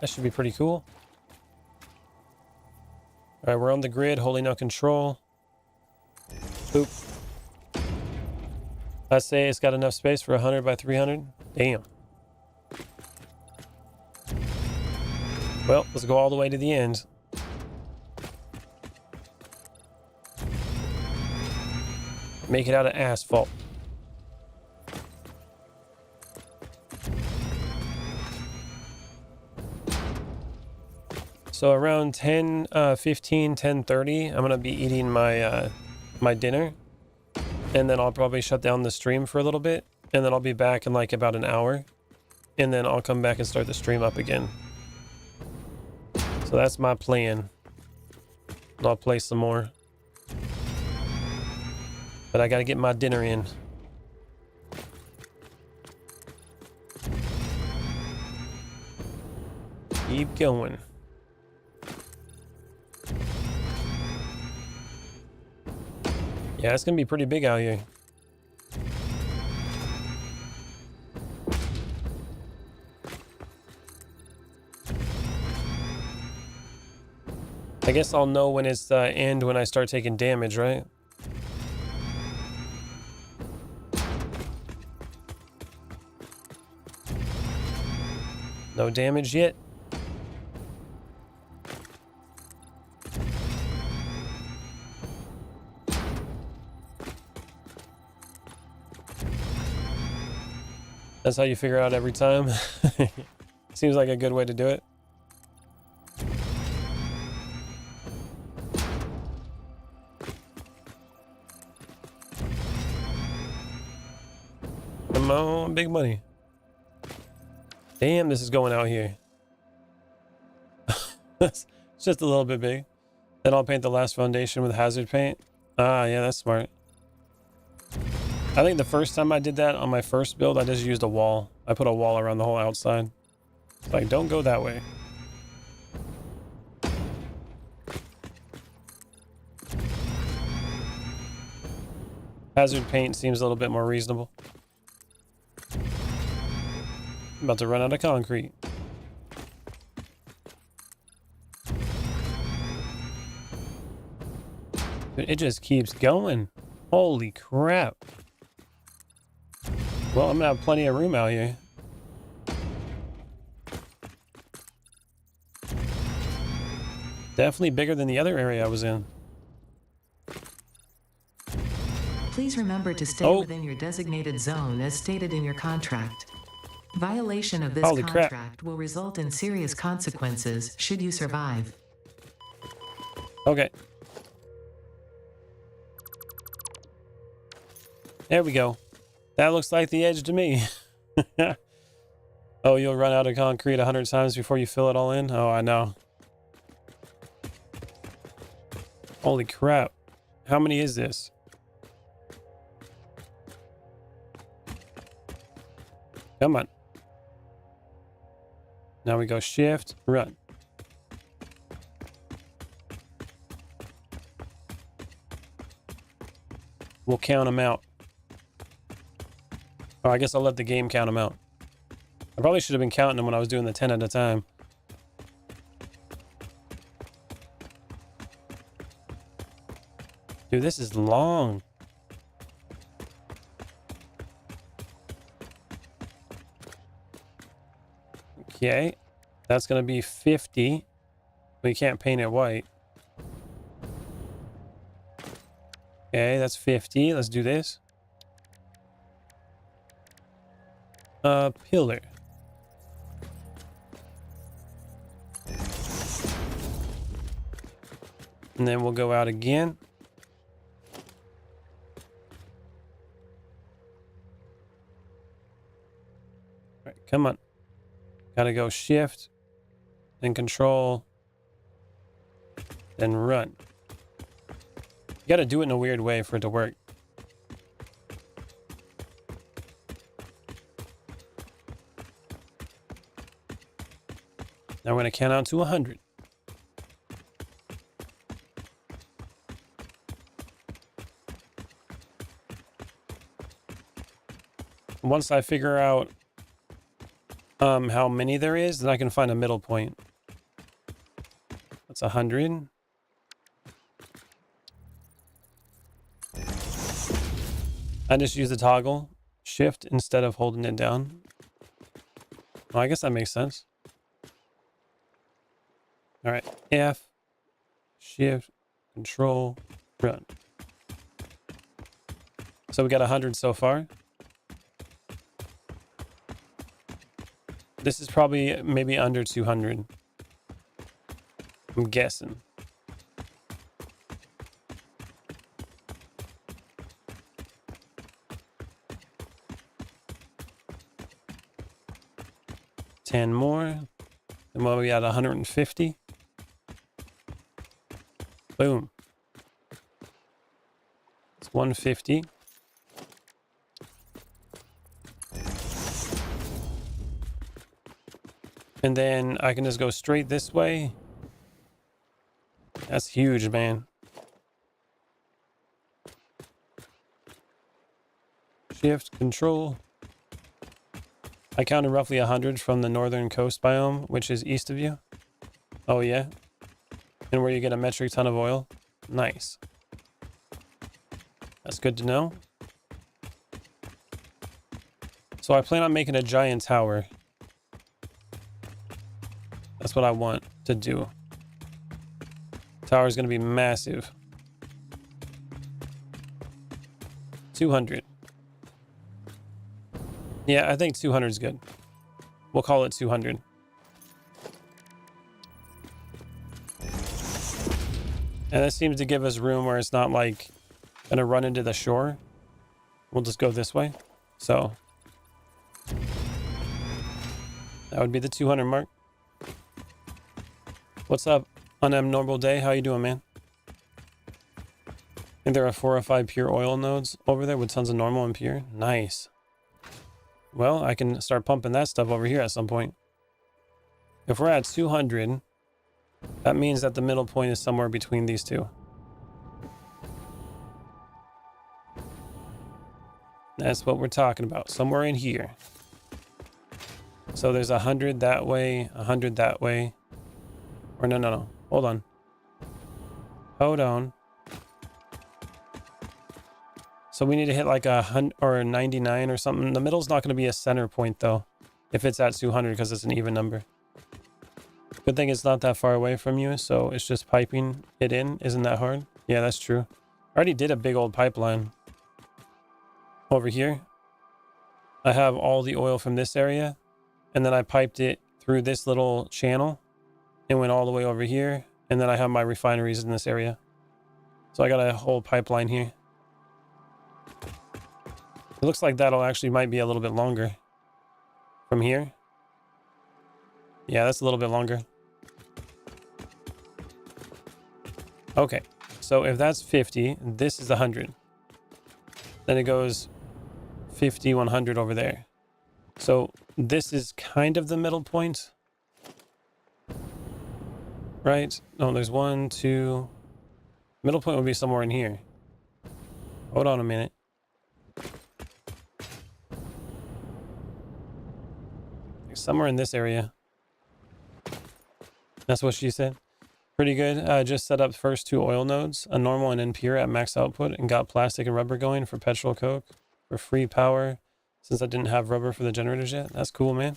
Speaker 2: That should be pretty cool. All right, we're on the grid, holding no control. Boop. I say it's got enough space for 100 by 300. Damn. Well, let's go all the way to the end. Make it out of asphalt. So around 10:15, 10:30, I'm gonna be eating my my dinner, and then I'll probably shut down the stream for a little bit, and then I'll be back in like about an hour, and then I'll come back and start the stream up again. So that's my plan. And I'll play some more, but I gotta get my dinner in. Keep going. Yeah, it's gonna be pretty big out here. I guess I'll know when it's end when I start taking damage, right? No damage yet. That's how you figure out every time. Seems like a good way to do it. Come on, big money. Damn, this is going out here. It's just a little bit big. Then I'll paint the last foundation with hazard paint. Ah, yeah, that's smart. I think the first time I did that on my first build, I just used a wall. I put a wall around the whole outside. Like, don't go that way. Hazard paint seems a little bit more reasonable. I'm about to run out of concrete. It just keeps going. Holy crap. Well, I'm gonna have plenty of room out here. Definitely bigger than the other area I was in.
Speaker 3: Please remember to stay within your designated zone as stated in your contract. Violation of this
Speaker 2: Holy crap.
Speaker 3: contract will result in serious consequences should you survive.
Speaker 2: Okay. There we go. That looks like the edge to me. Oh, you'll run out of concrete 100 times before you fill it all in? Oh, I know. Holy crap. How many is this? Come on. Now we go shift, run. We'll count them out. Oh, I guess I'll let the game count them out. I probably should have been counting them when I was doing the 10 at a time. Dude, this is long. Okay, that's gonna be 50. We can't paint it white. Okay, that's 50. Let's do this. Pillar. And then we'll go out again. All right, come on. Gotta go shift, then control, then run. You gotta do it in a weird way for it to work. Now we're gonna count out to 100. Once I figure out how many there is, then I can find a middle point. That's 100. I just use the toggle shift instead of holding it down. Well, I guess that makes sense. All right, F, shift, control, run. So we got 100 so far. This is probably maybe under 200. I'm guessing. $10 more. And what are we at? 150. Boom. It's 150. And then I can just go straight this way. That's huge, man. Shift, control. I counted roughly 100 from the northern coast biome, which is east of you. Oh, yeah. And where you get a metric ton of oil. Nice. That's good to know. So I plan on making a giant tower. That's what I want to do. Tower is going to be massive. 200. Yeah, I think 200 is good. We'll call it 200. And this seems to give us room where it's not like going to run into the shore. We'll just go this way. So that would be the 200 mark. What's up on Abnormal Day? How you doing, man? And there are 4 or 5 pure oil nodes over there with tons of normal and pure. Nice. Well, I can start pumping that stuff over here at some point. If we're at 200, that means that the middle point is somewhere between these two. That's what we're talking about. Somewhere in here. So there's 100 that way, 100 that way. Or no. Hold on. Hold on. So we need to hit like 100 or 99 or something. The middle's not going to be a center point though, if it's at 200 because it's an even number. Good thing it's not that far away from you, so it's just piping it in. Isn't that hard? Yeah, that's true. I already did a big old pipeline. Over here, I have all the oil from this area, and then I piped it through this little channel and went all the way over here, and then I have my refineries in this area. So I got a whole pipeline here. It looks like that'll actually might be a little bit longer from here. Yeah, that's a little bit longer. Okay, so if that's 50, this is 100. Then it goes 50, 100 over there. So this is kind of the middle point. Right? No, there's 1, 2. Middle point would be somewhere in here. Hold on a minute. Somewhere in this area. That's what she said. Pretty good. Just set up first 2 oil nodes, a normal and impure at max output, and got plastic and rubber going for petrol coke for free power since I didn't have rubber for the generators yet. That's cool, man.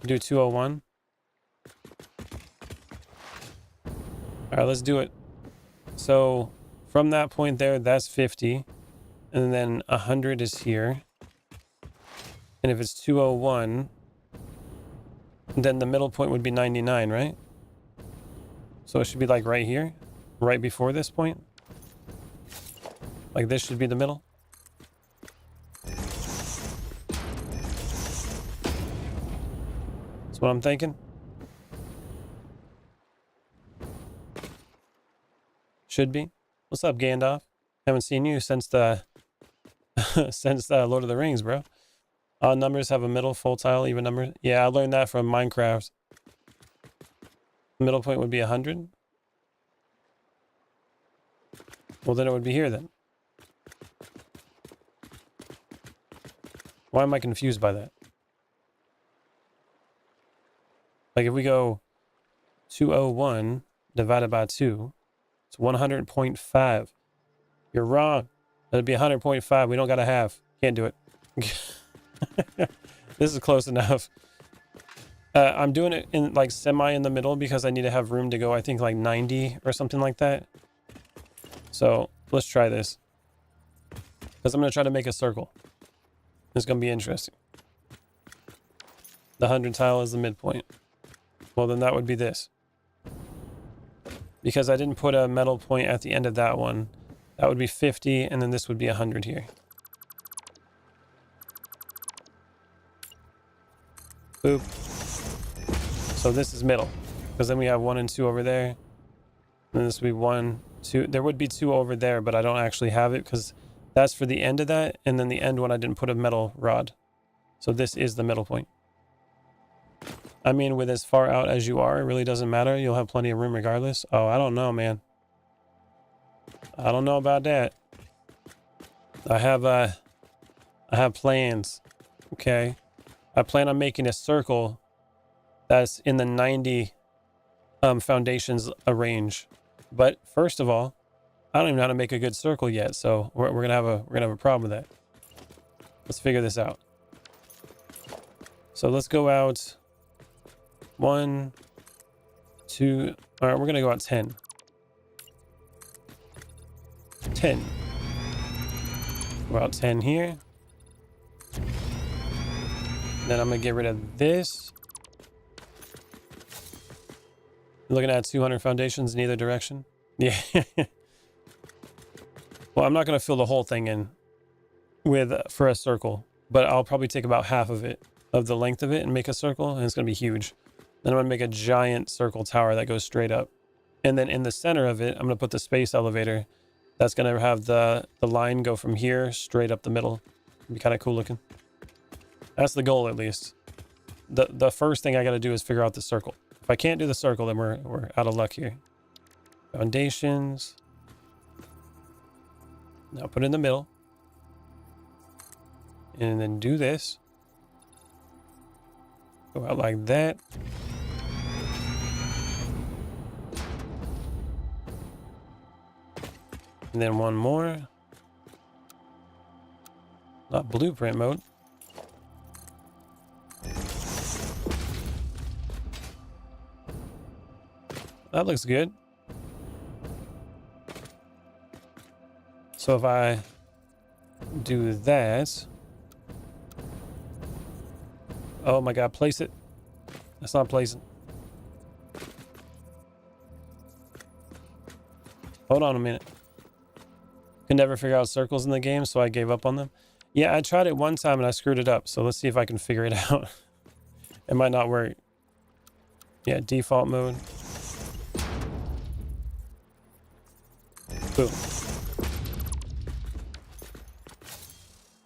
Speaker 2: Do 201. All right, let's do it. So from that point there, that's 50. And then 100 is here. And if it's 201, then the middle point would be 99, right? So it should be like right here, right before this point. Like this should be the middle. That's what I'm thinking. Should be. What's up, Gandalf? Haven't seen you since the Lord of the Rings, bro. Odd numbers have a middle, full tile, even number. Yeah, I learned that from Minecraft. The middle point would be 100. Well, then it would be here then. Why am I confused by that? Like if we go 201 divided by 2, it's 100.5. You're wrong. That'd be 100.5. We don't got to have. Can't do it. This is close enough. I'm doing it in like semi in the middle because I need to have room to go, I think like 90 or something like that. So let's try this. Because I'm going to try to make a circle. It's going to be interesting. The 100 tile is the midpoint. Well, then that would be this. Because I didn't put a metal point at the end of that one. That would be 50, and then this would be 100 here. Boop. So this is middle. Because then we have 1 and 2 over there. And then this would be 1, 2. There would be 2 over there, but I don't actually have it because that's for the end of that. And then the end one, I didn't put a metal rod. So this is the middle point. I mean, with as far out as you are, it really doesn't matter. You'll have plenty of room regardless. Oh, I don't know, man. I don't know about that. I have plans. Okay. I plan on making a circle that's in the 90 foundations range. But first of all, I don't even know how to make a good circle yet, so we're gonna have a problem with that. Let's figure this out. So let's go out 1, 2. All right, we're gonna go out 10. 10. Go out 10 here. Then I'm gonna get rid of this. You're looking at 200 foundations in either direction. Yeah. Well, I'm not gonna fill the whole thing in with for a circle, but I'll probably take about half of it, of the length of it, and make a circle, and it's gonna be huge. Then I'm gonna make a giant circle tower that goes straight up, and then in the center of it, I'm gonna put the space elevator. That's gonna have the line go from here straight up the middle. It'd be kind of cool looking. That's the goal, at least. The first thing I got to do is figure out the circle. If I can't do the circle, then we're out of luck here. Foundations. Now put it in the middle. And then do this. Go out like that. And then one more. Not blueprint mode. That looks good. So if I do that. Oh my god, place it. That's not placing. Hold on a minute. Could never figure out circles in the game, so I gave up on them. Yeah, I tried it one time and I screwed it up. So let's see if I can figure it out. It might not work. Yeah, default mode. Boom.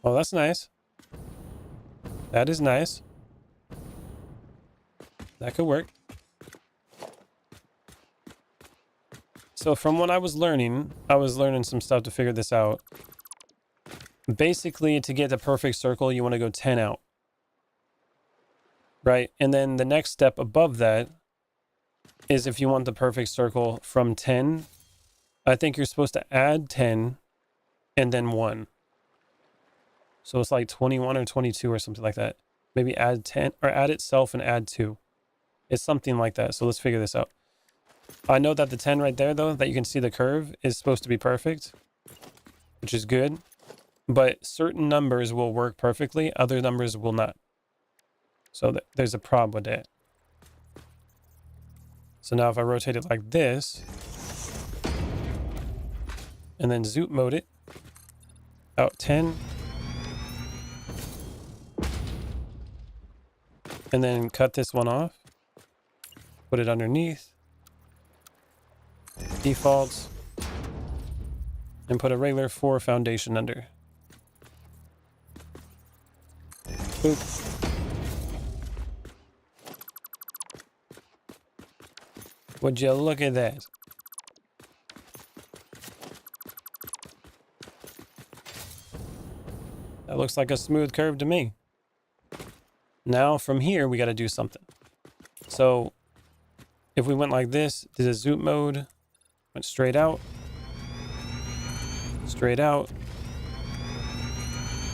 Speaker 2: Oh, that's nice. That is nice. That could work. So from what I was learning some stuff to figure this out. Basically, to get the perfect circle, you want to go 10 out. Right? And then the next step above that is if you want the perfect circle from 10, I think you're supposed to add 10 and then 1. So it's like 21 or 22 or something like that. Maybe add 10 or add itself and add 2. It's something like that. So let's figure this out. I know that the 10 right there, though, that you can see the curve is supposed to be perfect, which is good. But certain numbers will work perfectly. Other numbers will not. So there's a problem with that. So now if I rotate it like this, and then zoom mode it, out 10, and then cut this one off, put it underneath, defaults, and put a regular 4 foundation under. Boop. Would you look at that? That looks like a smooth curve to me. Now from here, we got to do something. So if we went like this, did a zoom mode, went straight out, straight out.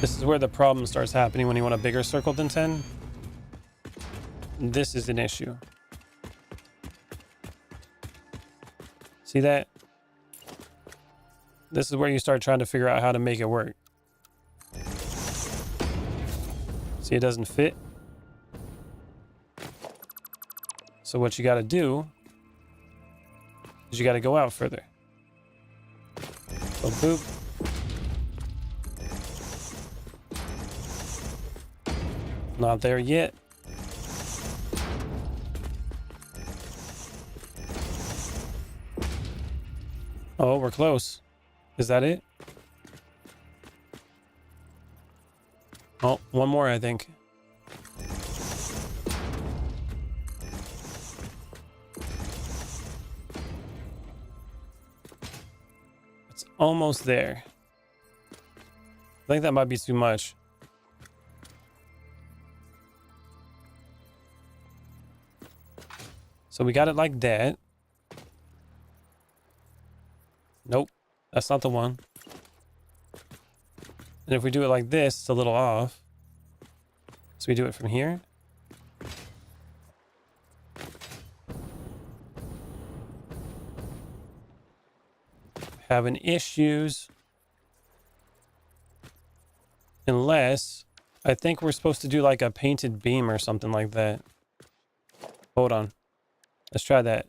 Speaker 2: This is where the problem starts happening when you want a bigger circle than 10. This is an issue. See that? This is where you start trying to figure out how to make it work. See, it doesn't fit. So what you got to do is you got to go out further. So boop. Not there yet. Oh, we're close. Is that it? Oh, one more, I think. It's almost there. I think that might be too much. So we got it like that. Nope, that's not the one. And if we do it like this, it's a little off. So we do it from here. Having issues. Unless, I think we're supposed to do like a painted beam or something like that. Hold on. Let's try that.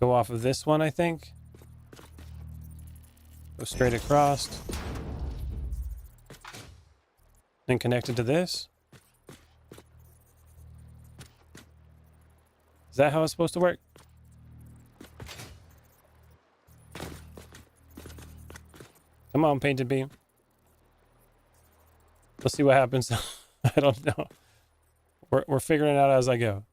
Speaker 2: Go off of this one, I think. Go straight across. Then connect it to this. Is that how it's supposed to work? Come on, painted beam. Let's see what happens. I don't know. We're figuring it out as I go.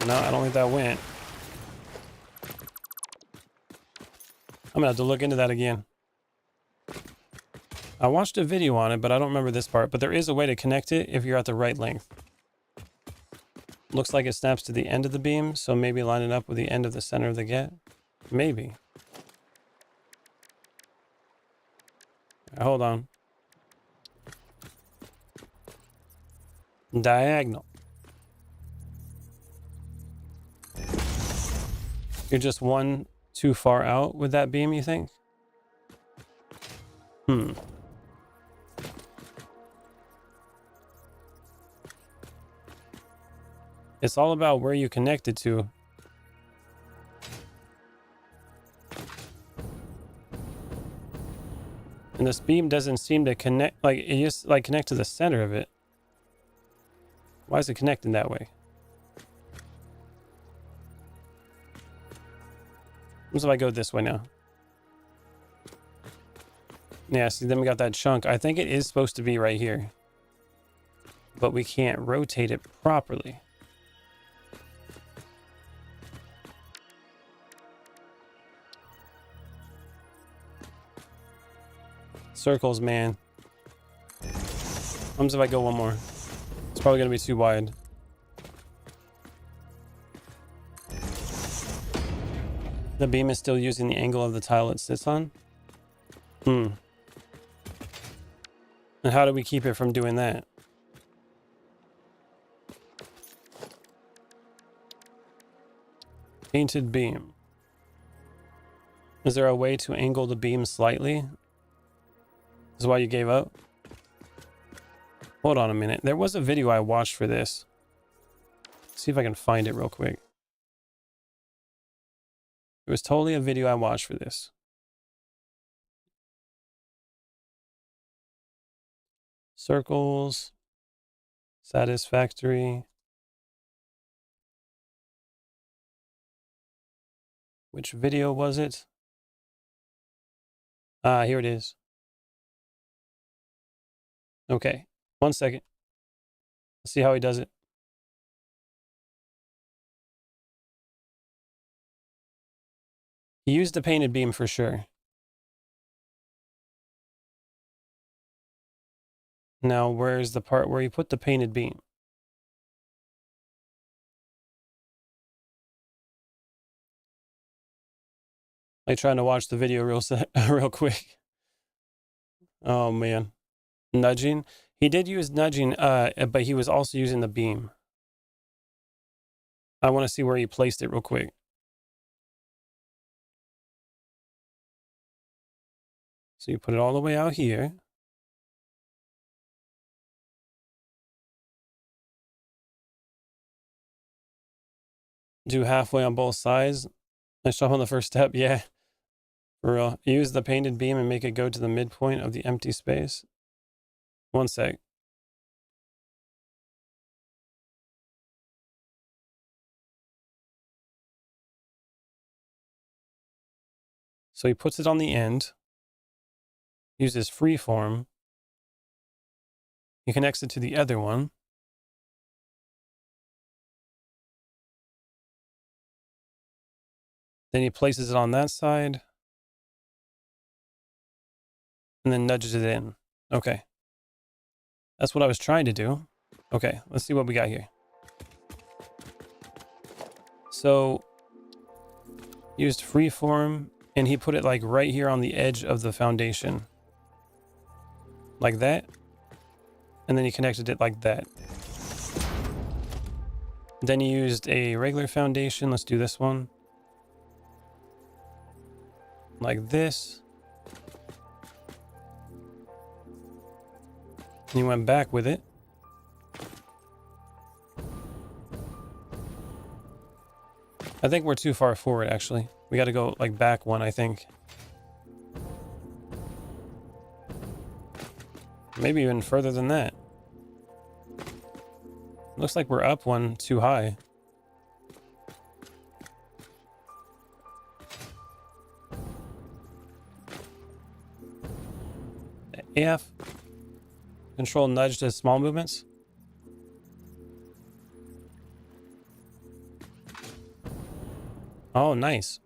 Speaker 2: No, I don't think that went. I'm gonna have to look into that again. I watched a video on it, but I don't remember this part. But there is a way to connect it if you're at the right length. Looks like it snaps to the end of the beam, so maybe line it up with the end of the center of the get. Maybe. Right, hold on. Diagonal. You're just one too far out with that beam, you think? It's all about where you connect it to. And this beam doesn't seem to connect, like it just like connect to the center of it. Why is it connecting that way? What if I go this way now? Yeah, see, then we got that chunk. I think it is supposed to be right here. But we can't rotate it properly. Circles, man. What if I go one more? It's probably going to be too wide. The beam is still using the angle of the tile it sits on? And how do we keep it from doing that? Painted beam. Is there a way to angle the beam slightly? This is why you gave up? Hold on a minute. There was a video I watched for this. Let's see if I can find it real quick. It was totally a video I watched for this. Circles. Satisfactory. Which video was it? Ah, here it is. Okay, 1 second. Let's see how he does it. He used the painted beam for sure. Now, where's the part where he put the painted beam? Like trying to watch the video real quick. Oh man. Nudging. He did use nudging, but he was also using the beam. I want to see where he placed it real quick. So you put it all the way out here. Do halfway on both sides. Nice job on the first step. Yeah, for real. Use the painted beam and make it go to the midpoint of the empty space. One sec. So he puts it on the end. Uses freeform. He connects it to the other one. Then he places it on that side. And then nudges it in. Okay. That's what I was trying to do. Okay, let's see what we got here. So, used freeform, and he put it like right here on the edge of the foundation. Like that. And then he connected it like that. Then he used a regular foundation. Let's do this one. Like this. And he went back with it. I think we're too far forward, actually. We got to go like back one, I think. Maybe even further than that. Looks like we're up one too high. AF. Control nudge to small movements. Oh, nice.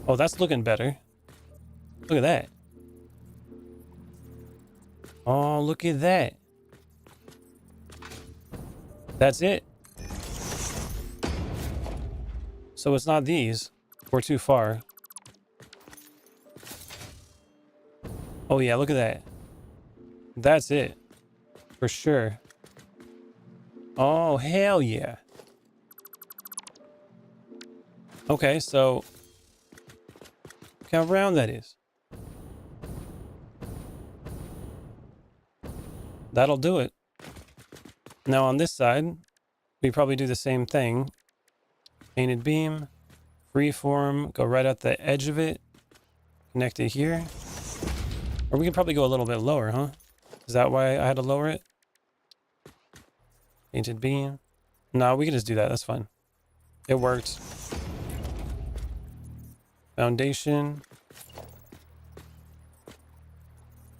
Speaker 2: Oh, that's looking better. Look at that. Oh, look at that. That's it. So it's not these. We're too far. Oh yeah, look at that. That's it. For sure. Oh, hell yeah. Okay, so look how round that is. That'll do it. Now on this side, we probably do the same thing. Painted beam, freeform, go right at the edge of it, connect it here. Or we can probably go a little bit lower, huh? Is that why I had to lower it? Painted beam. No, we can just do that. That's fine. It worked. Foundation.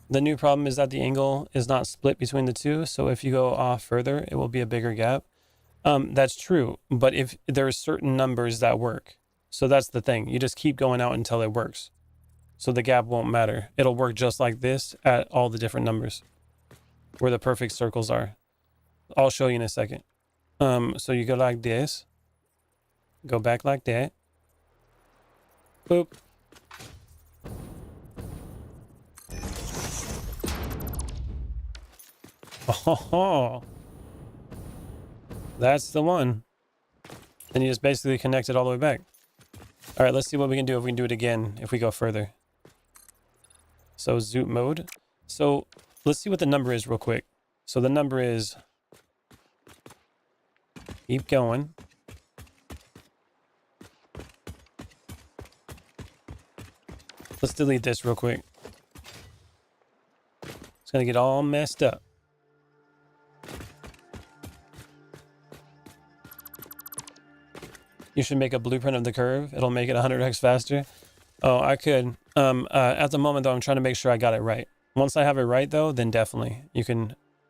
Speaker 2: The new problem is that the angle is not split between the two. So if you go off further, it will be a bigger gap. That's true. But if there are certain numbers that work. So that's the thing. You just keep going out until it works. So the gap won't matter. It'll work just like this at all the different numbers where the perfect circles are. I'll show you in a second. So you go like this, go back like that. Boop. Oh, that's the one. And you just basically connect it all the way back. All right, let's see what we can do if we can do it again if we go further. So zoom mode. So let's see what the number is real quick. So the number is, keep going. Let's delete this real quick. It's gonna get all messed up. You should make a blueprint of the curve. It'll make it 100x faster. Oh, I could. At the moment though, I'm trying to make sure I got it right. Once I have it right though, then definitely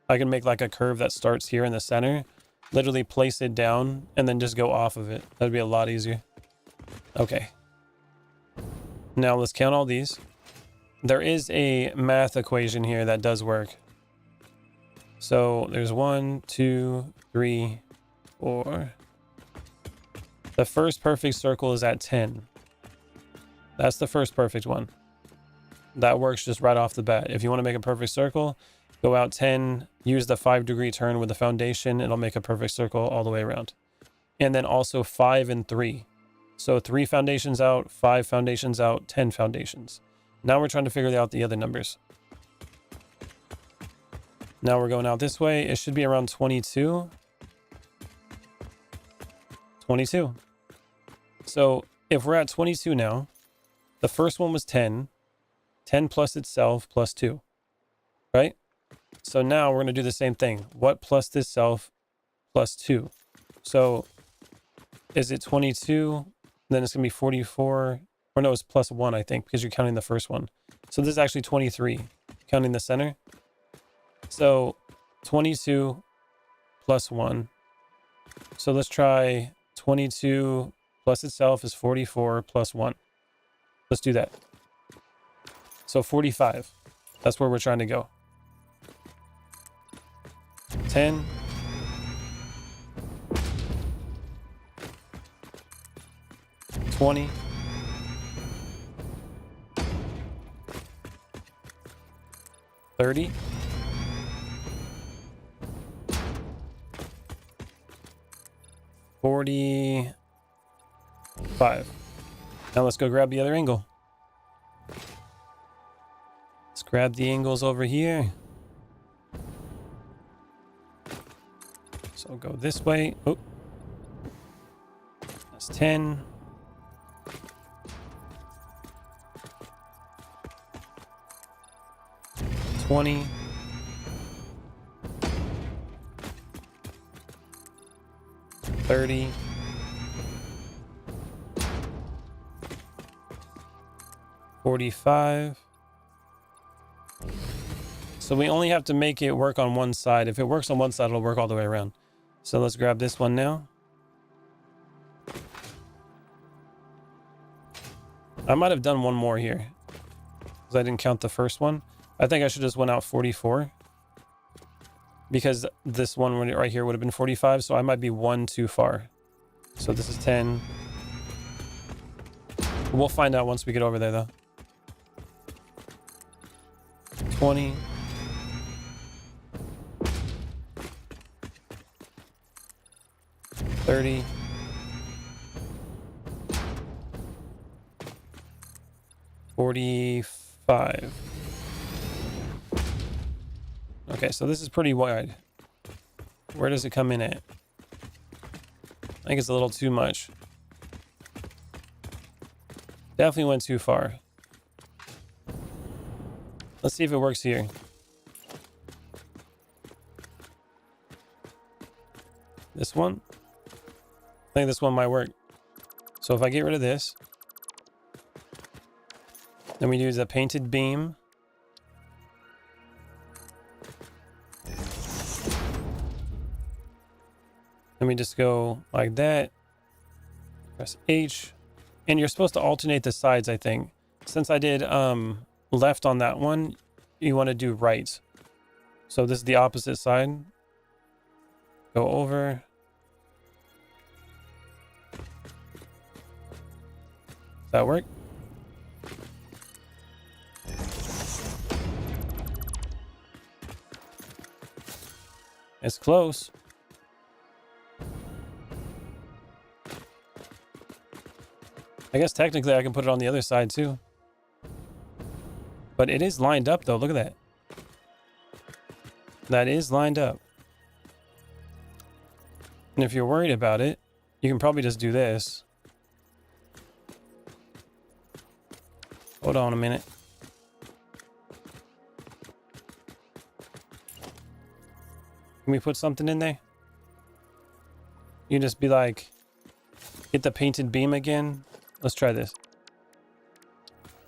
Speaker 2: I can make like a curve that starts here in the center, literally place it down and then just go off of it. That'd be a lot easier. Okay. Now let's count all these. There is a math equation here that does work. So there's 1, 2, 3, 4. The first perfect circle is at 10. That's the first perfect one. That works just right off the bat. If you want to make a perfect circle, go out 10, use the 5-degree turn with the foundation. It'll make a perfect circle all the way around. And then also 5 and 3. So 3 foundations out, 5 foundations out, 10 foundations. Now we're trying to figure out the other numbers. Now we're going out this way. It should be around 22. 22. So if we're at 22 now, the first one was 10. 10 plus itself plus 2. Right? So now we're going to do the same thing. What plus this self plus 2? So is it 22? Then it's going to be 44. Or no, it's plus 1, I think, because you're counting the first one. So this is actually 23, counting the center. So 22 plus 1. So let's try 22 plus itself is 44 plus 1. Let's do that. So 45. That's where we're trying to go. 10. 20. 30. 45. Now let's go grab the other angle. Let's grab the angles over here. So go this way. Oh, that's 10. 20. 30. 45. So we only have to make it work on one side. If it works on one side, it'll work all the way around. So let's grab this one now. I might have done one more here because I didn't count the first one. I think I should just went out 44 because this one right here would have been 45. So I might be one too far. So this is 10. We'll find out once we get over there though. 20. 30. 45. Okay, so this is pretty wide. Where does it come in at? I think it's a little too much. Definitely went too far. Let's see if it works here. This one? I think this one might work. So if I get rid of this, then we use the painted beam. Then we just go like that. Press H. And you're supposed to alternate the sides, I think. Since I did left on that one, you want to do right. So this is the opposite side. Go over. Does that work? It's close. I guess technically I can put it on the other side too. But it is lined up though. Look at that. That is lined up. And if you're worried about it, you can probably just do this. Hold on a minute. Can we put something in there? You just be like, get the painted beam again. Let's try this.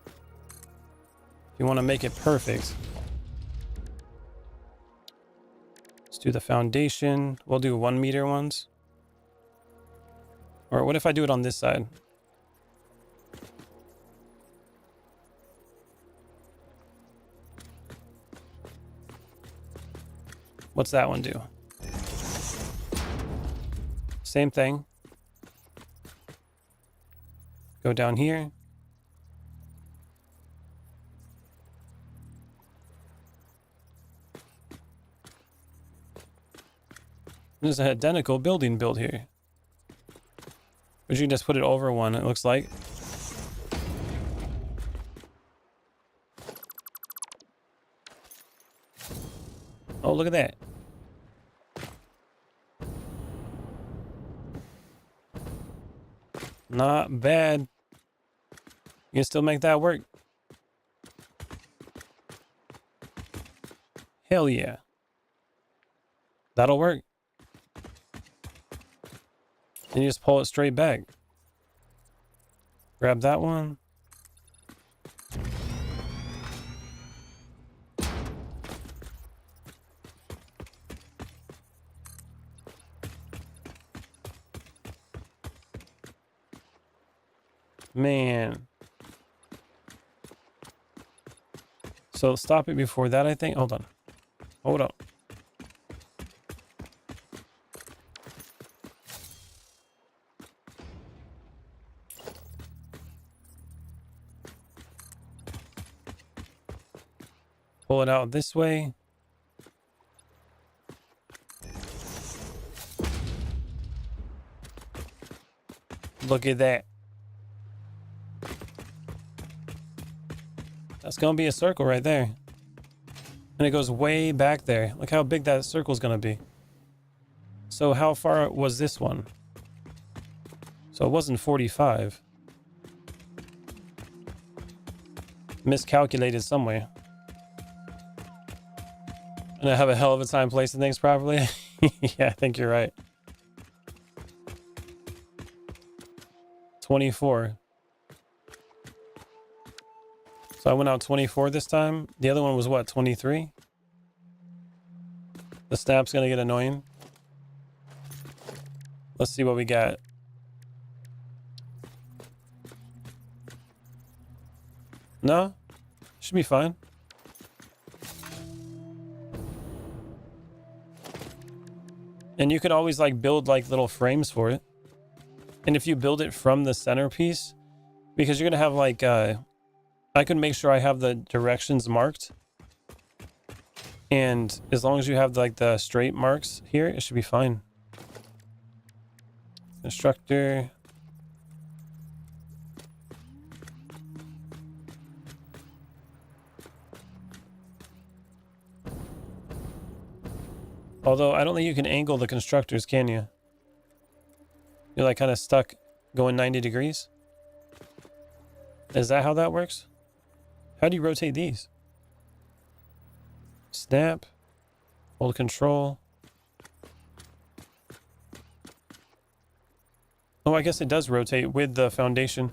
Speaker 2: If you want to make it perfect, let's do the foundation. We'll do 1 meter ones. Or what if I do it on this side? What's that one do? Same thing. Go down here. There's an identical building built here. But you can just put it over one, it looks like. Oh, look at that. Not bad. You can still make that work. Hell yeah. That'll work. Then you just pull it straight back. Grab that one. Man. So stop it before that, I think. Hold on. Hold up. Pull it out this way. Look at that. That's gonna be a circle right there. And it goes way back there. Look how big that circle's gonna be. So how far was this one? So it wasn't 45. Miscalculated somewhere. And I have a hell of a time placing things properly. Yeah, I think you're right. 24. So I went out 24 this time. The other one was what, 23? The snap's gonna get annoying. Let's see what we got. No? Should be fine. And you could always like build like little frames for it. And if you build it from the centerpiece, because you're gonna have like I can make sure I have the directions marked. And as long as you have like the straight marks here, it should be fine. Constructor. Although I don't think you can angle the constructors, can you? You're like kind of stuck going 90 degrees. Is that how that works? How do you rotate these? Snap. Hold control. Oh, I guess it does rotate with the foundation.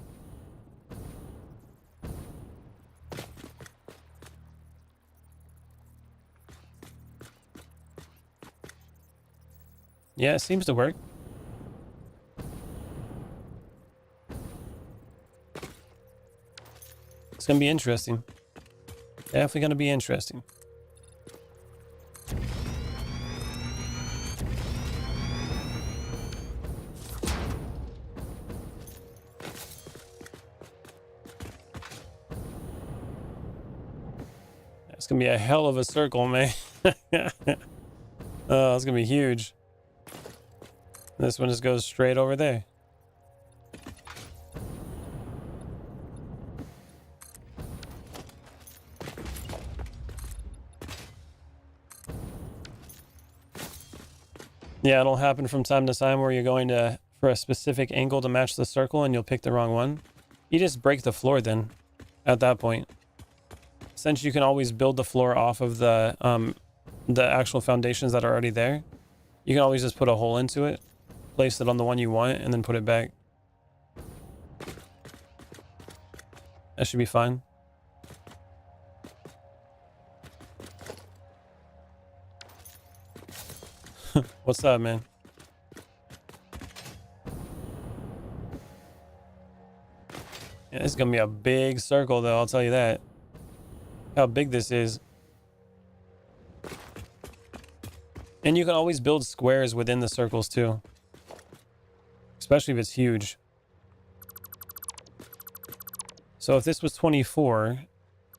Speaker 2: Yeah, it seems to work. It's gonna be interesting. Definitely gonna be interesting. It's gonna be a hell of a circle, man. Oh, it's gonna be huge. This one just goes straight over there. Yeah, it'll happen from time to time where you're going to for a specific angle to match the circle and you'll pick the wrong one. You just break the floor then at that point. Since you can always build the floor off of the actual foundations that are already there, you can always just put a hole into it, place it on the one you want, and then put it back. That should be fine. What's up, man? Yeah, this is gonna be a big circle, though, I'll tell you that. How big this is. And you can always build squares within the circles, too. Especially if it's huge. So if this was 24,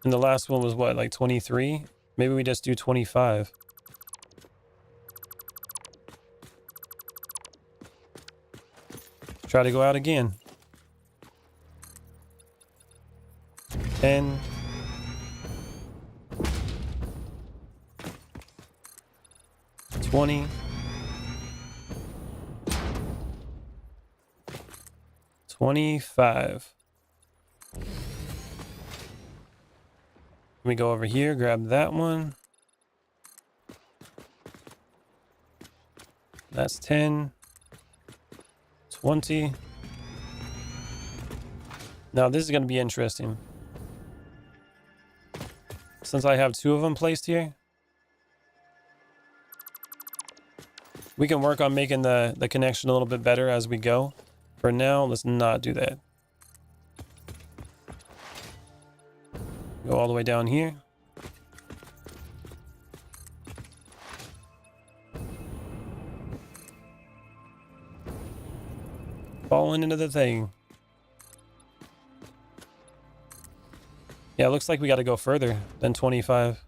Speaker 2: and the last one was what, like 23? Maybe we just do 25. try to go out again. 10. $20. 25. Let me go over here, grab that one. That's 10. 20. Now this is going to be interesting. Since I have 2 of them placed here, we can work on making the connection a little bit better as we go. For now, let's not do that. Go all the way down here. Falling into the thing. Yeah, it looks like we got to go further than 25.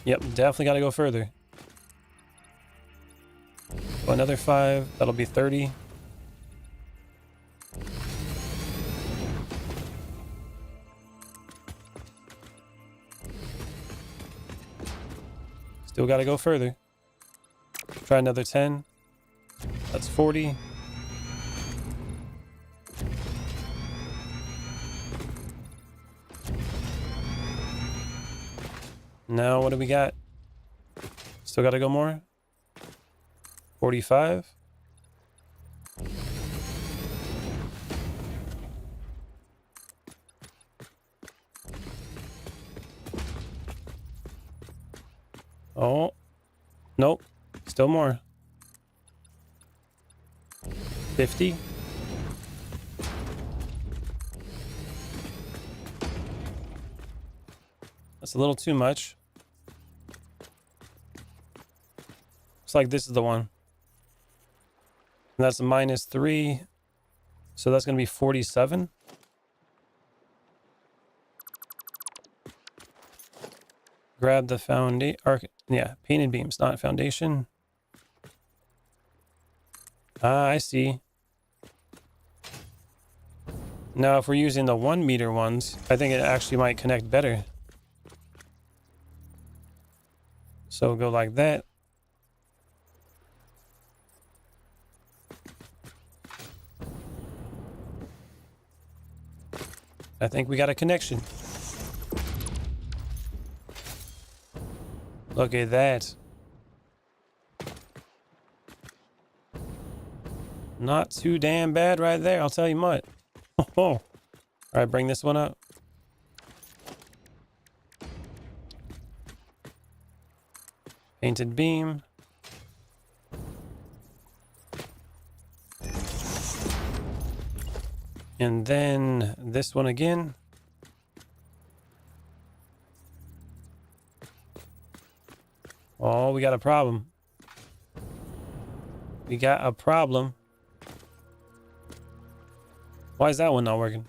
Speaker 2: Yep, definitely got to go further. So another 5. That'll be 30. Still got to go further. Try another 10. That's 40. Now what do we got? Still got to go more. 45. Oh, nope. Still more. 50. That's a little too much. Looks like this is the one. And that's a -3. So that's going to be 47. Grab the foundation. Yeah, painted beams, not foundation. Ah, I see. Now, if we're using the 1 meter ones, I think it actually might connect better. So go like that. I think we got a connection. Look at that. Not too damn bad right there, I'll tell you what. Oh. All right, bring this one up. Painted beam. And then this one again. Oh, we got a problem. We got a problem. Why is that one not working?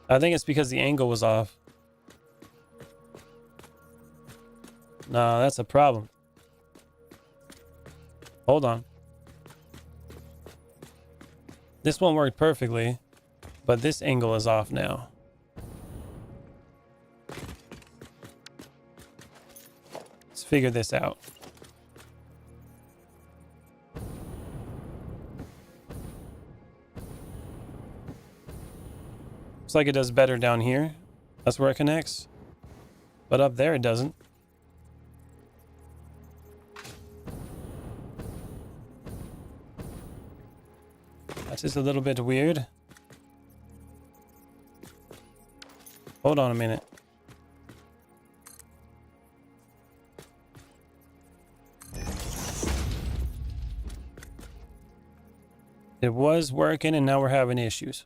Speaker 2: I think it's because the angle was off. No, that's a problem. Hold on. This one worked perfectly, but this angle is off now. Let's figure this out. Looks like it does better down here. That's where it connects. But up there it doesn't. That's just a little bit weird. Hold on a minute. It was working and now we're having issues.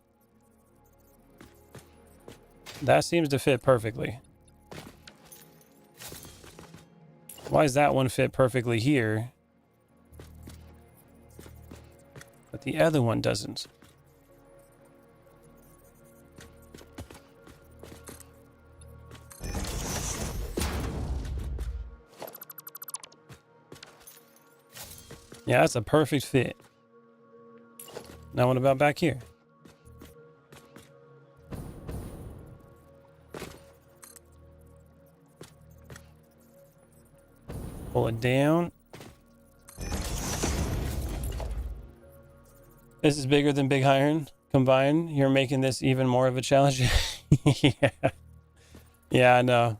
Speaker 2: That seems to fit perfectly. Why does that one fit perfectly here, but the other one doesn't? Yeah, that's a perfect fit. Now what about back here? Pull it down. This is bigger than Big Iron combined. You're making this even more of a challenge. Yeah. Yeah, I know.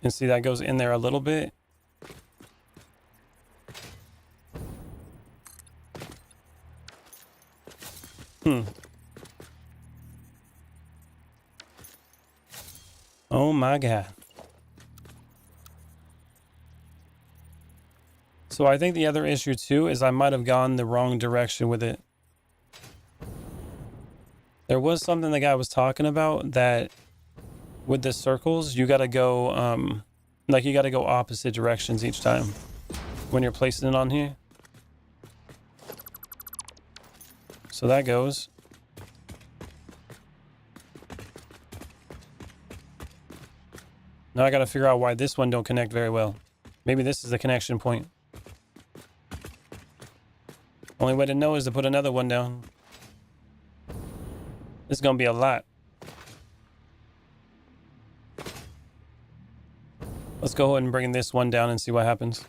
Speaker 2: And see, that goes in there a little bit. Oh my God. So I think the other issue too is I might have gone the wrong direction with it. There was something the guy was talking about that with the circles, you got to go, like you got to go opposite directions each time when you're placing it on here. So that goes. Now I got to figure out why this one don't connect very well. Maybe this is the connection point. Only way to know is to put another one down. This is going to be a lot. Let's go ahead and bring this one down and see what happens.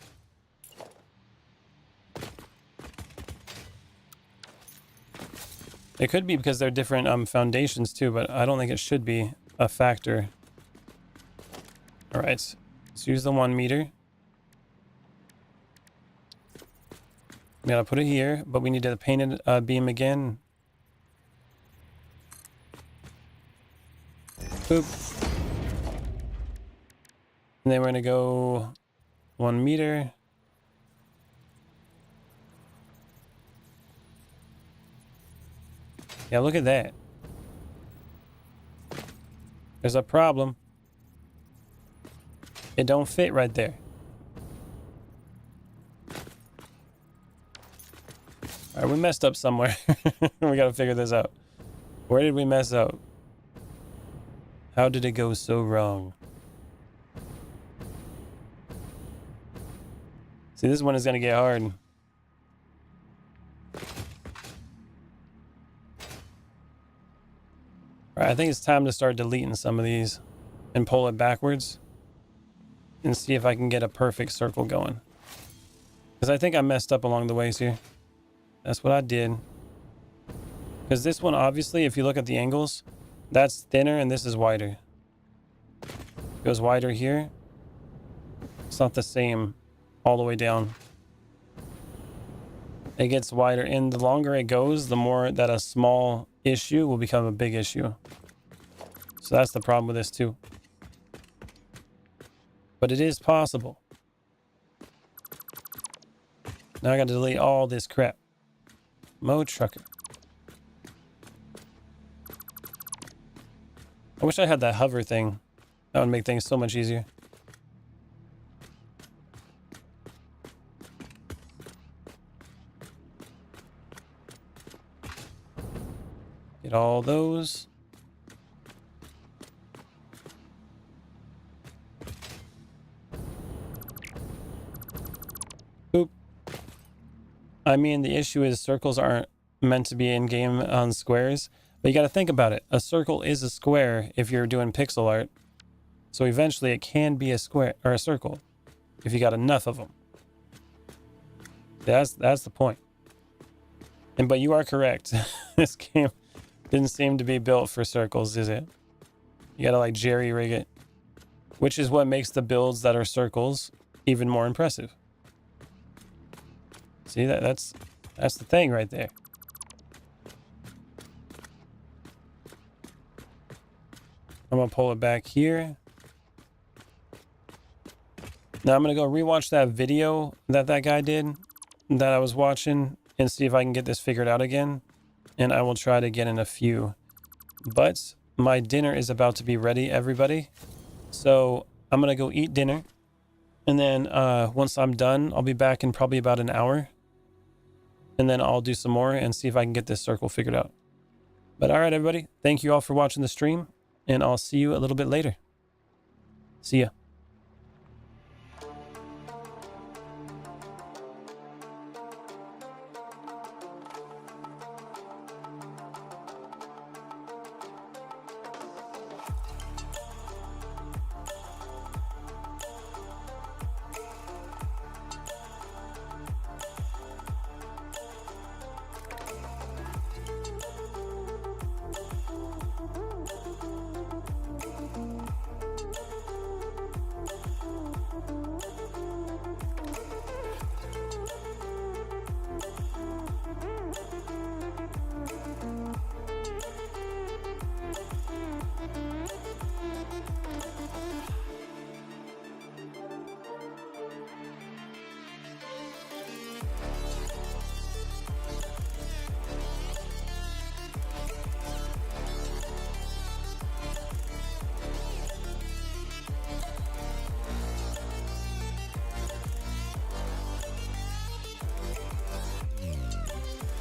Speaker 2: It could be because they're different foundations too, but I don't think it should be a factor. All right, let's use the 1 meter. We gotta put it here, but we need to paint it beam again. Boop. And then we're gonna go 1 meter. Yeah, look at that. There's a problem. It don't fit right there. All right, we messed up somewhere. We gotta figure this out. Where did we mess up? How did it go so wrong? See, this one is gonna get hard. All right, I think it's time to start deleting some of these and pull it backwards and see if I can get a perfect circle going. Because I think I messed up along the ways here. That's what I did. Because this one, obviously, if you look at the angles, that's thinner and this is wider. It goes wider here. It's not the same all the way down. It gets wider, and the longer it goes, the more that a small issue will become a big issue. So that's the problem with this too. But it is possible. Now I got to delete all this crap. Mo trucker. I wish I had that hover thing. That would make things so much easier. Get all those. Boop. I mean, the issue is circles aren't meant to be in-game on squares, but you got to think about it. A circle is a square if you're doing pixel art. So eventually it can be a square or a circle if you got enough of them. That's the point. But you are correct. This game didn't seem to be built for circles, is it? You got to like jerry rig it, which is what makes the builds that are circles even more impressive. See, that's the thing right there. I'm gonna pull it back here. Now I'm gonna go rewatch that video that guy did that I was watching and see if I can get this figured out again. And I will try to get in a few. But my dinner is about to be ready, everybody. So I'm gonna go eat dinner. And then once I'm done, I'll be back in probably about an hour. And then I'll do some more and see if I can get this circle figured out. But all right, everybody. Thank you all for watching the stream. And I'll see you a little bit later. See ya.